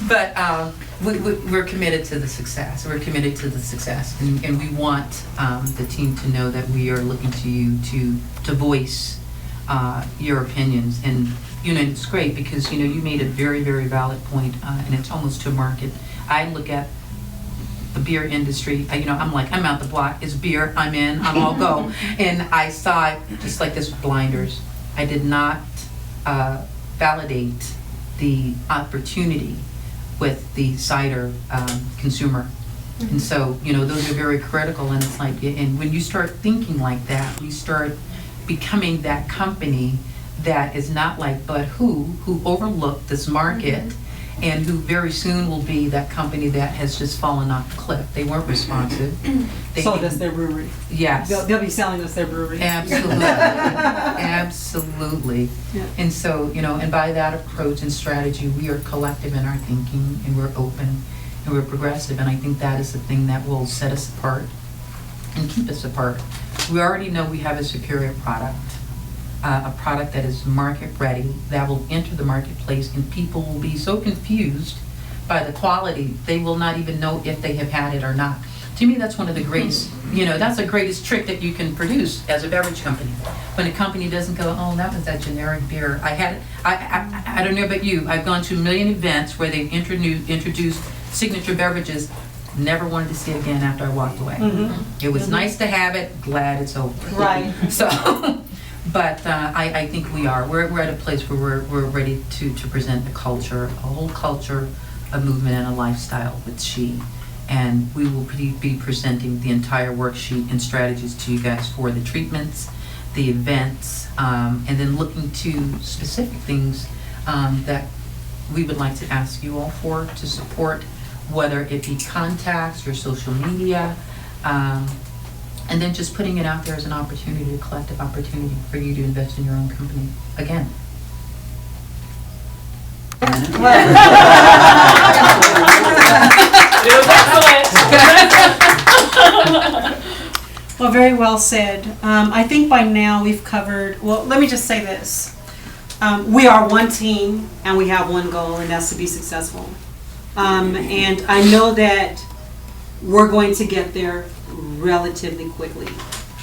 but we're committed to the success. We're committed to the success, and we want the team to know that we are looking to you to voice your opinions. And it's great because you made a very, very valid point, and it's almost to market. I look at the beer industry, I'm like, I'm out the block, it's beer, I'm in, I'm all go. And I saw it just like this with blinders. I did not validate the opportunity with the cider consumer. And so, those are very critical, and it's like, and when you start thinking like that, you start becoming that company that is not like but who overlooked this market, and who very soon will be that company that has just fallen off the cliff. They weren't responsive. Sold us their brewery. Yes. They'll be selling us their brewery. Absolutely. Absolutely. Yeah. And so, and by that approach and strategy, we are collective in our thinking, and we're open, and we're progressive, and I think that is the thing that will set us apart and keep us apart. We already know we have a superior product. A product that is market ready, that will enter the marketplace, and people will be so confused by the quality, they will not even know if they have had it or not. To me, that's one of the greatest, that's the greatest trick that you can produce as a beverage company. When a company doesn't go, oh, that was that generic beer. I don't know about you, I've gone to a million events where they've introduced signature beverages, never wanted to see it again after I walked away. It was nice to have it, glad it's over. Right. So. But I think we are. We're at a place where we're ready to present a culture, a whole culture, a movement, and a lifestyle with She. And we will be presenting the entire worksheet and strategies to you guys for the treatments, the events, and then looking to specific things that we would like to ask you all for to support, whether it be contacts or social media, and then just putting it out there as an opportunity, a collective opportunity for you to invest in your own company. Again. Well, very well said. I think by now we've covered, well, let me just say this. We are one team, and we have one goal, and that's to be successful. And I know that we're going to get there relatively quickly.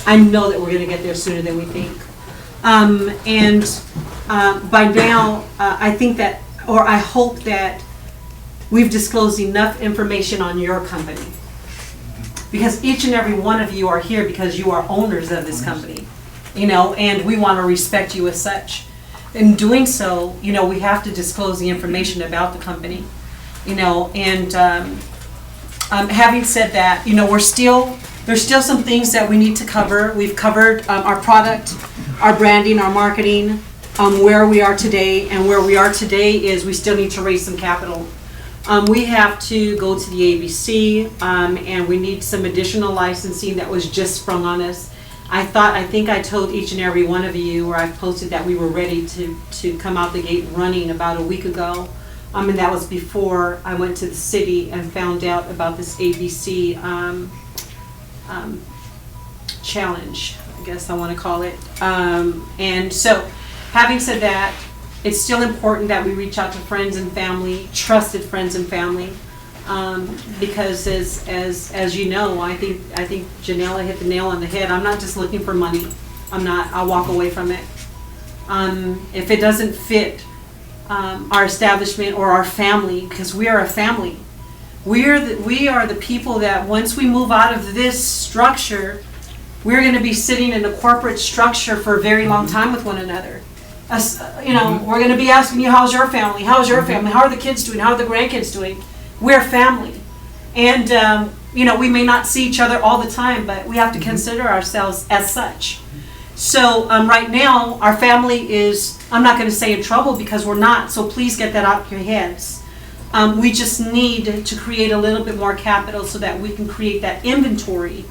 I know that we're going to get there sooner than we think. By now, I think that, or I hope that we've disclosed enough information on your company. Because each and every one of you are here because you are owners of this company, and we want to respect you as such. In doing so, we have to disclose the information about the company, and having said that, there's still some things that we need to cover. We've covered our product, our branding, our marketing, where we are today, and where we are today is we still need to raise some capital. We have to go to the ABC, and we need some additional licensing that was just sprung on us. I think I told each and every one of you, or I posted that we were ready to come out the gate running about a week ago. And that was before I went to the city and found out about this ABC challenge, I guess I want to call it. And so, having said that, it's still important that we reach out to friends and family, trusted friends and family, because as you know, I think Janella hit the nail on the head. I'm not just looking for money. I'll walk away from it. If it doesn't fit our establishment or our family, because we are a family. We are the people that once we move out of this structure, we're going to be sitting in a corporate structure for a very long time with one another. We're going to be asking you, how's your family? How's your family? How are the kids doing? How are the grandkids doing? We're family. And, we may not see each other all the time, but we have to consider ourselves as such. So right now, our family is, I'm not going to say in trouble because we're not, so please get that out of your heads. We just need to create a little bit more capital so that we can create that inventory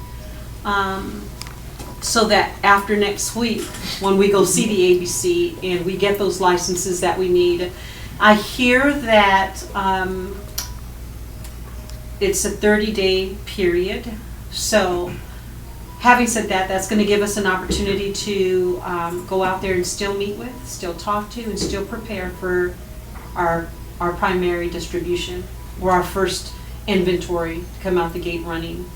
so that after next week, when we go see the ABC and we get those licenses that we need, I hear that it's a 30-day period. So having said that, that's going to give us an opportunity to go out there and still meet with, still talk to, and still prepare for our primary distribution or our first inventory to come out the gate running.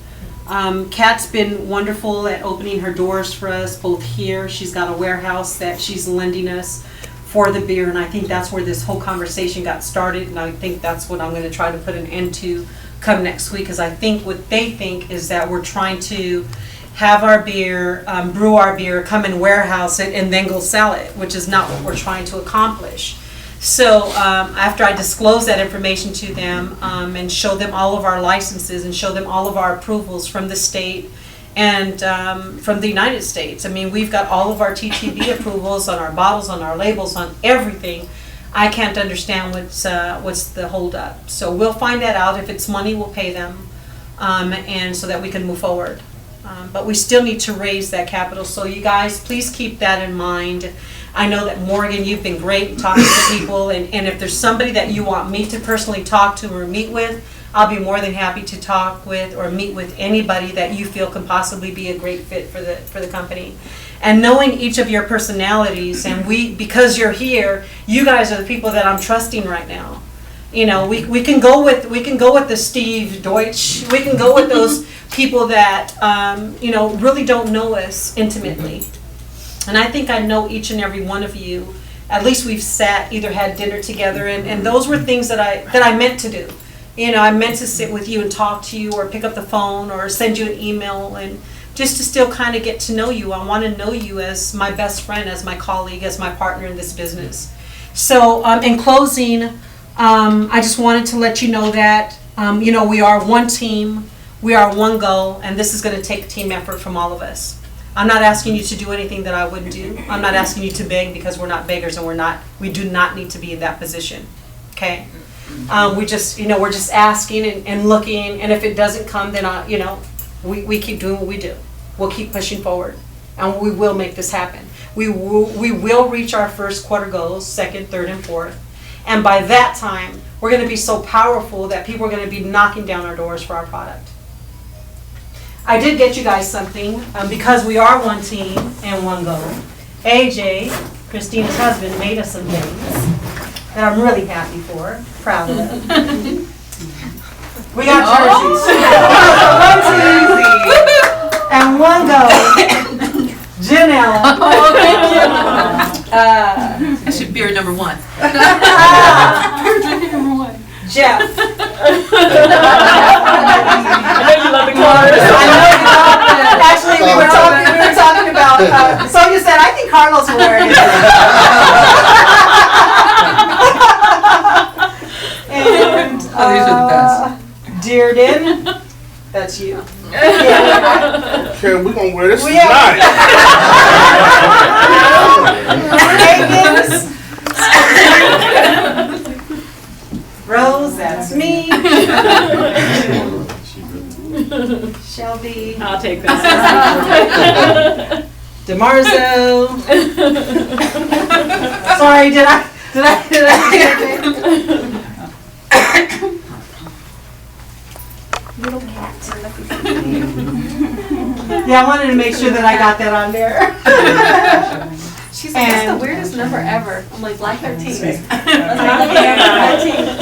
Kat's been wonderful at opening her doors for us, both here. She's got a warehouse that she's lending us for the beer, and I think that's where this whole conversation got started, and I think that's what I'm going to try to put an end to come next week, because I think what they think is that we're trying to have our beer, brew our beer, come and warehouse it, and then go sell it, which is not what we're trying to accomplish. So after I disclose that information to them and show them all of our licenses and show them all of our approvals from the state and from the United States. I mean, we've got all of our TTB approvals on our bottles, on our labels, on everything. I can't understand what's the holdup. So we'll find that out. If it's money, we'll pay them, and so that we can move forward. But we still need to raise that capital. So you guys, please keep that in mind. I know that Morgan, you've been great talking to people, and if there's somebody that you want me to personally talk to or meet with, I'll be more than happy to talk with or meet with anybody that you feel can possibly be a great fit for the company. And knowing each of your personalities, and because you're here, you guys are the people that I'm trusting right now. You know, we can go with the Steve Deutsch. We can go with those people that really don't know us intimately. And I think I know each and every one of you. At least we've sat, either had dinner together, and those were things that I meant to do. You know, I meant to sit with you and talk to you, or pick up the phone, or send you an email, and just to still kind of get to know you. I want to know you as my best friend, as my colleague, as my partner in this business. So in closing, I just wanted to let you know that, we are one team, we are one goal, and this is going to take a team effort from all of us. I'm not asking you to do anything that I wouldn't do. I'm not asking you to beg, because we're not beggars, and we do not need to be in that position, okay? We're just asking and looking, and if it doesn't come, then we keep doing what we do. We'll keep pushing forward, and we will make this happen. We will reach our first quarter goals, second, third, and fourth, and by that time, we're going to be so powerful that people are going to be knocking down our doors for our product. I did get you guys something, because we are one team and one goal. AJ, Christina's husband, made us some things that I'm really happy for, proud of. We got jerseys. One team and one goal. Janelle. Oh, thank you. That should be beer number one. Beer drinking number one. Jeff. I know you love the cars. I know you love it. Actually, we were talking about, Sonia said, I think Carlos will wear it. And these are the best. Dearden, that's you. Yeah. Okay, we're gonna wear this Yeah. tonight. Higgins. Rose, that's me. Shelby. I'll take this. DeMarzo. Sorry, did I Little cats are lucky. Yeah, I wanted to make sure that I got that on there. She's like, that's the weirdest number ever. I'm like, Black 13.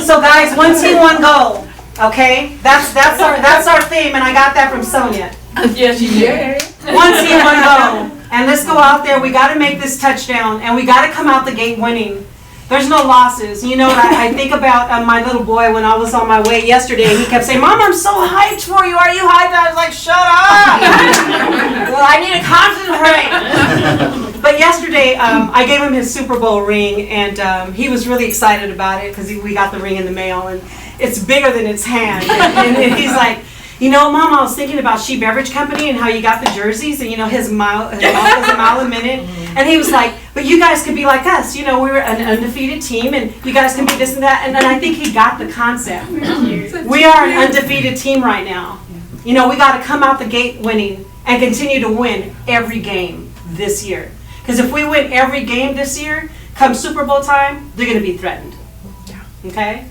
So guys, one team, one goal. Okay, that's our theme, and I got that from Sonia. Yes, you did. One team, one goal, and let's go out there. We got to make this touchdown, and we got to come out the gate winning. There's no losses. You know what I think about my little boy when I was on my way yesterday. He kept saying, "Mom, I'm so hyped for you. Are you hyped?" I was like, "Shut up! Well, I need to concentrate." But yesterday, I gave him his Super Bowl ring, and he was really excited about it because we got the ring in the mail, and it's bigger than its hand. And he's like, Mom, I was thinking about She Beverage Company and how you got the jerseys, and his mile was a mile a minute. And he was like, but you guys could be like us. We were an undefeated team, and you guys can be this and that. And I think he got the concept. We are an undefeated team right now. We got to come out the gate winning, and continue to win every game this year. Because if we win every game this year, come Super Bowl time, they're going to be threatened. Okay?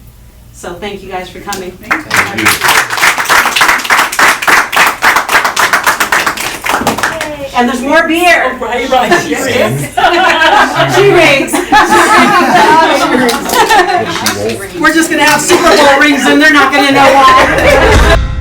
So thank you guys for coming. And there's more beer. Right, right. She rings. We're just going to have Super Bowl rings and they're not going to know why.